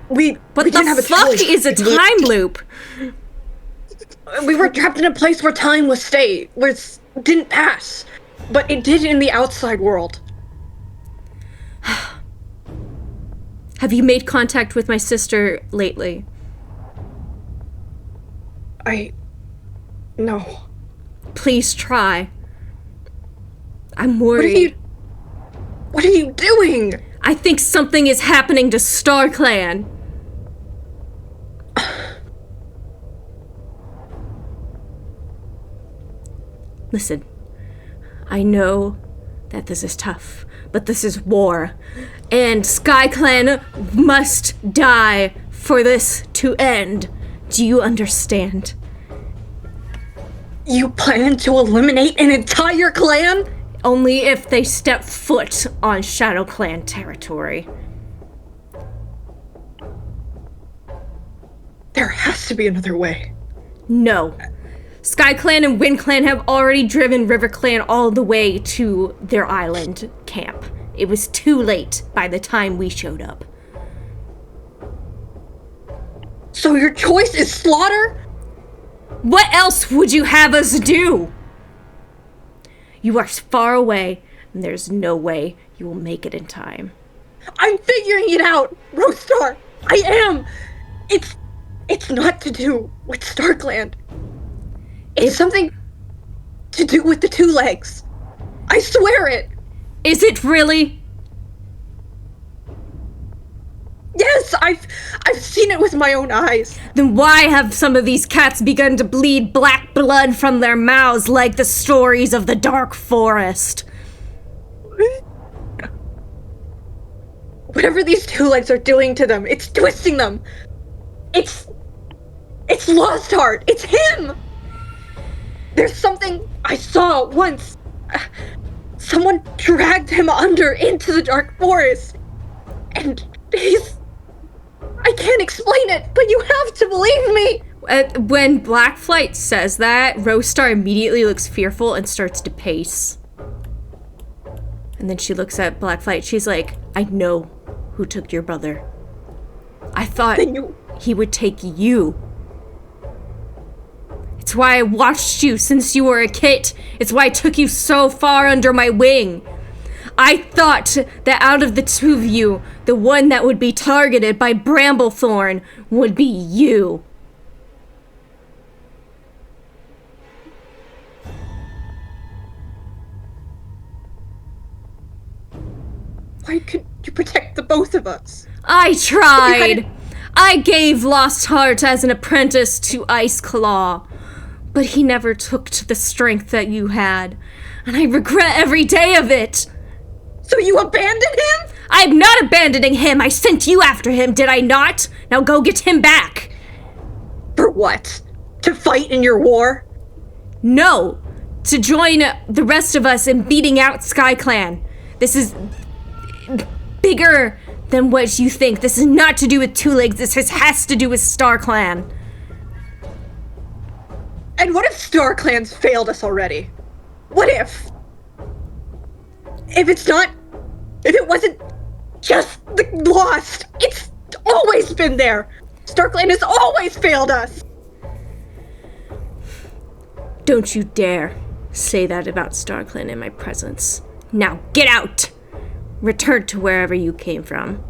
S1: What
S2: we didn't have
S1: the
S2: a
S1: fuck
S2: choice.
S1: is a time loop?
S2: We were trapped in a place where time was stayed, where it didn't pass. But it did in the outside world.
S1: Have you made contact with my sister lately?
S2: No.
S1: Please try. I'm worried.
S2: What are you doing?
S1: I think something is happening to StarClan. Listen, I know that this is tough, but this is war, and SkyClan must die for this to end. Do you understand?
S2: You plan to eliminate an entire clan?
S1: Only if they step foot on ShadowClan territory.
S2: There has to be another way.
S1: No. SkyClan and WindClan have already driven RiverClan all the way to their island camp. It was too late by the time we showed up.
S2: So your choice is slaughter?
S1: What else would you have us do? You are far away, and there's no way you will make it in time.
S2: I'm figuring it out, Rosestar. I am! It's not to do with Starkland. It's something to do with the two legs. I swear it!
S7: Is it really?
S2: Yes, I've seen it with my own eyes.
S7: Then why have some of these cats begun to bleed black blood from their mouths like the stories of the Dark Forest?
S2: Whatever these two legs are doing to them, it's twisting them. It's Lost Heart. It's him. There's something I saw once. Someone dragged him under into the Dark Forest. And I can't explain it, but you have to believe me.
S7: When Blackflight says that, Rostar immediately looks fearful and starts to pace. And then she looks at Blackflight. She's like, I know who took your brother. I thought he would take you. It's why I watched you since you were a kid. It's why I took you so far under my wing. I thought that out of the two of you, the one that would be targeted by Bramblethorn would be you.
S2: Why couldn't you protect the both of us?
S7: I tried. I gave Lost Heart as an apprentice to Ice Claw, but he never took to the strength that you had, and I regret every day of it.
S2: So you abandoned him?
S7: I'm not abandoning him. I sent you after him, did I not? Now go get him back.
S2: For what? To fight in your war?
S7: No, to join the rest of us in beating out SkyClan. This is bigger than what you think. This is not to do with Two Legs. This has to do with StarClan.
S2: And what if StarClan's failed us already? What if? If it wasn't just the Lost, it's always been there. StarClan has always failed us.
S7: Don't you dare say that about StarClan in my presence. Now get out! Return to wherever you came from.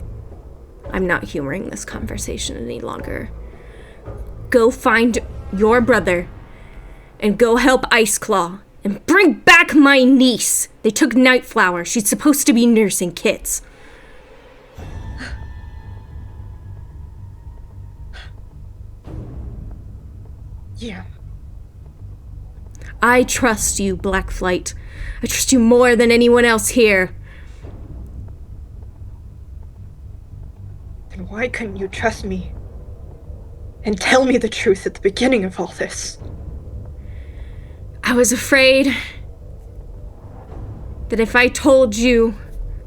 S7: I'm not humoring this conversation any longer. Go find your brother and go help Ice Claw and bring back my niece. They took Nightflower. She's supposed to be nursing kids.
S2: Yeah.
S7: I trust you, Blackflight. I trust you more than anyone else here.
S2: Then why couldn't you trust me and tell me the truth at the beginning of all this?
S7: I was afraid that if I told you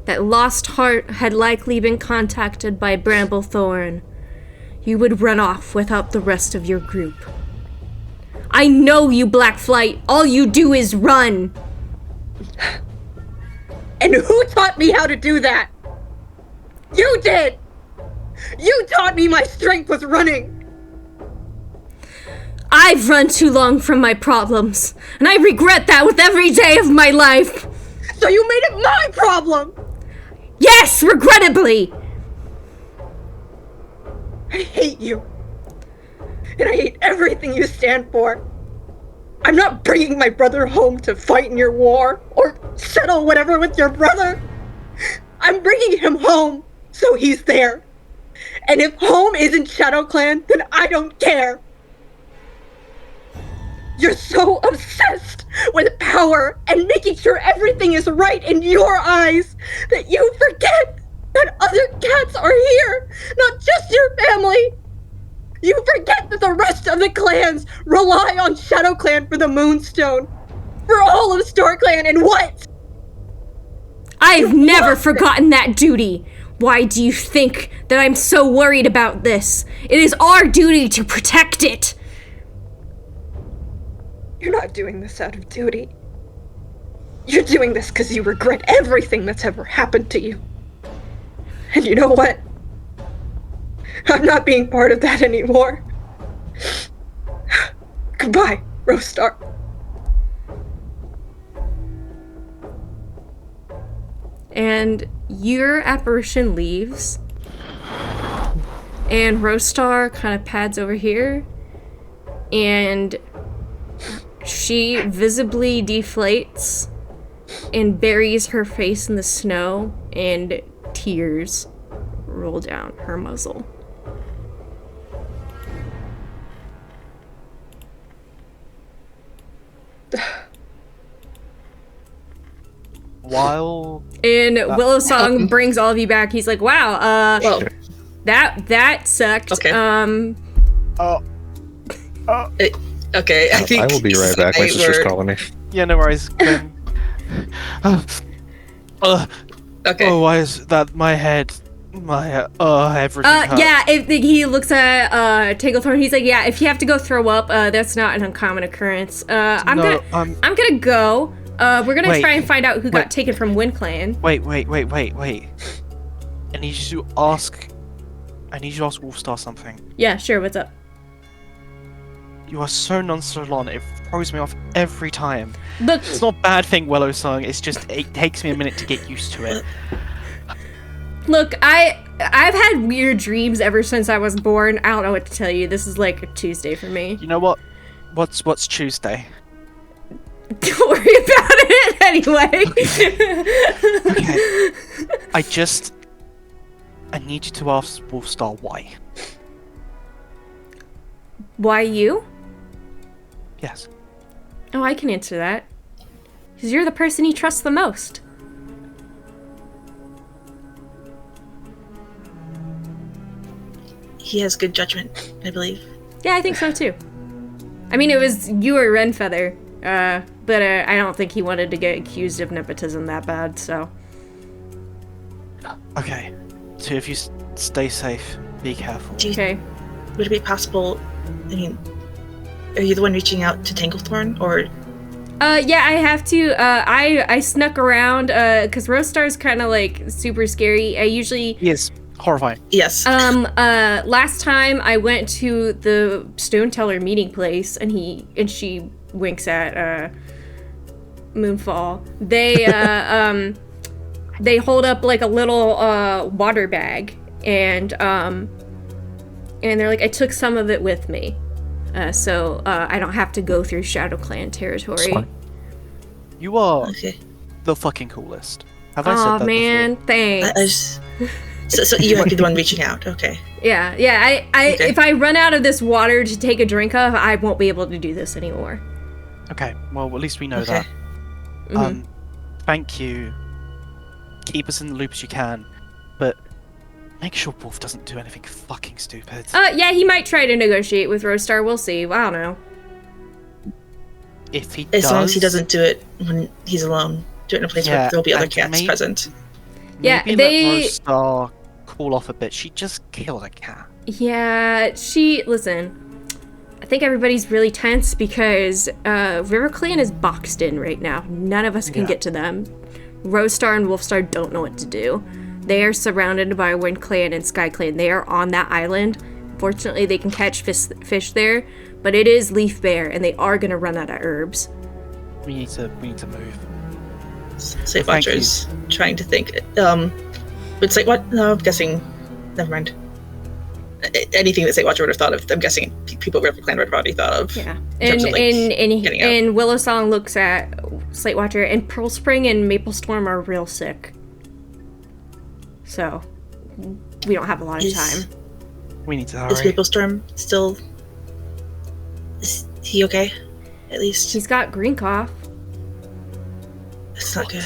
S7: that Lost Heart had likely been contacted by Bramblethorn, you would run off without the rest of your group. I know you, Blackflight. All you do is run.
S2: And who taught me how to do that? You did! You taught me my strength was running!
S7: I've run too long from my problems, and I regret that with every day of my life.
S2: So you made it my problem!
S7: Yes, regrettably!
S2: I hate you. And I hate everything you stand for. I'm not bringing my brother home to fight in your war or settle whatever with your brother. I'm bringing him home so he's there. And if home isn't ShadowClan, then I don't care. You're so obsessed with power and making sure everything is right in your eyes that you forget that other cats are here, not just your family. You forget that the rest of the clans rely on ShadowClan for the Moonstone, for all of StarClan, and what?
S7: I've never forgotten that duty. Why do you think that I'm so worried about this? It is our duty to protect it.
S2: You're not doing this out of duty. You're doing this because you regret everything that's ever happened to you. And you know what? I'm not being part of that anymore. Goodbye, Rostar.
S7: And your apparition leaves. And Rostar kind of pads over here, and she visibly deflates and buries her face in the snow, and tears roll down her muzzle.
S3: While
S7: And Willow Song brings all of you back. He's like, "Wow,
S5: Well,
S7: that sucked."
S5: Okay. Okay, I think
S6: I will be right back. My sister's calling me.
S3: yeah, no worries.
S5: Okay.
S3: Oh, why is that my head? My everything hurts.
S7: Yeah. If he looks at Tanglethorn, he's like, "Yeah, if you have to go throw up, that's not an uncommon occurrence. I'm gonna go. We're gonna
S3: Wait,
S7: try and find out who got
S3: wait.
S7: taken from Wind Clan."
S3: Wait. I need you to ask Wolfstar something.
S7: Yeah, sure. What's up?
S3: You are so nonchalant, it throws me off every time.
S7: Look,
S3: It's not a bad thing, Willow Song, it's just, it takes me a minute to get used to it.
S7: I've had weird dreams ever since I was born. I don't know what to tell you. This is like a Tuesday for me.
S3: You know what? What's Tuesday?
S7: Don't worry about it anyway.
S3: Okay. I need you to ask Wolfstar why.
S7: Why you?
S3: Yes.
S7: Oh, I can answer that. Because you're the person he trusts the most.
S5: He has good judgment, I believe.
S7: Yeah, I think so too. I mean, it was you or Renfeather, but I don't think he wanted to get accused of nepotism that bad, so.
S3: Okay. Two of you stay safe. Be careful.
S7: Okay.
S5: Would it be possible? I mean, are you the one reaching out to Tanglethorn, or?
S7: Yeah, I have to. I snuck around, cause Rostar's kind of like super scary. I usually.
S3: Yes. Horrifying.
S5: Yes.
S7: Last time I went to the Stone Teller meeting place, and she winks at Moonfall. They hold up like a little water bag, and they're like, I took some of it with me, so I don't have to go through Shadow Clan territory.
S3: You are
S5: Okay.
S3: the fucking coolest. Have I said
S7: Oh
S3: that
S7: man,
S3: before?
S7: thanks.
S5: So you might be the one reaching out. Okay.
S7: Yeah.
S5: Okay.
S7: If I run out of this water to take a drink of, I won't be able to do this anymore.
S3: Okay, well, at least we know
S5: Okay.
S3: that. Thank you. Keep us in the loop as you can, but make sure Wolf doesn't do anything fucking stupid.
S7: Yeah, he might try to negotiate with Rostar. We'll see. I don't know.
S3: If he
S5: As
S3: does,
S5: long as he doesn't do it when he's alone. Do it in a place where there'll be other
S3: and
S5: cats present.
S7: Yeah,
S3: maybe
S7: they-
S3: let Rostar cool off a bit. She just killed a cat.
S7: Yeah, listen, I think everybody's really tense because River Clan is boxed in right now. None of us can get to them. Rostar and Wolfstar don't know what to do. They are surrounded by Wind Clan and Sky Clan. They are on that island. Fortunately, they can catch fish there, but it is leaf bare, and they are going to run out of herbs.
S3: We need to move.
S5: Safe
S3: Thank
S5: Watcher is trying to think. But say what? No, I'm guessing. Never mind. Anything that Safe Watcher would have thought of, I'm guessing people at River Clan would have already thought of.
S7: Yeah,
S5: in terms of, like, getting out.
S7: and Willow Song looks at Slate Watcher, and Pearl Spring and Maple Storm are real sick. So we don't have a lot of time.
S3: We need to
S5: Is
S3: hurry.
S5: Maple Storm still? Is he okay? At least
S7: He's got green cough.
S5: it's not good.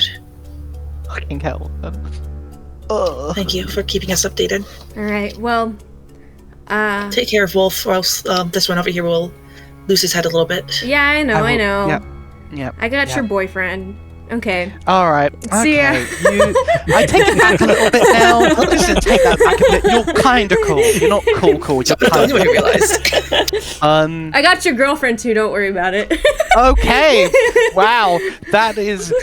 S3: Fucking hell.
S5: Thank you for keeping us updated.
S7: All right. Well,
S5: Take care of Wolf, or else this one over here will lose his head a little bit.
S7: yeah, I know.
S3: Yep.
S7: I got your boyfriend. Okay.
S3: All right.
S7: See ya.
S3: Okay. I take it back a little bit now. Listen, take that back a bit. You're kind of cool. You're not cool. You're
S5: That's the only
S3: kind
S5: way I realized.
S7: I got your girlfriend too. Don't worry about it.
S3: Okay. Wow. That is.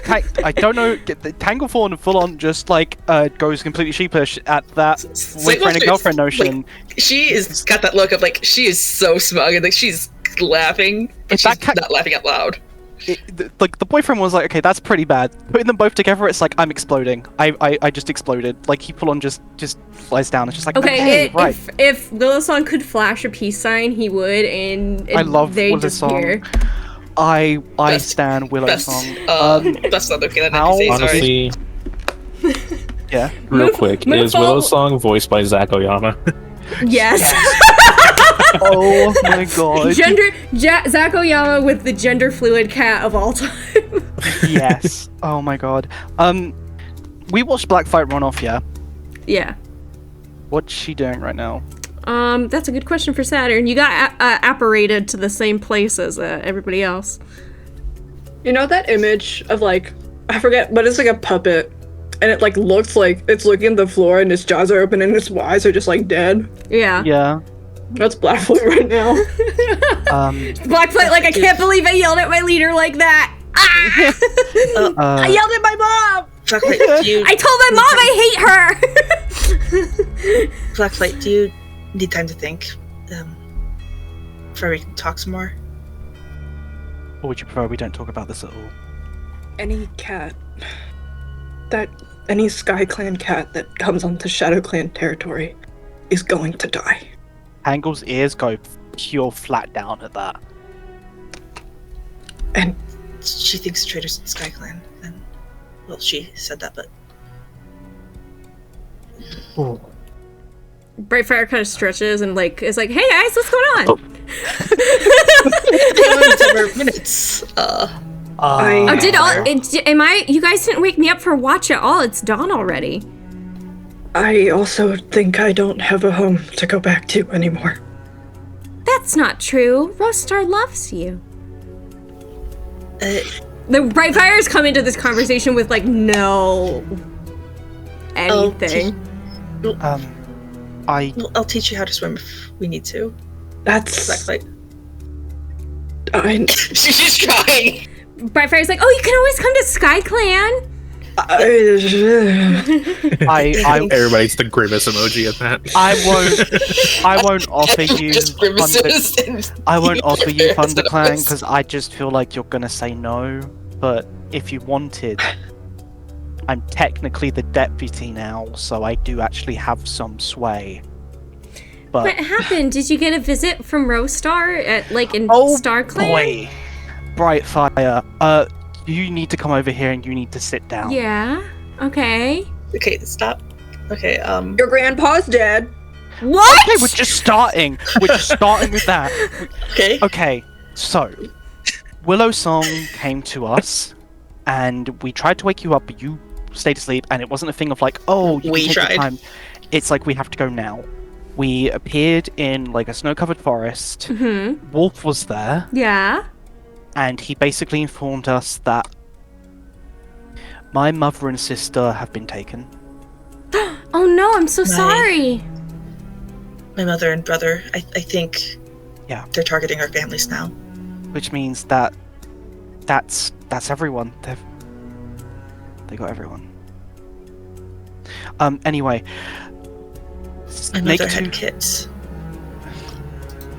S3: I don't know. The Tanglethorn full on just like goes completely sheepish at that boyfriend and girlfriend notion.
S5: Like, she is got that look of like she is so smug and like she's laughing, but
S3: If that
S5: she's not laughing out loud.
S3: like the boyfriend was like, okay, that's pretty bad. Putting them both together, it's like I'm exploding. I just exploded. Like he full on just flies down. It's just like right.
S7: If Lilithsong could flash a peace sign, he would, and
S3: I love
S7: they
S3: Lilithsong. I stand Willowsong.
S5: That's not okay. That
S4: honestly,
S3: yeah.
S4: Real quick, is Willowsong voiced by Zach Oyama?
S7: Yes.
S3: Oh my god.
S7: Zach Oyama with the gender fluid cat of all time.
S3: Yes. Oh my god. We watched Blackfight run off, yeah?
S7: Yeah.
S3: What's she doing right now?
S7: That's a good question for Saturn. You got apparated to the same place as everybody else.
S2: You know that image of like, I forget, but it's like a puppet, and it like looks like it's looking at the floor, and its jaws are open, and its eyes are just like dead.
S7: Yeah.
S3: Yeah.
S2: That's Blackfoot right now.
S7: Blackfoot, like, I can't believe I yelled at my leader like that. Ah!
S2: I yelled at my mom.
S5: Blacklight,
S7: I told my mom I hate her.
S5: Blacklight, do you need time to think? Before we can talk some more?
S3: Or would you prefer we don't talk about this at all?
S2: Any cat any Sky Clan cat that comes onto Shadow Clan territory is going to die.
S3: Angle's ears go pure flat down at that.
S2: And
S5: she thinks traitors in Sky Clan, and well, she said that, but
S7: Brightfire kind of stretches and like is like, "Hey guys, what's going on?"
S5: minutes.
S7: You guys didn't wake me up for watch at all. It's dawn already.
S2: I also think I don't have a home to go back to anymore.
S7: That's not true. Rostar loves you. The Brightfires come into this conversation with no anything.
S5: I'll teach you how to swim if we need to.
S2: That's
S5: Blacklight.
S2: She's
S5: just trying.
S7: Brightfire's like, oh, you can always come to Sky Clan.
S4: Everybody's the grimace emoji at that.
S3: I won't offer you I won't offer you ThunderClan because I just feel like you're gonna say no. But if you wanted, I'm technically the deputy now, so I do actually have some sway. But
S7: what happened? Did you get a visit from Rostar at Star Clan?
S3: Boy, Brightfire, you need to come over here and you need to sit down.
S7: Yeah. Okay.
S5: Okay, stop. Okay,
S2: your grandpa's dead.
S7: What?
S3: Okay, we're just starting. We're just starting with that. Okay, so Willowsong came to us and we tried to wake you up, but you stayed asleep, and it wasn't a thing of like, oh, you can take your time. It's like we have to go now. We appeared in like a snow-covered forest.
S7: Mm-hmm.
S3: Wolf was there.
S7: Yeah.
S3: And he basically informed us that my mother and sister have been taken.
S7: Oh no, I'm so sorry.
S5: My mother and brother, I think they're targeting our families now.
S3: Which means that that's everyone. They got everyone. Anyway.
S5: My mother had kids.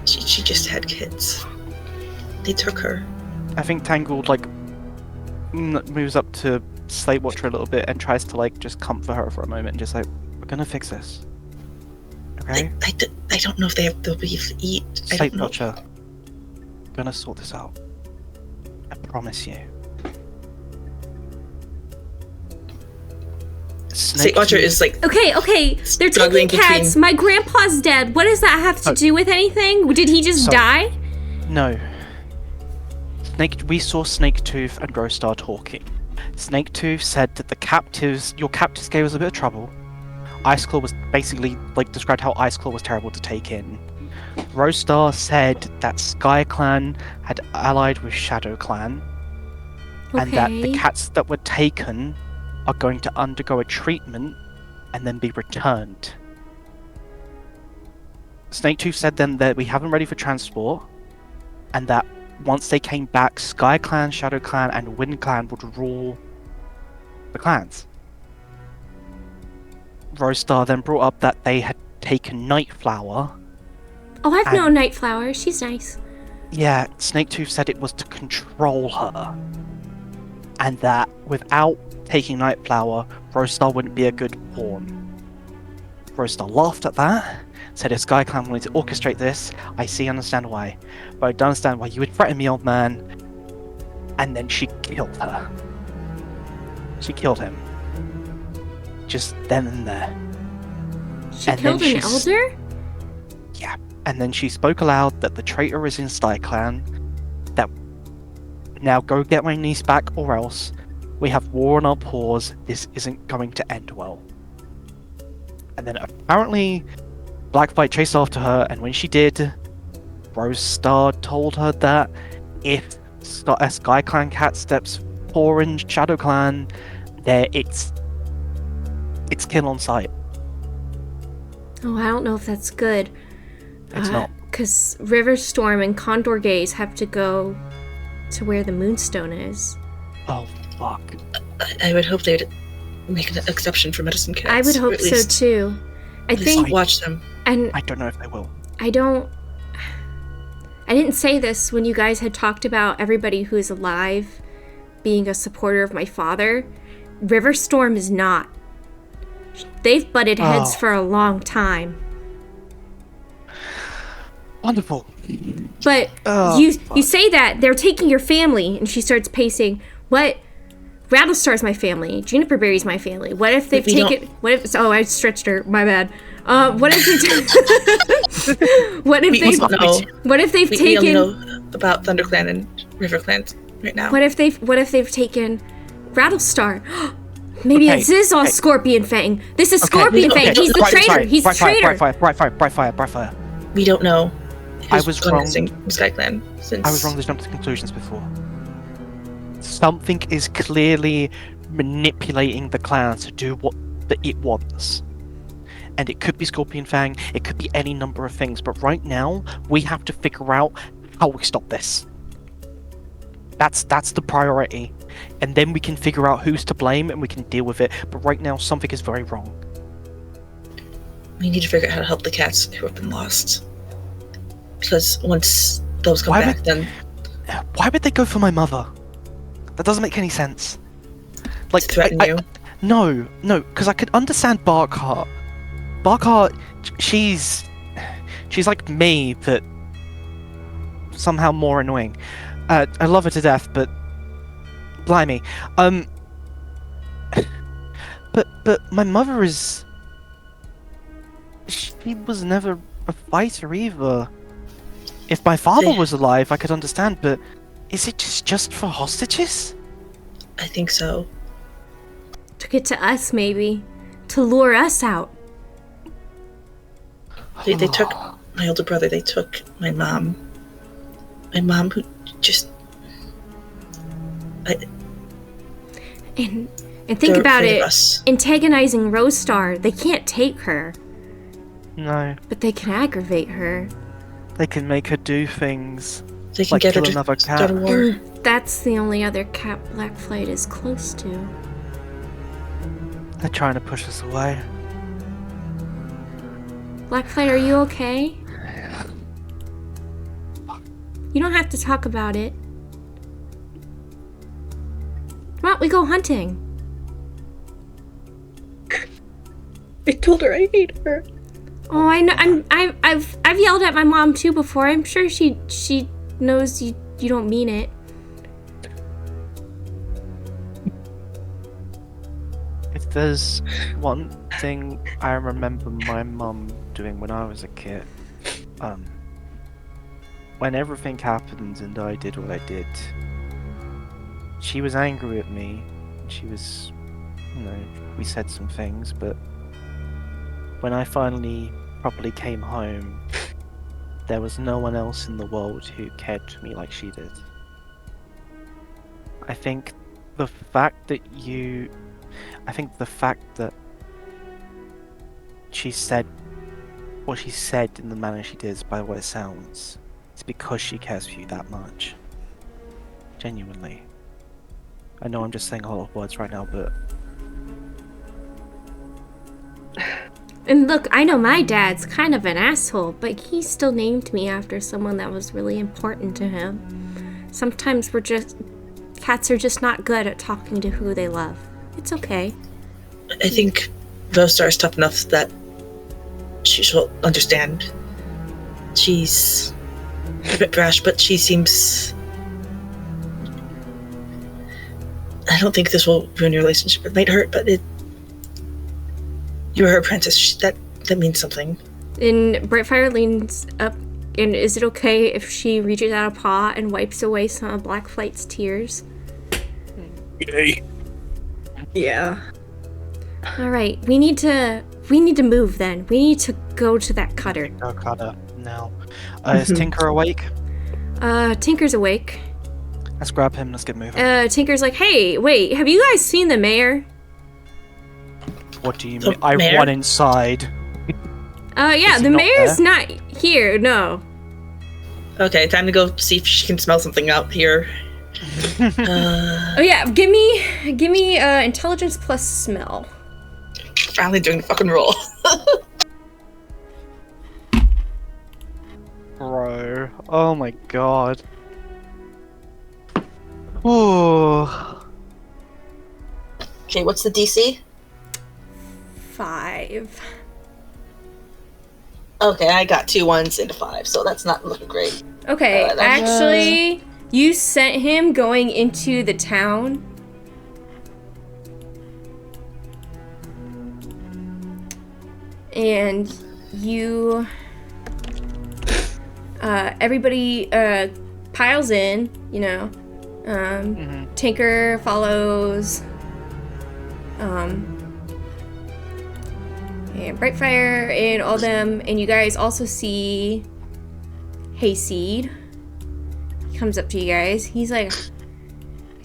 S5: She just had kids. They took her.
S3: I think Tangled moves up to Slate Watcher a little bit and tries to just comfort her for a moment and just we're gonna fix this. Okay?
S5: I don't know if they'll be able to eat.
S3: Slate Watcher, gonna sort this out. I promise you.
S5: Slate Watcher is
S7: Okay. They're taking cats. My grandpa's dead. What does that have to do with anything? Did he just die?
S3: No. We saw Snaketooth and Rostar talking. Snaketooth said that your captives gave us a bit of trouble. Iceclaw was basically described how Iceclaw was terrible to take in. Rostar said that Sky Clan had allied with Shadow Clan, and that the cats that were taken are going to undergo a treatment and then be returned. Snaketooth said then that we have them ready for transport, and that once they came back, Sky Clan, Shadow Clan, and Wind Clan would rule the clans. Rostar then brought up that they had taken Nightflower.
S7: Oh, I've known Nightflower. She's nice.
S3: Yeah, Snaketooth said it was to control her. And that without taking Nightflower, Rostar wouldn't be a good pawn. Rostar laughed at that, said if SkyClan wanted to orchestrate this, understand why. But I don't understand why you would threaten me, old man. And then she killed her. She killed him. Just then and there.
S7: She killed an elder?
S3: Yeah. And then she spoke aloud that the traitor is in SkyClan. That now go get my niece back or else we have war on our paws. This isn't going to end well. And then apparently Blackfight chased after her, and when she did, Rostar told her that if a SkyClan cat steps paw in ShadowClan, there it's kill on sight.
S7: Oh, I don't know if that's good.
S3: It's not.
S7: Because Riverstorm and Condor Gaze have to go to where the Moonstone is.
S3: Oh, fuck.
S5: I would hope they'd make an exception for medicine cats.
S7: I would hope so too. I think
S5: watch them.
S7: And
S3: I don't know if they will.
S7: I didn't say this when you guys had talked about everybody who is alive being a supporter of my father. Riverstorm is not. They've butted heads for a long time.
S3: Wonderful.
S7: But you say that they're taking your family, and she starts pacing. What? Rattlestar's my family. Juniperberry's my family. What if they've taken? What if? Oh, I stretched her. My bad. What if they? What if they've taken?
S5: We don't know about ThunderClan and RiverClan right now.
S7: What if they've taken Rattlestar? Maybe this is all Scorpion Fang. This is Scorpion Fang. He's the traitor. He's the traitor.
S3: Brightfire.
S5: We don't know.
S3: I was wrong.
S5: SkyClan. Since...
S3: I was wrong to jump to conclusions before. Something is clearly manipulating the clan to do what it wants. And it could be Scorpion Fang, it could be any number of things, but right now, we have to figure out how we stop this. That's the priority. And then we can figure out who's to blame and we can deal with it, but right now, something is very wrong.
S5: We need to figure out how to help the cats who have been lost. Because once those come back, then...
S3: Why would they go for my mother? That doesn't make any sense. Like,
S5: to threaten you?
S3: No, because I could understand Barkheart. Barkheart, she's like me, but somehow more annoying. I love her to death, but blimey. But my mother is... She was never a fighter either. If my father was alive, I could understand, but is it just for hostages?
S5: I think so.
S7: Took it to us, maybe. To lure us out.
S5: They took my older brother, they took my mom. My mom who just... And
S7: think about it. Antagonizing Rostar, they can't take her.
S3: No.
S7: But they can aggravate her.
S3: They can make her do things.
S5: They can
S3: like
S5: get
S3: kill
S5: her
S3: another
S5: to
S3: cat.
S5: start a war.
S7: That's the only other cat Blackflight is close to.
S3: They're trying to push us away.
S7: Blackflight, are you okay? You don't have to talk about it. Come on, we go hunting.
S2: I told her I hate her.
S7: Oh, I know. I've yelled at my mom too before. I'm sure she knows you don't mean it.
S3: If there's one thing I remember my mum doing when I was a kid, when everything happened and I did what I did, she was angry at me. She was, we said some things, but when I finally properly came home, there was no one else in the world who cared for me like she did. I think the fact that she said what she said in the manner she did, by what it sounds, it's because she cares for you that much. Genuinely. I know I'm just saying a lot of words right now, but...
S7: And look, I know my dad's kind of an asshole, but he still named me after someone that was really important to him. Sometimes cats are just not good at talking to who they love. It's okay.
S5: I think Vostar is tough enough that she will understand. She's a bit brash, but she seems... I don't think this will ruin your relationship. It might hurt, but you're her apprentice. That means something.
S7: And Brightfire leans up, and is it okay if she reaches out a paw and wipes away some of Blackflight's tears?
S6: Yay.
S2: Yeah.
S7: All right, we need to move then. We need to go to that cutter.
S3: Go cutter now. Is Tinker awake?
S7: Tinker's awake.
S3: Let's grab him. Let's get moving.
S7: Tinker's like, hey, wait, have you guys seen the mayor?
S3: What do you
S5: The
S3: mean? I
S5: mayor?
S3: run inside.
S7: Yeah,
S3: Is he
S7: the
S3: not
S7: mayor's
S3: there?
S7: not here. No.
S5: Okay, time to go see if she can smell something out here.
S7: Oh yeah, give me intelligence plus smell.
S5: Finally doing the fucking roll.
S3: Bro. Oh my god. Ooh.
S5: Okay, what's the DC?
S7: 5.
S5: Okay, I got 2 1s into 5, so that's not looking great.
S7: Okay,
S5: that's-
S7: actually, you sent him going into the town. And you... everybody piles in, you know. Tinker follows. And Brightfire and all them. And you guys also see Hayseed. He comes up to you guys. He's like,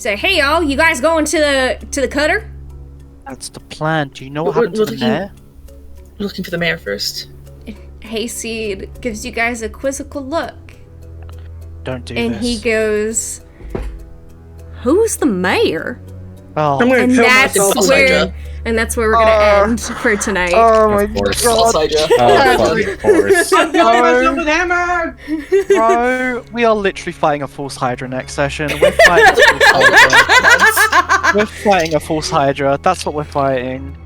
S7: hey y'all, you guys going to the cutter?
S3: That's the plan. Do you know what
S5: We're-
S3: happened to
S5: we're
S3: the
S5: looking-
S3: mayor?
S5: We're looking for the mayor first.
S7: Hayseed gives you guys a quizzical look.
S3: Don't do
S7: And
S3: this.
S7: he goes, who's the mayor?
S3: Oh.
S2: I'm gonna
S7: And
S2: kill
S7: that's
S2: myself.
S7: where we're gonna end for tonight.
S3: Oh my
S4: Of course.
S3: god.
S5: Hydra.
S4: Of course.
S2: I'm killing myself with hammer!
S3: Bro, we are literally fighting a false Hydra next session. We're fighting a false Hydra. We're fighting a false Hydra. That's what we're fighting.